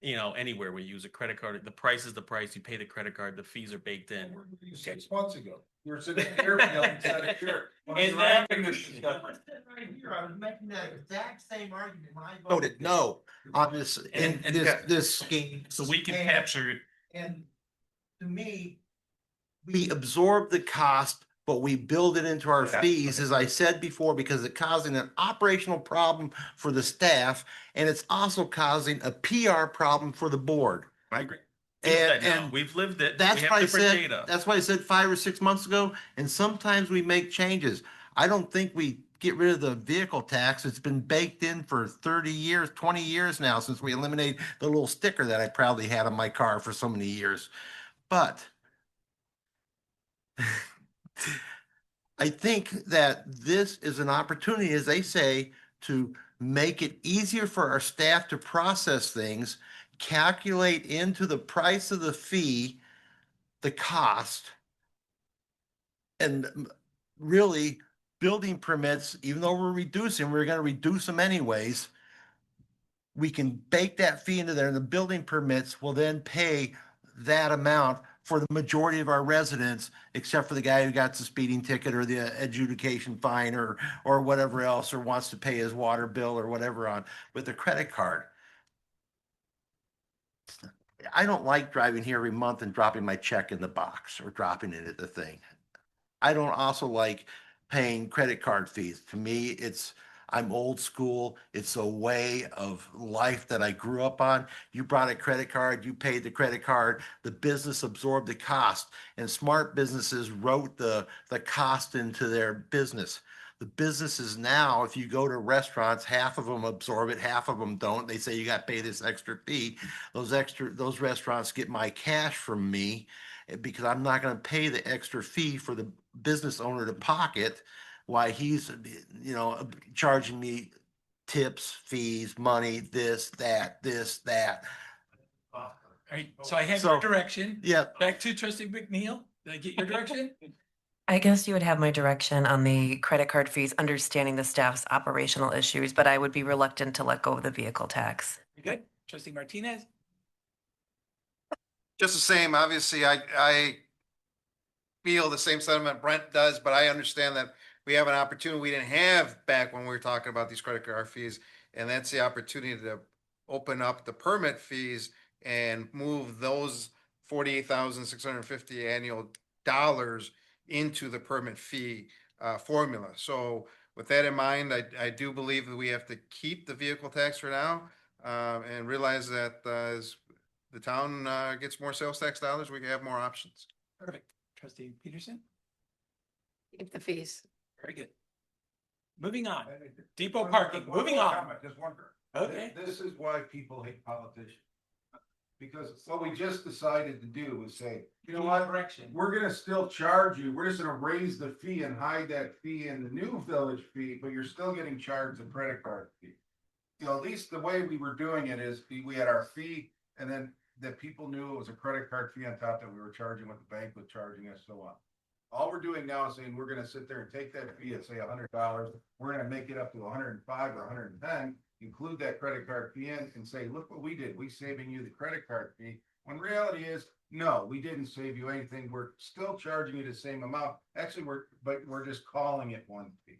you know, anywhere we use a credit card, the price is the price, you pay the credit card, the fees are baked in. 6 months ago, you were sitting here instead of here. And then- Having this discussion. Right here, I was making that exact same argument when I Voted no on this, And- and this, yeah. this scheme. So we can And- capture, And to me, We absorb the cost, but we build it into our Yeah. fees, as I said before, because it's causing an operational problem for the staff, and it's also causing a PR problem for the board. I agree. We know that now. And We've lived it. that's We have why I different said, data. that's why I said 5 or 6 months ago, and sometimes we make changes. I don't think we get rid of the vehicle tax. It's been baked in for 30 years, 20 years now, since we eliminated the little sticker that I proudly had on my car for so many years. But I think that this is an opportunity, as they say, to make it easier for our staff to process things, calculate into the price of the fee, the cost. And really, building permits, even though we're going to reduce them anyways. We can bake that fee into there, and the building permits will then pay that amount for the majority of our residents, except for the guy who got the speeding ticket or the adjudication fine or whatever else, or wants to pay his water bill or whatever on with a credit card. I don't like driving here every month and dropping my check in the box or dropping it at the thing. I don't also like paying credit card fees. To me, I'm old school. It's a way of life that I grew up on. You brought a credit card, you paid the credit card, the business absorbed the cost, and smart businesses wrote the cost into their business. The businesses now, if you go to restaurants, half of them absorb it, half of them don't. They say you got to pay this extra fee. Those restaurants get my cash from me because I'm not going to pay the extra fee for the business owner to pocket why he's, charging me tips, fees, money, this, that. All right, so I have So- your direction. Yeah. Back to trustee McNeil. Did I get your direction? I guess you would have my direction on the credit card fees, understanding the staff's operational issues, but I would be reluctant to let go of the vehicle tax. You good? Trustee Martinez? just the same, obviously, I feel the same sentiment Brent does, but I understand that we have an opportunity we didn't have back when we were talking about these credit card fees. And that's the opportunity to open up the permit fees and move those 48,650 annual dollars into the permit fee formula. So with that in mind, I do believe that we have to keep the vehicle tax for now, and realize that as the town gets more sales tax dollars, we can have more options. Perfect. Trustee Peterson? Keep the fees. Very good. Moving on. Depot parking, moving on. Just one. Okay. This is why people hate politicians. Because what we just decided to do was say, you know what? Direction. We're gonna still charge you, we're just gonna raise the fee and hide that fee in the new village fee, but you're still getting charged a credit card fee. At least the way we were doing it is we had our fee and then that people knew it was a credit card fee on top that we were charging what the bank was charging us, so on. All we're doing now is saying we're gonna sit there and take that fee at say $100, we're gonna make it up to 105 or 110, include that credit card fee in and say, look what we did, we saving you the credit card fee. When reality is, no, we didn't save you anything, we're still charging you the same amount. Actually, we're just calling it one fee.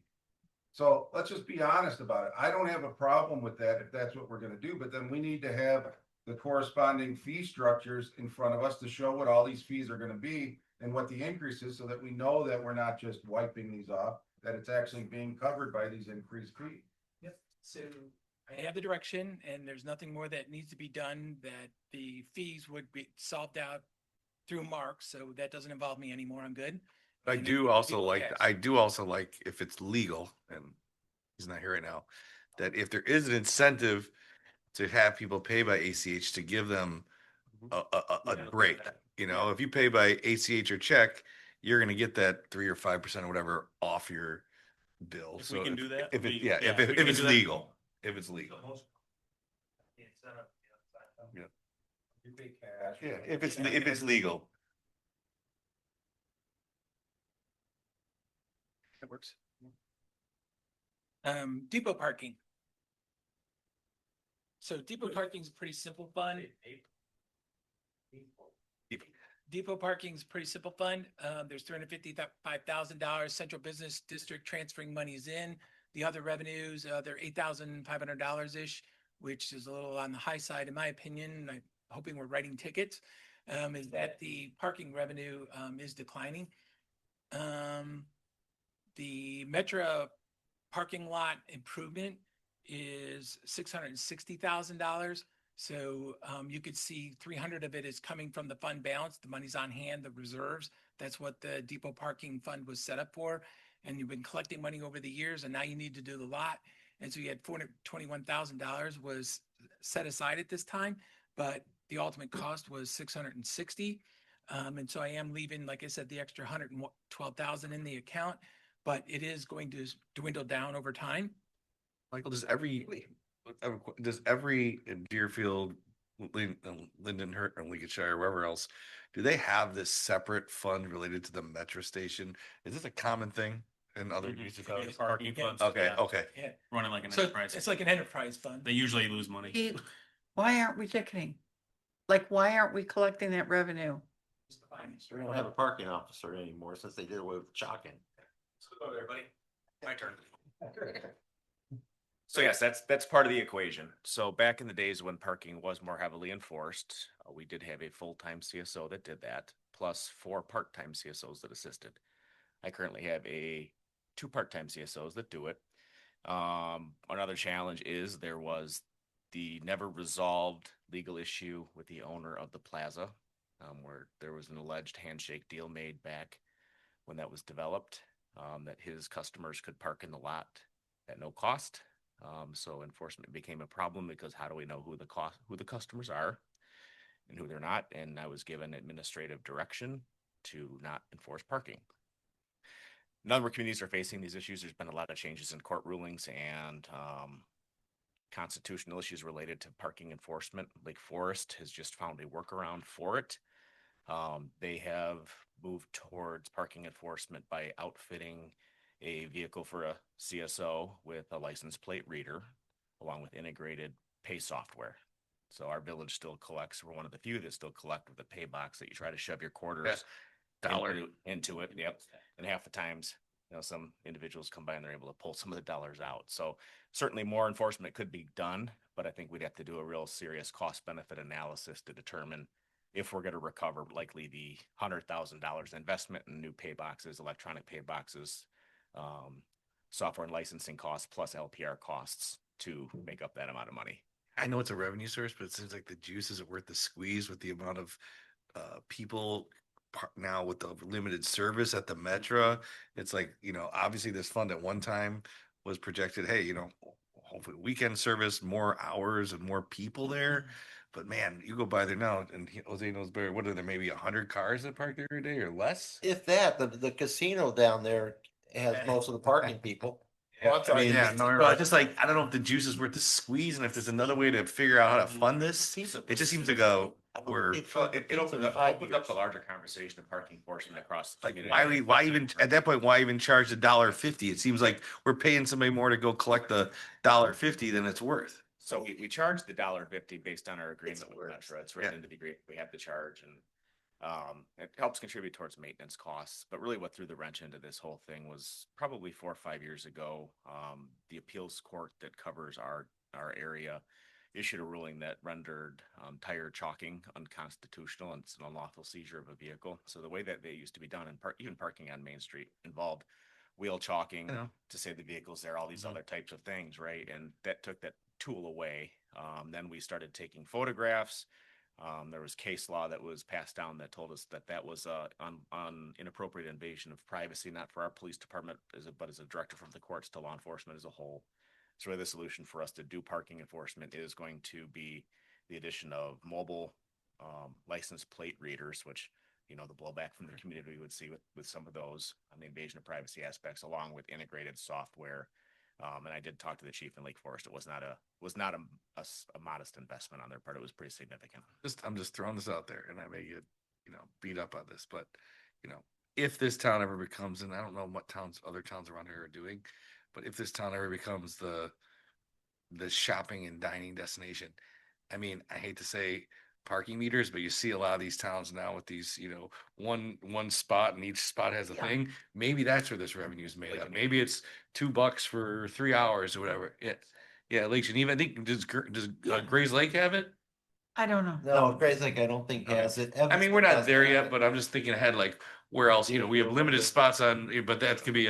So let's just be honest about it. I don't have a problem with that if that's what we're gonna do, but then we need to have the corresponding fee structures in front of us to show what all these fees are gonna be and what the increase is, so that we know that we're not just wiping these off, that it's actually being covered by these increased fees. Yep. So I have the direction and there's nothing more that needs to be done, that the fees would be solved out through Mark. So that doesn't involve me anymore. I'm good. I And do it- also like, yes. I do also like if it's legal, and he's not here right now, that if there is an incentive to have people pay by ACH, to give them a break. If you pay by ACH or check, you're gonna get that 3 or 5% or whatever off your bill. If So we can do that, if it, we- yeah, yeah, if if we can it's do that. legal, if it's legal. Yeah. You pay cash. Yeah, if it's legal. That works. Depot parking. So depot parking is a pretty simple fund. Depot parking is a pretty simple fund. There's $355,000 central business district transferring monies in. The other revenues, they're $8,500-ish, which is a little on the high side, in my opinion. I'm hoping we're writing tickets. Is that the parking revenue is declining. The Metro parking lot improvement is $660,000. So you could see 300 of it is coming from the fund balance, the money's on hand, the reserves. That's what the depot parking fund was set up for. And you've been collecting money over the years, and now you need to do the lot. And so you had $421,000 was set aside at this time, but the ultimate cost was 660. And so I am leaving, like I said, the extra 112,000 in the account, but it is going to dwindle down over time. Michael, does every in Deerfield, Lindenhurst, or Lincolnshire, wherever else, do they have this separate fund related to the metro station? Is this a common thing in other municipalities? Parking funds. Okay, yeah. okay. Yeah. Running like an So enterprise. it's like an enterprise fund. They usually lose money. Why aren't we ticketing? Like, why aren't we collecting that revenue? We don't have a parking officer anymore since they did away with chalking. Hello, everybody. My turn. So yes, that's part of the equation. So back in the days when parking was more heavily enforced, we did have a full-time CSO that did that, plus 4 part-time CSOs that assisted. I currently have two part-time CSOs that do it. Another challenge is there was the never resolved legal issue with the owner of the plaza, where there was an alleged handshake deal made back when that was developed, that his customers could park in the lot at no cost. So enforcement became a problem because how do we know who the customers are and who they're not? And I was given administrative direction to not enforce parking. None of our communities are facing these issues. There's been a lot of changes in court rulings and constitutional issues related to parking enforcement. Lake Forest has just found a workaround for it. They have moved towards parking enforcement by outfitting a vehicle for a CSO with a license plate reader, along with integrated pay software. So our village still collects. We're one of the few that still collect with a pay box that you try to shove your quarters into it. Yep. And half the times, some individuals come by and they're able to pull some of the dollars out. So certainly more enforcement could be done, but I think we'd have to do a real serious cost benefit analysis to determine if we're going to recover likely the $100,000 investment in new pay boxes, electronic pay boxes, software and licensing costs, plus LPR costs to make up that amount of money. I know it's a revenue source, but it seems like the juice isn't worth the squeeze with the amount of people now with the limited service at the Metro. It's like, obviously this fund at one time was projected, hey, hopefully weekend service, more hours and more people there. But man, you go by there now, and Jose knows better. What are there? Maybe 100 cars that park there a day or less? If that, the casino down there has most of the parking people. Well, just like I don't know if the juice is worth the squeeze, and if there's another way to figure out how to fund this, it just seems to go. It opens up the larger conversation of parking enforcement across the community. Why even at that point? Why even charge $1.50? It seems like we're paying somebody more to go collect the $1.50 than it's worth. So we charge the $1.50 based on our agreement with Metro. It's written into the agreement. We have the charge, and it helps contribute towards maintenance costs. But really what threw the wrench into this whole thing was probably 4 or 5 years ago. The appeals court that covers our area issued a ruling that rendered tire chalking unconstitutional, and it's an unlawful seizure of a vehicle. So the way that they used to be done, and even parking on Main Street, involved wheel chalking to say the vehicle's there, all these other types of things, right? And that took that tool away. Then we started taking photographs. There was case law that was passed down that told us that was on inappropriate invasion of privacy, not for our police department, but as a directive from the courts to law enforcement as a whole. So really the solution for us to do parking enforcement is going to be the addition of mobile license plate readers, which, the blowback from the community we would see with some of those on the invasion of privacy aspects, along with integrated software. And I did talk to the chief in Lake Forest. It was not a modest investment on their part. It was pretty significant. I'm just throwing this out there, and I may get, beat up on this, but, if this town ever becomes, and I don't know what other towns around here are doing, but if this town ever becomes the the shopping and dining destination. I mean, I hate to say parking meters, but you see a lot of these towns now with these, one spot and each spot has a thing. Maybe that's where this revenue is made up. Maybe it's $2 for 3 hours or whatever. Yeah, yeah, Lake Geneva. I think does Gray's Lake have it? I don't know. No, Grace Lake, I don't think Okay. has it. I mean, we're not there yet, Evanston but I'm just thinking ahead, like where else? We have limited spots on, but that could be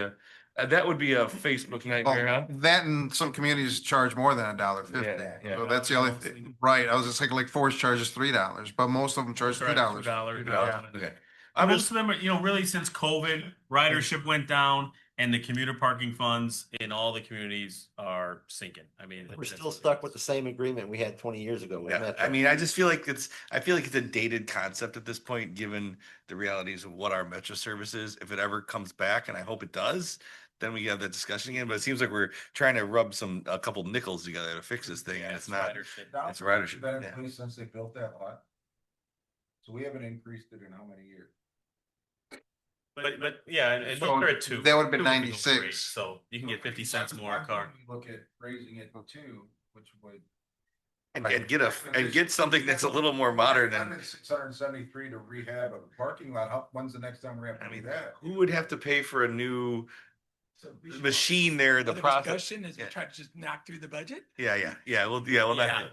that would be a Facebook nightmare, huh? That and some communities charge more than $1.50. Yeah. So that's the only thing, right? I was just thinking like Forest charges $3, but most of them charge $2. $2. Okay. And most of them are, really since COVID, ridership went down and the commuter parking funds in all the communities are sinking. I mean, We're still stuck with the same agreement we had 20 years ago with Yeah, Metro. I mean, I just feel like it's a dated concept at this point, given the realities of what our Metro service is. If it ever comes back, and I hope it does, then we have that discussion again. But it seems like we're trying to rub a couple nickels together to fix this thing, and it's not. ridership. It's ridership. Been in Yeah. place since they built that lot. So we haven't increased it in how many years? But yeah, and So those are at 2. that would've been 2 would be 96. great, so you can get 50 cents more a car. Look at raising it to 2, which would. And get something that's a little more modern than. $673 to rehab a parking lot. When's the next time we're gonna have to do that? Who would have to pay for a new machine there? The process. Discussion is we Yeah. try to just knock through the budget. Yeah. Well, yeah.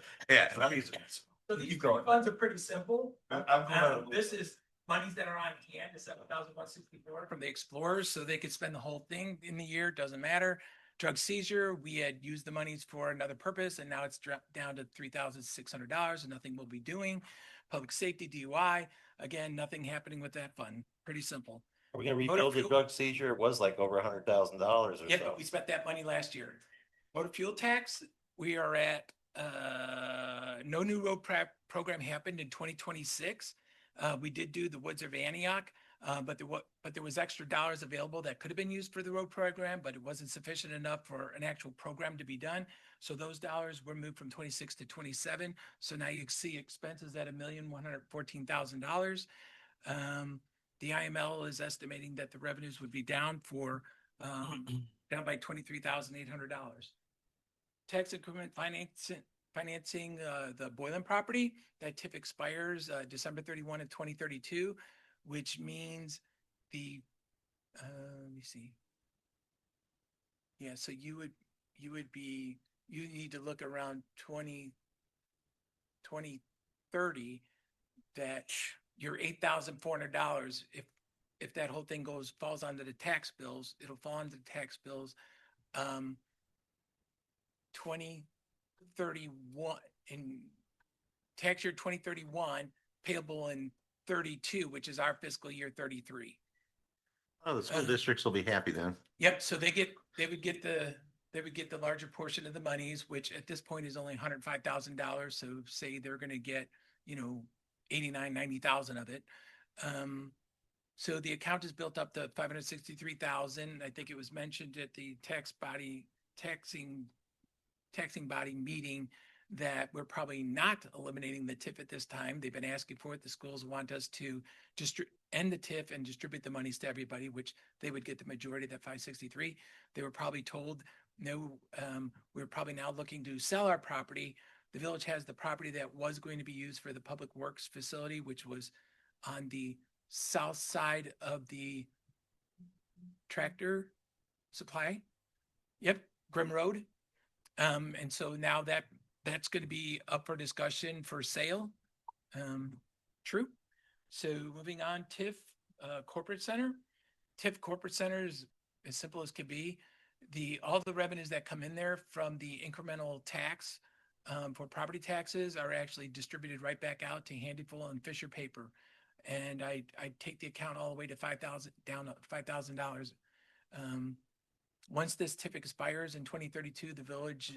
So these funds are pretty simple. This is monies that are on hand, the 7,164 from the Explorers, so they could spend the whole thing in the year, doesn't matter. Drug seizure, we had used the monies for another purpose, and now it's dropped down to $3,600, and nothing we'll be doing. Public safety, DUI, again, nothing happening with that fund, pretty simple. Are we gonna Motor rebuild the fuel- drug seizure? It was like over $100,000 or Yeah, so. but we spent that money last year. Motor fuel tax, we are at, no new road program happened in 2026. We did do the Woods of Antioch, but there was extra dollars available that could have been used for the road program, but it wasn't sufficient enough for an actual program to be done. So those dollars were moved from 26 to 27. So now you see expenses at $1,114,000. The IML is estimating that the revenues would be down down by $23,800. Tax increment financing the Boylan property. That TIF expires December 31 of 2032, which means let me see. Yeah, so you need to look around 2030 that your $8,400, if that whole thing falls onto the tax bills, it'll fall onto the tax bills 2031 in tax year 2031, payable in 32, which is our fiscal year 33. Oh, the school districts will be happy then. Yep, so they would get the larger portion of the monies, which at this point is only $105,000. So say they're gonna get, 89, 90,000 of it. So the account is built up to 563,000. I think it was mentioned at the taxing body meeting that we're probably not eliminating the TIF at this time. They've been asking for it. The schools want us to just end the TIF and distribute the monies to everybody, which they would get the majority of that 563. They were probably told, no, we're probably now looking to sell our property. The village has the property that was going to be used for the public works facility, which was on the south side of the tractor supply. Yep, Grim Road. And so now that's going to be up for discussion for sale. True. So moving on, TIF Corporate Center. TIF Corporate Center is as simple as can be. All the revenues that come in there from the incremental tax for property taxes are actually distributed right back out to Handyful and Fisher Paper. And I take the account all the way to down to $5,000. Once this TIF expires in 2032, the village's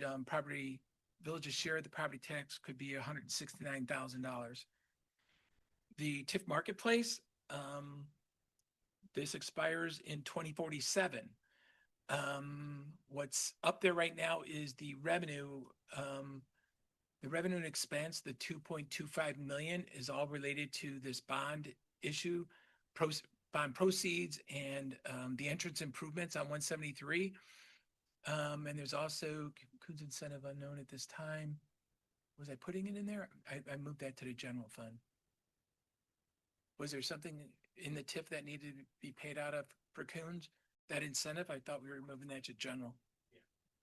share of the property tax could be $169,000. The TIF marketplace, this expires in 2047. What's up there right now is the revenue. The revenue and expense, the 2.25 million, is all related to this bond issue, bond proceeds, and the entrance improvements on 173. And there's also includes incentive unknown at this time. Was I putting it in there? I moved that to the general fund. Was there something in the TIF that needed to be paid out of for Coons? That incentive, I thought we were moving that to general.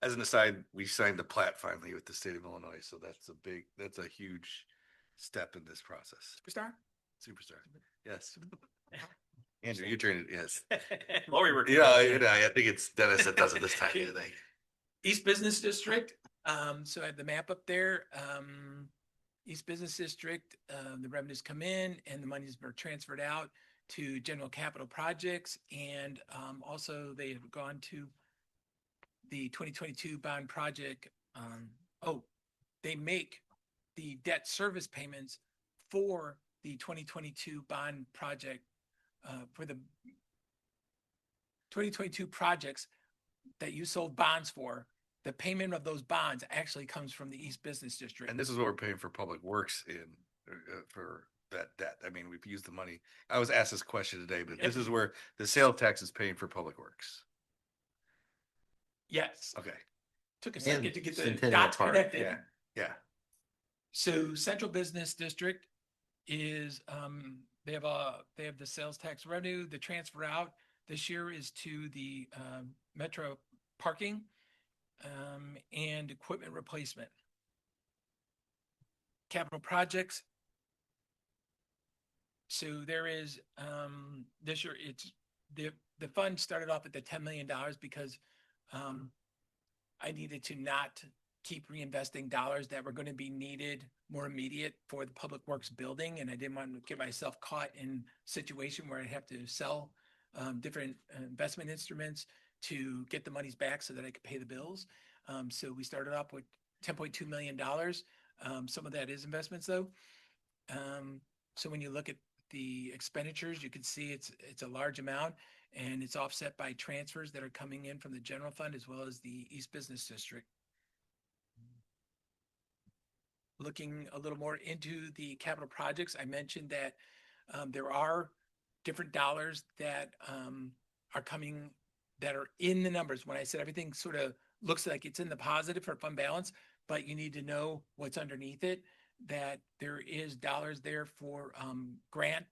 As an aside, we signed the plat finally with the state of Illinois, so that's a huge step in this process. Superstar? Superstar. Yes. Andrew, you turn it, yes. Lori worked. Yeah, I think it's Dennis that does it this time, I think. East Business District, so I have the map up there. East Business District, the revenues come in and the monies are transferred out to general capital projects. And also they have gone to the 2022 bond project. They make the debt service payments for the 2022 bond project, for the 2022 projects that you sold bonds for. The payment of those bonds actually comes from the East Business District. And this is what we're paying for public works for that debt. I mean, we've used the money. I was asked this question today, but this is where the sales tax is paying for public works. Yes. Okay. Took a second to get the Centennial dots Park, connected. Yeah. Yeah. So Central Business District is, they have the sales tax revenue. The transfer out this year is to the metro parking and equipment replacement. Capital projects. So there is, this year it's, the fund started off at the $10 million because I needed to not keep reinvesting dollars that were going to be needed more immediate for the public works building. And I didn't want to get myself caught in a situation where I'd have to sell different investment instruments to get the monies back so that I could pay the bills. So we started off with $10.2 million. Some of that is investments though. So when you look at the expenditures, you can see it's a large amount and it's offset by transfers that are coming in from the general fund as well as the East Business District. Looking a little more into the capital projects, I mentioned that there are different dollars that are coming that are in the numbers. When I said everything sort of looks like it's in the positive for fund balance, but you need to know what's underneath it, that there is dollars there for grant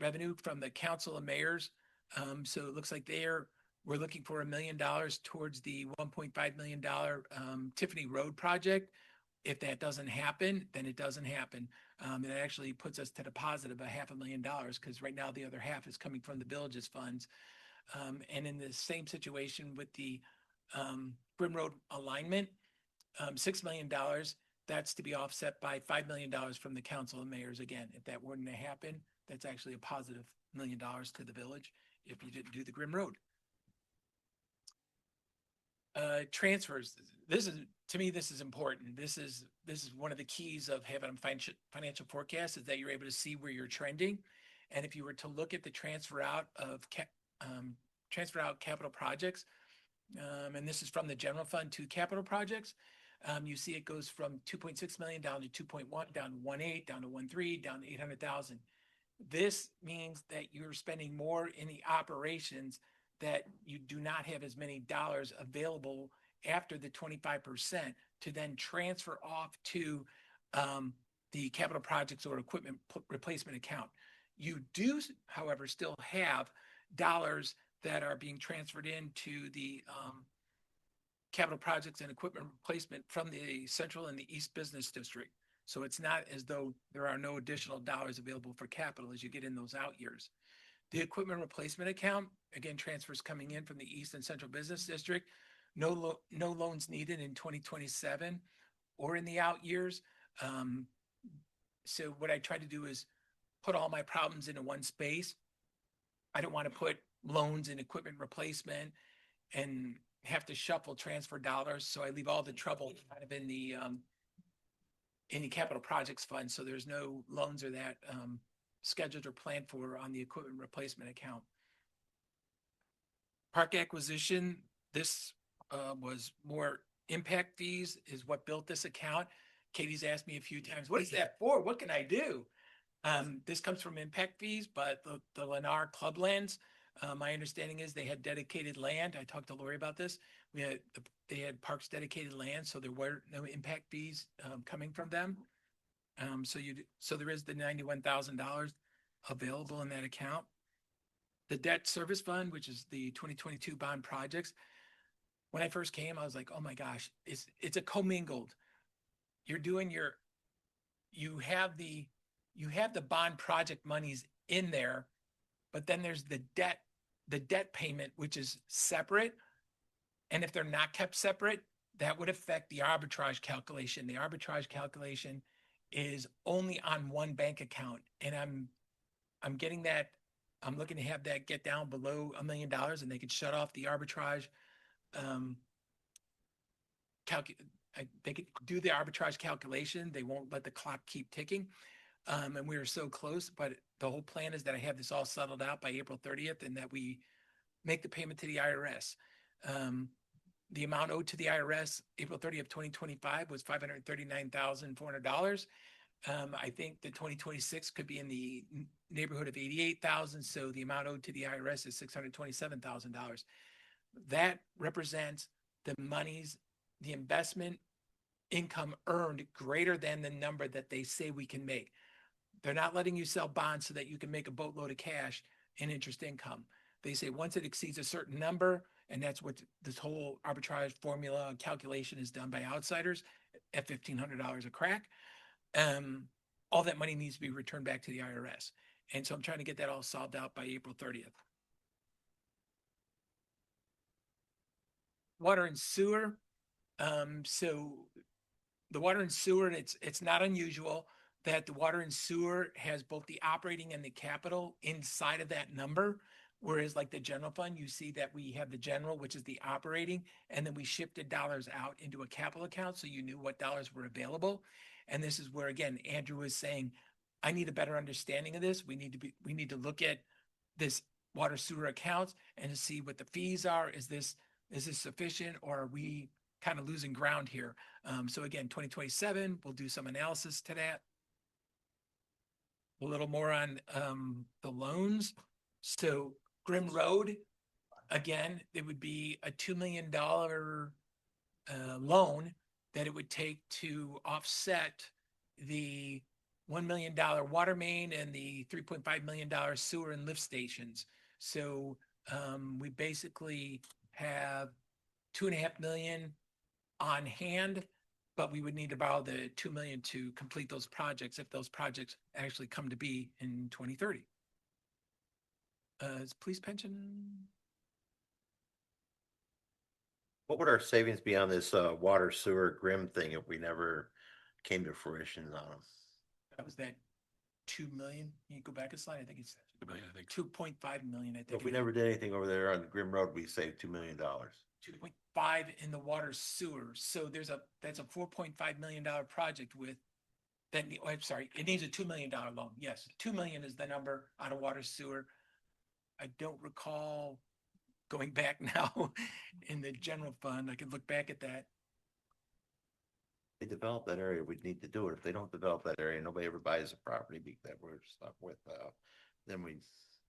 revenue from the council of mayors. So it looks like we're looking for $1 million towards the $1.5 million Tiffany Road project. If that doesn't happen, then it doesn't happen. It actually puts us to the positive of $500,000 because right now the other half is coming from the villages funds. And in the same situation with the Grim Road alignment, $6 million, that's to be offset by $5 million from the council of mayors. Again, if that wouldn't have happened, that's actually a positive $1 million to the village if you didn't do the Grim Road. Transfers. To me, this is important. This is one of the keys of having a financial forecast is that you're able to see where you're trending. And if you were to look at the transfer out capital projects, and this is from the general fund to capital projects, you see it goes from 2.6 million down to 2.1, down to 1.8, down to 1.3, down to 800,000. This means that you're spending more in the operations, that you do not have as many dollars available after the 25% to then transfer off to the capital projects or equipment replacement account. You do, however, still have dollars that are being transferred into the capital projects and equipment replacement from the Central and the East Business District. So it's not as though there are no additional dollars available for capital as you get in those out years. The equipment replacement account, again, transfers coming in from the East and Central Business District. No loans needed in 2027 or in the out years. So what I try to do is put all my problems into one space. I don't want to put loans and equipment replacement and have to shuffle transfer dollars. So I leave all the trouble kind of in the capital projects fund. So there's no loans or that scheduled or planned for on the equipment replacement account. Park acquisition, this was more impact fees is what built this account. Katie's asked me a few times, what is that for? What can I do? This comes from impact fees, but the Lennar clublands, my understanding is they had dedicated land. I talked to Lori about this. They had parks dedicated land, so there were no impact fees coming from them. So there is the $91,000 available in that account. The debt service fund, which is the 2022 bond projects. When I first came, I was like, oh my gosh, it's a commingled. You're doing you have the bond project monies in there, but then there's the debt payment, which is separate. And if they're not kept separate, that would affect the arbitrage calculation. The arbitrage calculation is only on one bank account. And I'm getting that, I'm looking to have that get down below $1 million, and they could shut off the arbitrage. They could do the arbitrage calculation. They won't let the clock keep ticking. And we are so close, but the whole plan is that I have this all settled out by April 30th and that we make the payment to the IRS. The amount owed to the IRS April 30th, 2025 was $539,400. I think the 2026 could be in the neighborhood of 88,000. So the amount owed to the IRS is $627,000. That represents the monies, the investment income earned greater than the number that they say we can make. They're not letting you sell bonds so that you can make a boatload of cash in interest income. They say once it exceeds a certain number, and that's what this whole arbitrage formula calculation is done by outsiders at $1,500 a crack. All that money needs to be returned back to the IRS. And so I'm trying to get that all solved out by April 30th. Water and sewer. So the water and sewer, it's not unusual that the water and sewer has both the operating and the capital inside of that number. Whereas like the general fund, you see that we have the general, which is the operating, and then we shifted dollars out into a capital account so you knew what dollars were available. And this is where, again, Andrew was saying, I need a better understanding of this. We need to look at this water sewer accounts and to see what the fees are. Is this sufficient, or are we kind of losing ground here? So again, 2027, we'll do some analysis to that. A little more on the loans. So Grimm Road, again, it would be a $2 million loan that it would take to offset the $1 million water main and the $3.5 million sewer and lift stations. So we basically have $2.5 million on hand, but we would need to borrow the $2 million to complete those projects if those projects actually come to be in 2030. Is police pension? What would our savings be on this water sewer Grimm thing if we never came to fruition on them? That was that 2 million. Can you go back a slide? I think it's 2.5 million. I think If we never did anything over there on Grimm Road, we saved $2 million. 2.5 in the water sewer. So that's a $4.5 million project with then I'm sorry, it needs a $2 million loan. Yes, 2 million is the number on a water sewer. I don't recall going back now in the general fund. I could look back at that. They develop that area, we'd need to do it. If they don't develop that area, nobody ever buys a property that we're stuck with, then we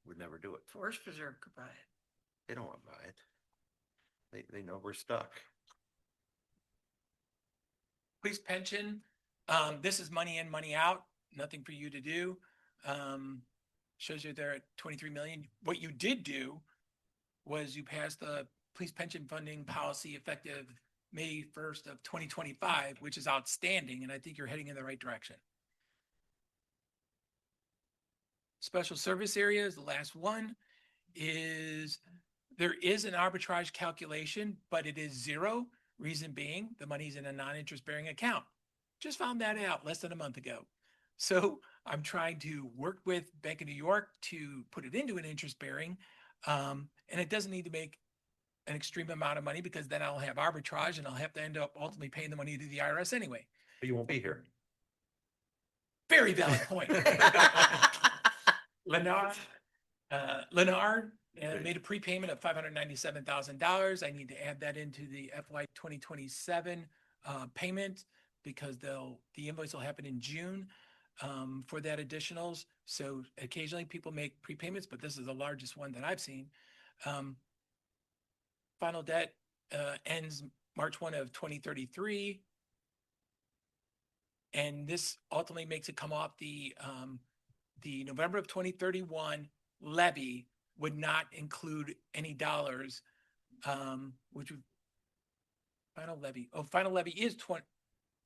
would never do it. Forest Preserve could buy it. They don't want to buy it. They know we're stuck. Police pension. This is money in, money out. Nothing for you to do. Shows you there at 23 million. What you did do was you passed the police pension funding policy effective May 1st of 2025, which is outstanding. And I think you're heading in the right direction. Special service areas, the last one is there is an arbitrage calculation, but it is zero. Reason being the money's in a non-interest bearing account. Just found that out less than a month ago. So I'm trying to work with Bank of New York to put it into an interest bearing. And it doesn't need to make an extreme amount of money because then I'll have arbitrage and I'll have to end up ultimately paying the money to the IRS anyway. But you won't be here. Very valid point. Lenard made a prepayment of $597,000. I need to add that into the FY 2027 payment because the invoice will happen in June for that additionals. So occasionally people make prepayments, but this is the largest one that I've seen. Final debt ends March 1 of 2033. And this ultimately makes it come off the November of 2031 levy would not include any dollars, which would final levy is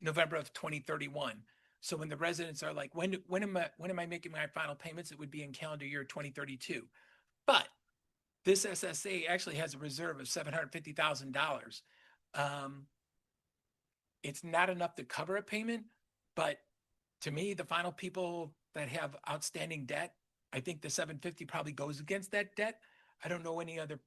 November of 2031. So when the residents are like, when am I making my final payments? It would be in calendar year 2032. But this SSA actually has a reserve of $750,000. It's not enough to cover a payment, but to me, the final people that have outstanding debt, I think the 750 probably goes against that debt. I don't know any other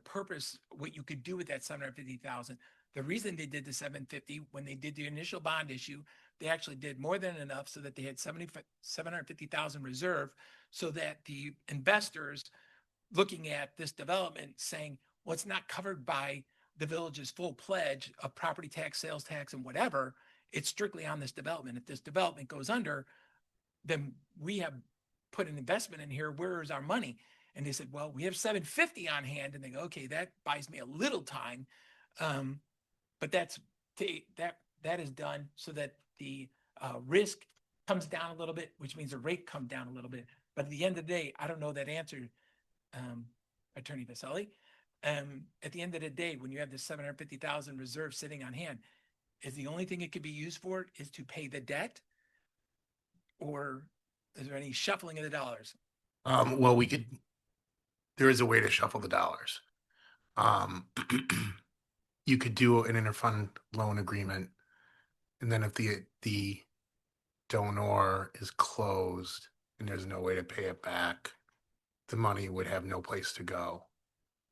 purpose what you could do with that 750,000. The reason they did the 750 when they did the initial bond issue, they actually did more than enough so that they had 750,000 reserve, so that the investors looking at this development saying, well, it's not covered by the village's full pledge of property tax, sales tax, and whatever. It's strictly on this development. If this development goes under, then we have put an investment in here. Where is our money? And they said, well, we have 750 on hand. And they go, okay, that buys me a little time. But that is done so that the risk comes down a little bit, which means the rate comes down a little bit. But at the end of the day, I don't know that answer, Attorney Vasselli. At the end of the day, when you have this 750,000 reserve sitting on hand, is the only thing it could be used for is to pay the debt? Or is there any shuffling of the dollars? Well, there is a way to shuffle the dollars. You could do an interfund loan agreement, and then if the donor is closed and there's no way to pay it back, the money would have no place to go.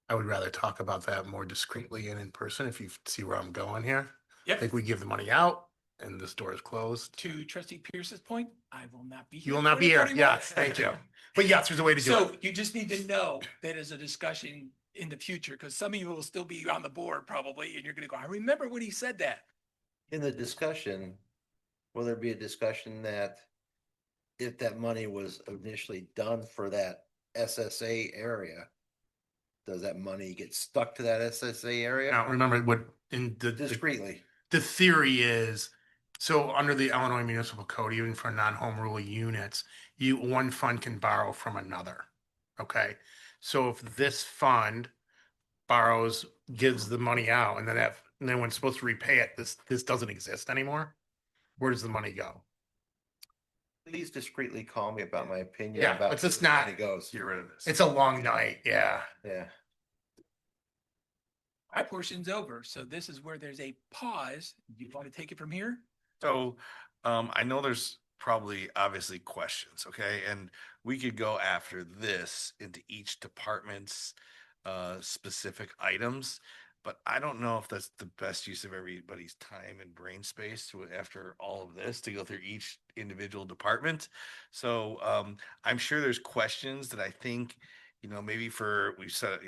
I would rather talk about that more discreetly and in person, if you see where I'm going here. Yep. I think we give the money out and this door is closed. To Trustee Pierce's point, I will not be here. You will not be here. 2031. Yes, thank you. But yes, there's a way to do So it. you just need to know that as a discussion in the future, because some of you will still be on the board probably, and you're going to go, I remember when he said that. In the discussion, will there be a discussion that if that money was initially done for that SSA area, does that money get stuck to that SSA area? Now, remember what in Discreetly. the theory is, so under the Illinois Municipal Code, even for non-home rule units, one fund can borrow from another. Okay. So if this fund gives the money out, and then when it's supposed to repay it, this doesn't exist anymore, where does the money go? Please discreetly call me about my opinion Yeah, about but it's where the not- money goes. Get rid of this. It's a long night. Yeah. Yeah. My portion's over. So this is where there's a pause. You want to take it from here? So, I know there's probably obviously questions, okay? And we could go after this into each department's specific items, but I don't know if that's the best use of everybody's time and brain space after all of this to go through each individual department. So, I'm sure there's questions that I think, maybe we've set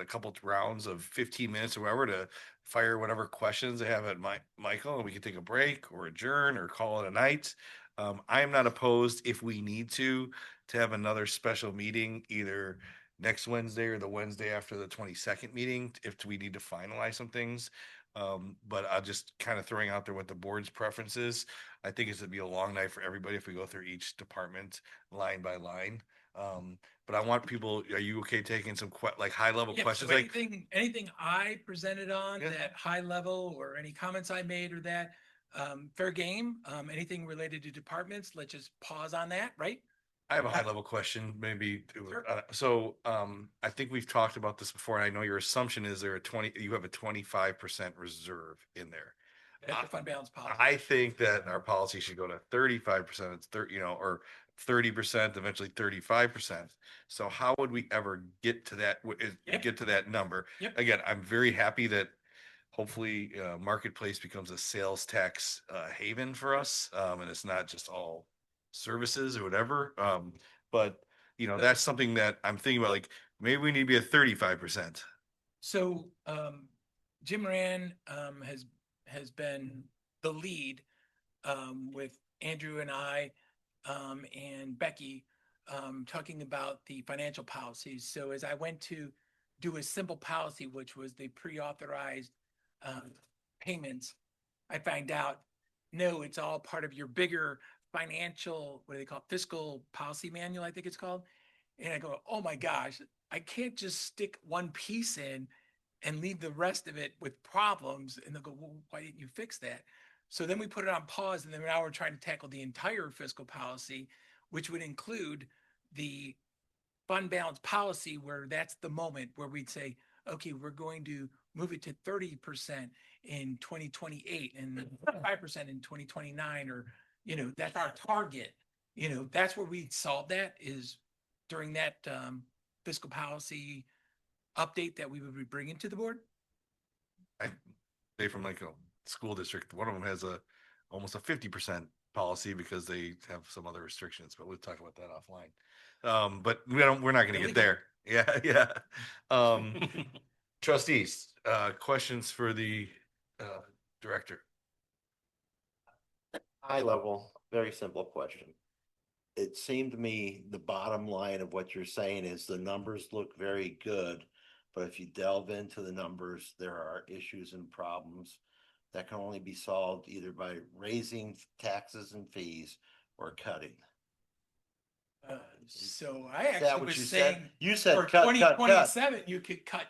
a couple rounds of 15 minutes or whatever to fire whatever questions they have at Michael, and we can take a break or adjourn or call it a night. I am not opposed, if we need to have another special meeting either next Wednesday or the Wednesday after the 22nd meeting, if we need to finalize some things. But I'll just kind of throwing out there what the board's preference is. I think it's gonna be a long night for everybody if we go through each department line by line. But I want people, are you okay taking some high level Yeah, questions? so anything I presented on Yeah. that high level, or any comments I made or that, fair game. Anything related to departments, let's just pause on that, right? I have a high level question, maybe. Sure. I think we've talked about this before, and I know your assumption is you have a 25% reserve in there. That's the fund balance policy. I think that our policy should go to 35%, it's 30, or 30%, eventually 35%. So how would we ever get to that, Yep. get to that number? Yep. Again, I'm very happy that hopefully Marketplace becomes a sales tax haven for us. And it's not just all services or whatever. But that's something that I'm thinking about, like, maybe we need to be at 35%. So Jim Moran has been the lead with Andrew and I and Becky talking about the financial policies. So as I went to do a simple policy, which was the pre-authorized payments, I find out, no, it's all part of your bigger financial, what do they call it, fiscal policy manual, I think it's called. And I go, oh my gosh, I can't just stick one piece in and leave the rest of it with problems. And they'll go, well, why didn't you fix that? So then we put it on pause, and then now we're trying to tackle the entire fiscal policy, which would include the fund balance policy, where that's the moment where we'd say, okay, we're going to move it to 30% in 2028 and 5% in 2029, or, that's our target. That's where we solve that, is during that fiscal policy update that we would be bringing to the board. I say from like a school district, one of them has almost a 50% policy because they have some other restrictions, but we'll talk about that offline. But we're not gonna get there. Yeah, yeah. Trustees, questions for the director? High level, very simple question. It seemed to me the bottom line of what you're saying is the numbers look very good, but if you delve into the numbers, there are issues and problems that can only be solved either by raising taxes and fees or cutting. So I Is that actually what was you saying, said? You said for cut, cut, cut. 2027, you could cut.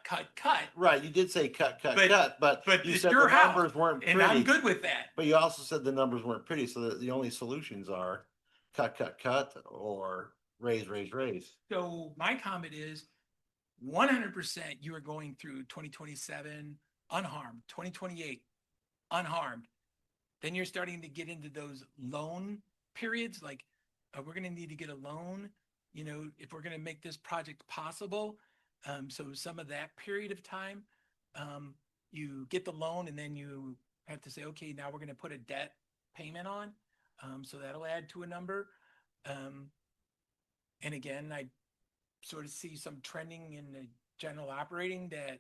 Right, you did say cut, But- but you it's said your the house, numbers weren't and I'm pretty. good with that. But you also said the numbers weren't pretty, so that the only solutions are cut, or raise. So my comment is 100% you are going through 2027 unharmed, 2028 unharmed. Then you're starting to get into those loan periods, like we're going to need to get a loan, if we're going to make this project possible. So some of that period of time, you get the loan, and then you have to say, okay, now we're going to put a debt payment on. So that'll add to a number. And again, I sort of see some trending in the general operating that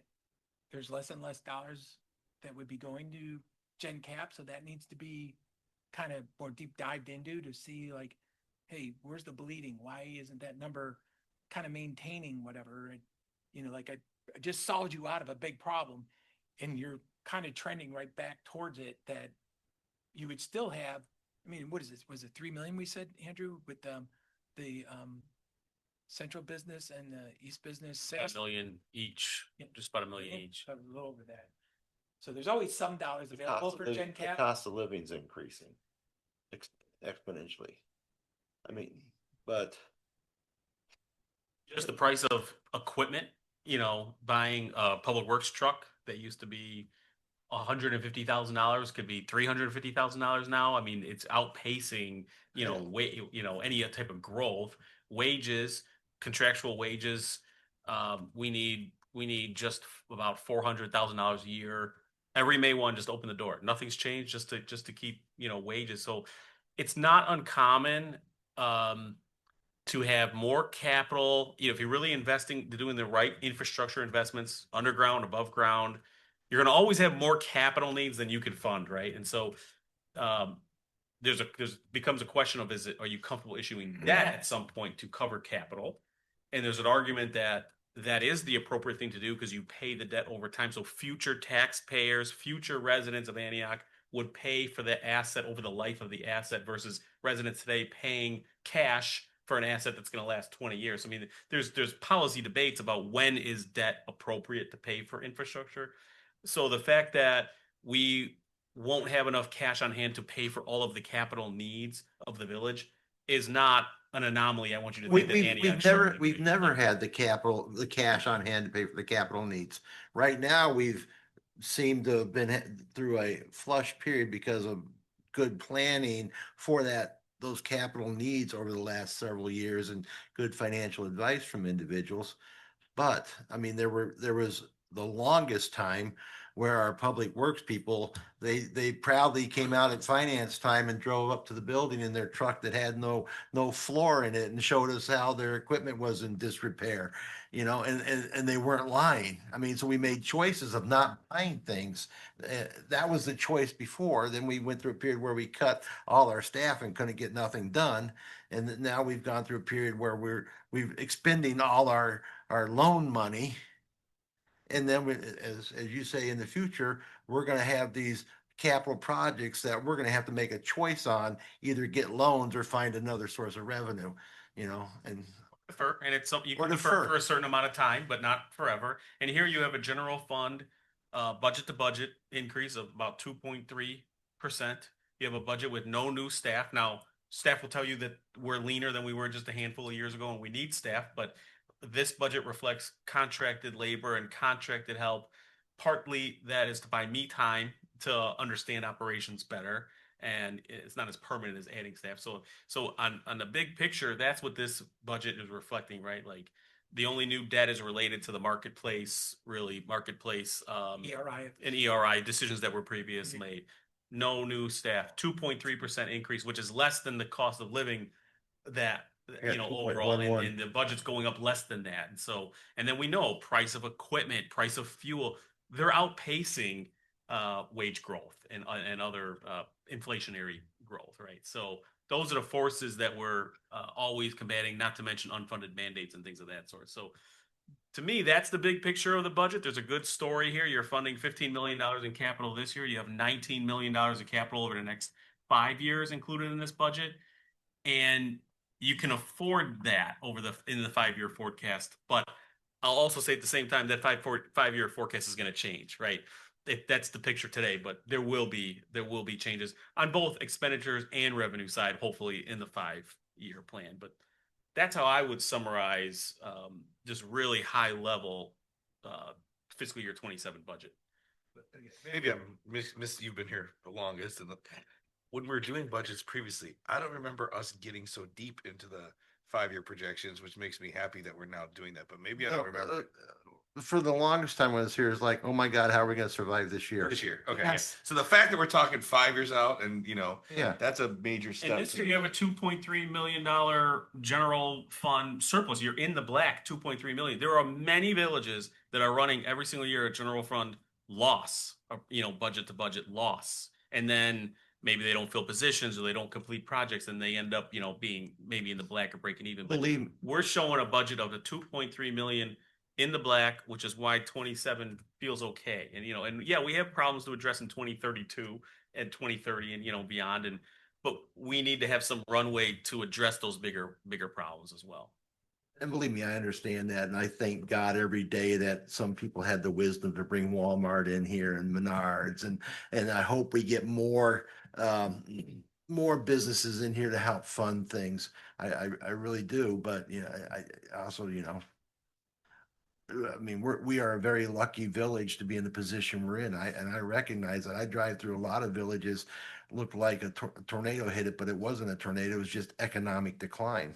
there's less and less dollars that would be going to Gen Cap. So that needs to be kind of more deep dived into to see, like, hey, where's the bleeding? Why isn't that number kind of maintaining whatever? And, like I just solved you out of a big problem, and you're kind of trending right back towards it, that you would still have. I mean, what is this? Was it 3 million we said, Andrew, with the central business and the east business? $1 million each, just about $1 million each. A little over that. So there's always some dollars available for Gen The Cap. cost of living's increasing exponentially. I mean, but Just the price of equipment, buying a public works truck that used to be $150,000 could be $350,000 now. I mean, it's outpacing, any type of growth. Wages, contractual wages, we need just about $400,000 a year. Every May 1, just open the door. Nothing's changed, just to keep, wages. So it's not uncommon to have more capital. If you're really investing, doing the right infrastructure investments, underground, above ground, you're going to always have more capital needs than you can fund, right? And so there's becomes a question of, are you comfortable issuing debt at some point to cover capital? And there's an argument that is the appropriate thing to do, because you pay the debt over time. So future taxpayers, future residents of Antioch would pay for the asset over the life of the asset, versus residents today paying cash for an asset that's going to last 20 years. I mean, there's policy debates about when is debt appropriate to pay for infrastructure. So the fact that we won't have enough cash on hand to pay for all of the capital needs of the village is not an anomaly. I want you to think that Antioch we've never had the cash on hand to pay for the capital needs. Right now, we've seemed to have been through a flush period because of good planning for those capital needs over the last several years, and good financial advice from individuals. But I mean, there was the longest time where our public works people, they proudly came out at finance time and drove up to the building in their truck that had no floor in it, and showed us how their equipment was in disrepair, and they weren't lying. I mean, so we made choices of not buying things. That was the choice before. Then we went through a period where we cut all our staff and couldn't get nothing done. And now we've gone through a period where we're expending all our loan money And then as you say, in the future, we're gonna have these capital projects that we're gonna have to make a choice on, either get loans or find another source of revenue, and Defer, and it's something you Or can defer defer. for a certain amount of time, but not forever. And here you have a general fund, budget to budget increase of about 2.3%. You have a budget with no new staff. Now, staff will tell you that we're leaner than we were just a handful of years ago and we need staff, but this budget reflects contracted labor and contracted help. Partly that is to buy me time to understand operations better, and it's not as permanent as adding staff. So on the big picture, that's what this budget is reflecting, right? Like the only new debt is related to the marketplace, really marketplace ERI. and ERI decisions that were previously made. No new staff, 2.3% increase, which is less than the cost of living that Yeah, overall, 2.11. and the budget's going up less than that. And so, and then we know price of equipment, price of fuel, they're outpacing wage growth and other inflationary growth, right? So those are the forces that we're always combating, not to mention unfunded mandates and things of that sort. So to me, that's the big picture of the budget. There's a good story here. You're funding $15 million in capital this year. You have $19 million of capital over the next 5 years included in this budget. And you can afford that in the 5 year forecast. But I'll also say at the same time that 5 year forecast is going to change, right? That's the picture today, but there will be changes on both expenditures and revenue side, hopefully in the 5 year plan. But that's how I would summarize just really high level fiscal year 27 budget. Maybe I'm you've been here the longest, and when we were doing budgets previously, I don't remember us getting so deep into the 5 year projections, which makes me happy that we're now doing that. But maybe I don't remember For the longest time when I was here, it's like, oh my God, how are we gonna survive this year? this year. Okay, Yes. so the fact that we're talking 5 years out, and Yeah. that's a major step. And this year you have a $2.3 million general fund surplus. You're in the black, 2.3 million. There are many villages that are running every single year a general fund loss, budget to budget loss. And then maybe they don't fill positions or they don't complete projects and they end up, being maybe in the black or breaking even. But Believe we're showing a budget of the 2.3 million in the black, which is why 27 feels okay. And yeah, we have problems to address in 2032 and 2030 and beyond. But we need to have some runway to address those bigger problems as well. And believe me, I understand that. And I thank God every day that some people had the wisdom to bring Walmart in here and Menards. And I hope we get more businesses in here to help fund things. I really do. But I also, I mean, we are a very lucky village to be in the position we're in. I recognize that. I drive through a lot of villages, looked like a tornado hit it, but it wasn't a tornado. It was just economic decline.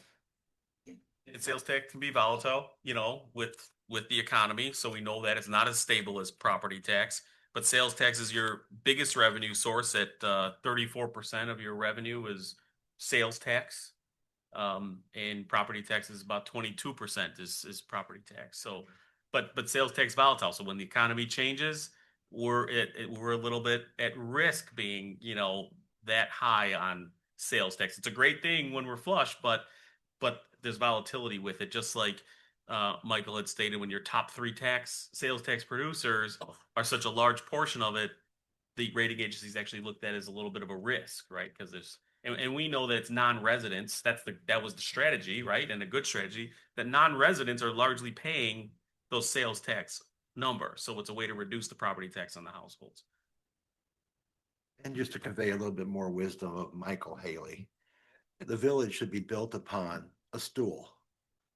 And sales tax can be volatile, with the economy. So we know that it's not as stable as property tax. But sales tax is your biggest revenue source at 34% of your revenue is sales tax. And property tax is about 22% is property tax. So, but sales tax volatile. So when the economy changes, we're a little bit at risk being, that high on sales tax. It's a great thing when we're flush, but there's volatility with it. Just like Michael had stated, when your top three sales tax producers are such a large portion of it, the rating agencies actually looked at it as a little bit of a risk, right? Because and we know that it's non-residents. That was the strategy, right? And a good strategy that non-residents are largely paying those sales tax numbers. So it's a way to reduce the property tax on the households. And just to convey a little bit more wisdom of Michael Haley, the village should be built upon a stool.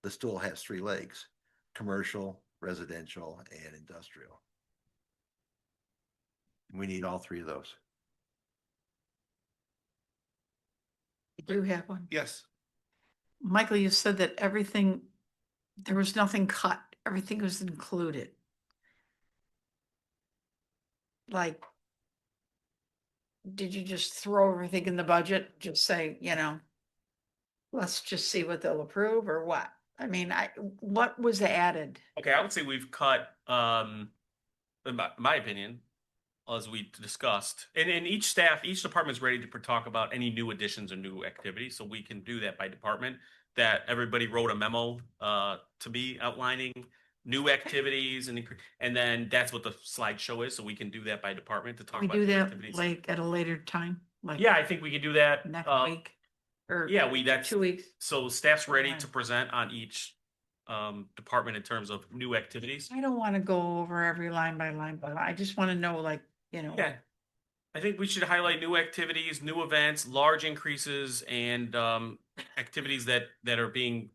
The stool has three legs: commercial, residential, and industrial. We need all three of those. You do have one. Yes. Michael, you said that there was nothing cut, everything was included. Like, did you just throw everything in the budget? Just say, let's just see what they'll approve or what? I mean, what was added? Okay, I would say we've cut, in my opinion, as we discussed, and each department's ready to talk about any new additions or new activities, so we can do that by department. That everybody wrote a memo to me outlining new activities and then that's what the slideshow is. So we can do that by department to talk We about do new that activities. like at a later time, like Yeah, I think we can do that. next week or Yeah, that's 2 weeks. so staff's ready Fine. to present on each department in terms of new activities. I don't want to go over every line by line, but I just want to know, like, Yeah, I think we should highlight new activities, new events, large increases, and activities that are being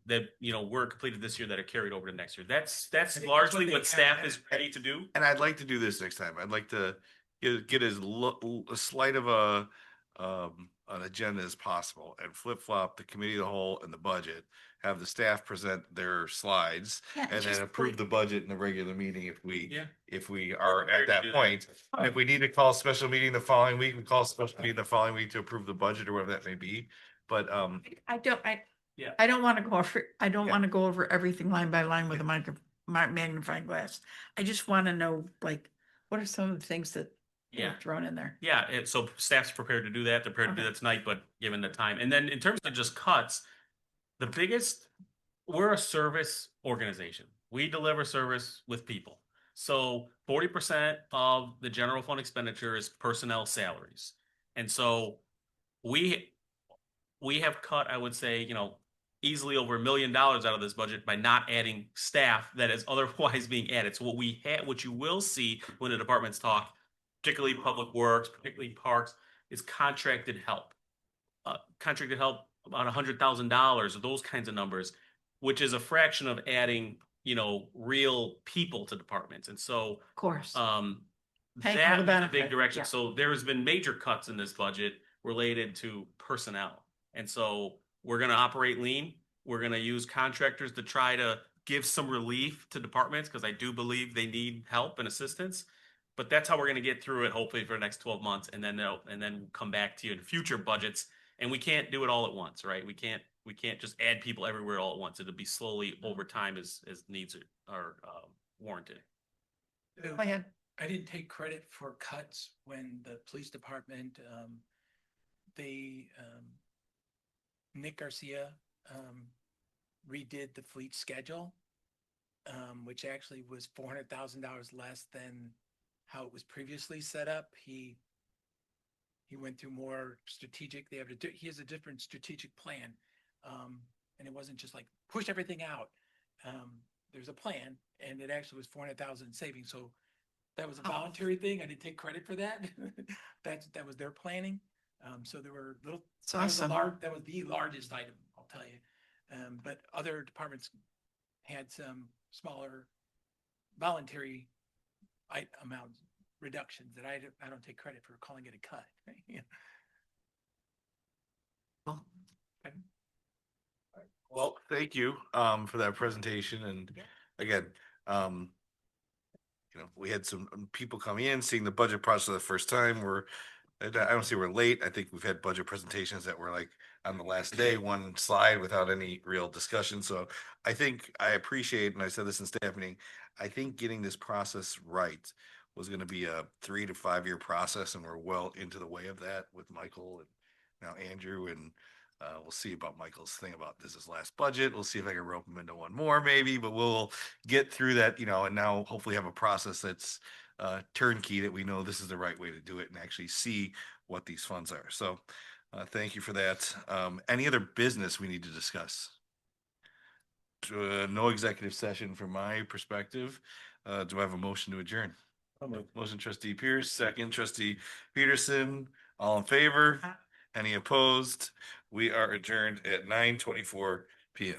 were completed this year that are carried over to next year. That's largely what staff is ready to do. And I'd like to do this next time. I'd like to get as slight of an agenda as possible and flip flop the committee of the whole and the budget. Have the staff present their slides Yeah, and just then approve the budget in the regular meeting if we Yeah. are at that point. And if we need to call a special meeting the following week, we call a special meeting the following week to approve the budget or whatever that may be. But Yeah. I don't want to go over, I don't Yeah. want to go over everything line by line with a magnifying glass. I just want to know, like, what are some of the things that Yeah. were thrown in there? Yeah, so staff's prepared to do that. They're prepared to do Okay. that tonight, but given the time. And then in terms of just cuts, we're a service organization. We deliver service with people. So 40% of the general fund expenditure is personnel salaries. And so we have cut, I would say, easily over $1 million out of this budget by not adding staff that is otherwise being added. So what you will see when the departments talk, particularly public works, particularly parks, is contracted help. Contracted help about $100,000 or those kinds of numbers, which is a fraction of adding, real people to departments. And so, Of course. that Paying for the is a big benefit, direction. yeah. So there has been major cuts in this budget related to personnel. And so we're going to operate lean. We're going to use contractors to try to give some relief to departments because I do believe they need help and assistance. But that's how we're going to get through it, hopefully for the next 12 months, and then we'll come back to you in future budgets. And we can't do it all at once, right? We can't just add people everywhere all at once. It'll be slowly over time as needs are warranted. Go ahead. I didn't take credit for cuts when the police department, Nick Garcia redid the fleet schedule, which actually was $400,000 less than how it was previously set up. He went through more strategic. He has a different strategic plan, and it wasn't just like push everything out. There's a plan, and it actually was 400,000 savings. So that was a voluntary thing. I didn't take credit for that. That was their planning. So there were little. It's awesome. That was the largest item, I'll tell you. But other departments had some smaller voluntary amount reductions that I don't take credit for calling it a cut. Well, thank you for that presentation. And again, we had some people coming in, seeing the budget process for the first time. I don't see we're late. I think we've had budget presentations that were like on the last day, one slide without any real discussion. So I think I appreciate, and I said this in staff meeting, I think getting this process right was going to be a 3 to 5 year process, and we're well into the way of that with Michael and now Andrew, and we'll see about Michael's thing about this is last budget. We'll see if I can rope him into one more maybe, but we'll get through that, and now hopefully have a process that's turnkey, that we know this is the right way to do it and actually see what these funds are. So thank you for that. Any other business we need to discuss? No executive session from my perspective. Do I have a motion to adjourn? Motion trustee Pierce, second trustee Peterson. All in favor? Any opposed? We are adjourned at 9:24 p.m.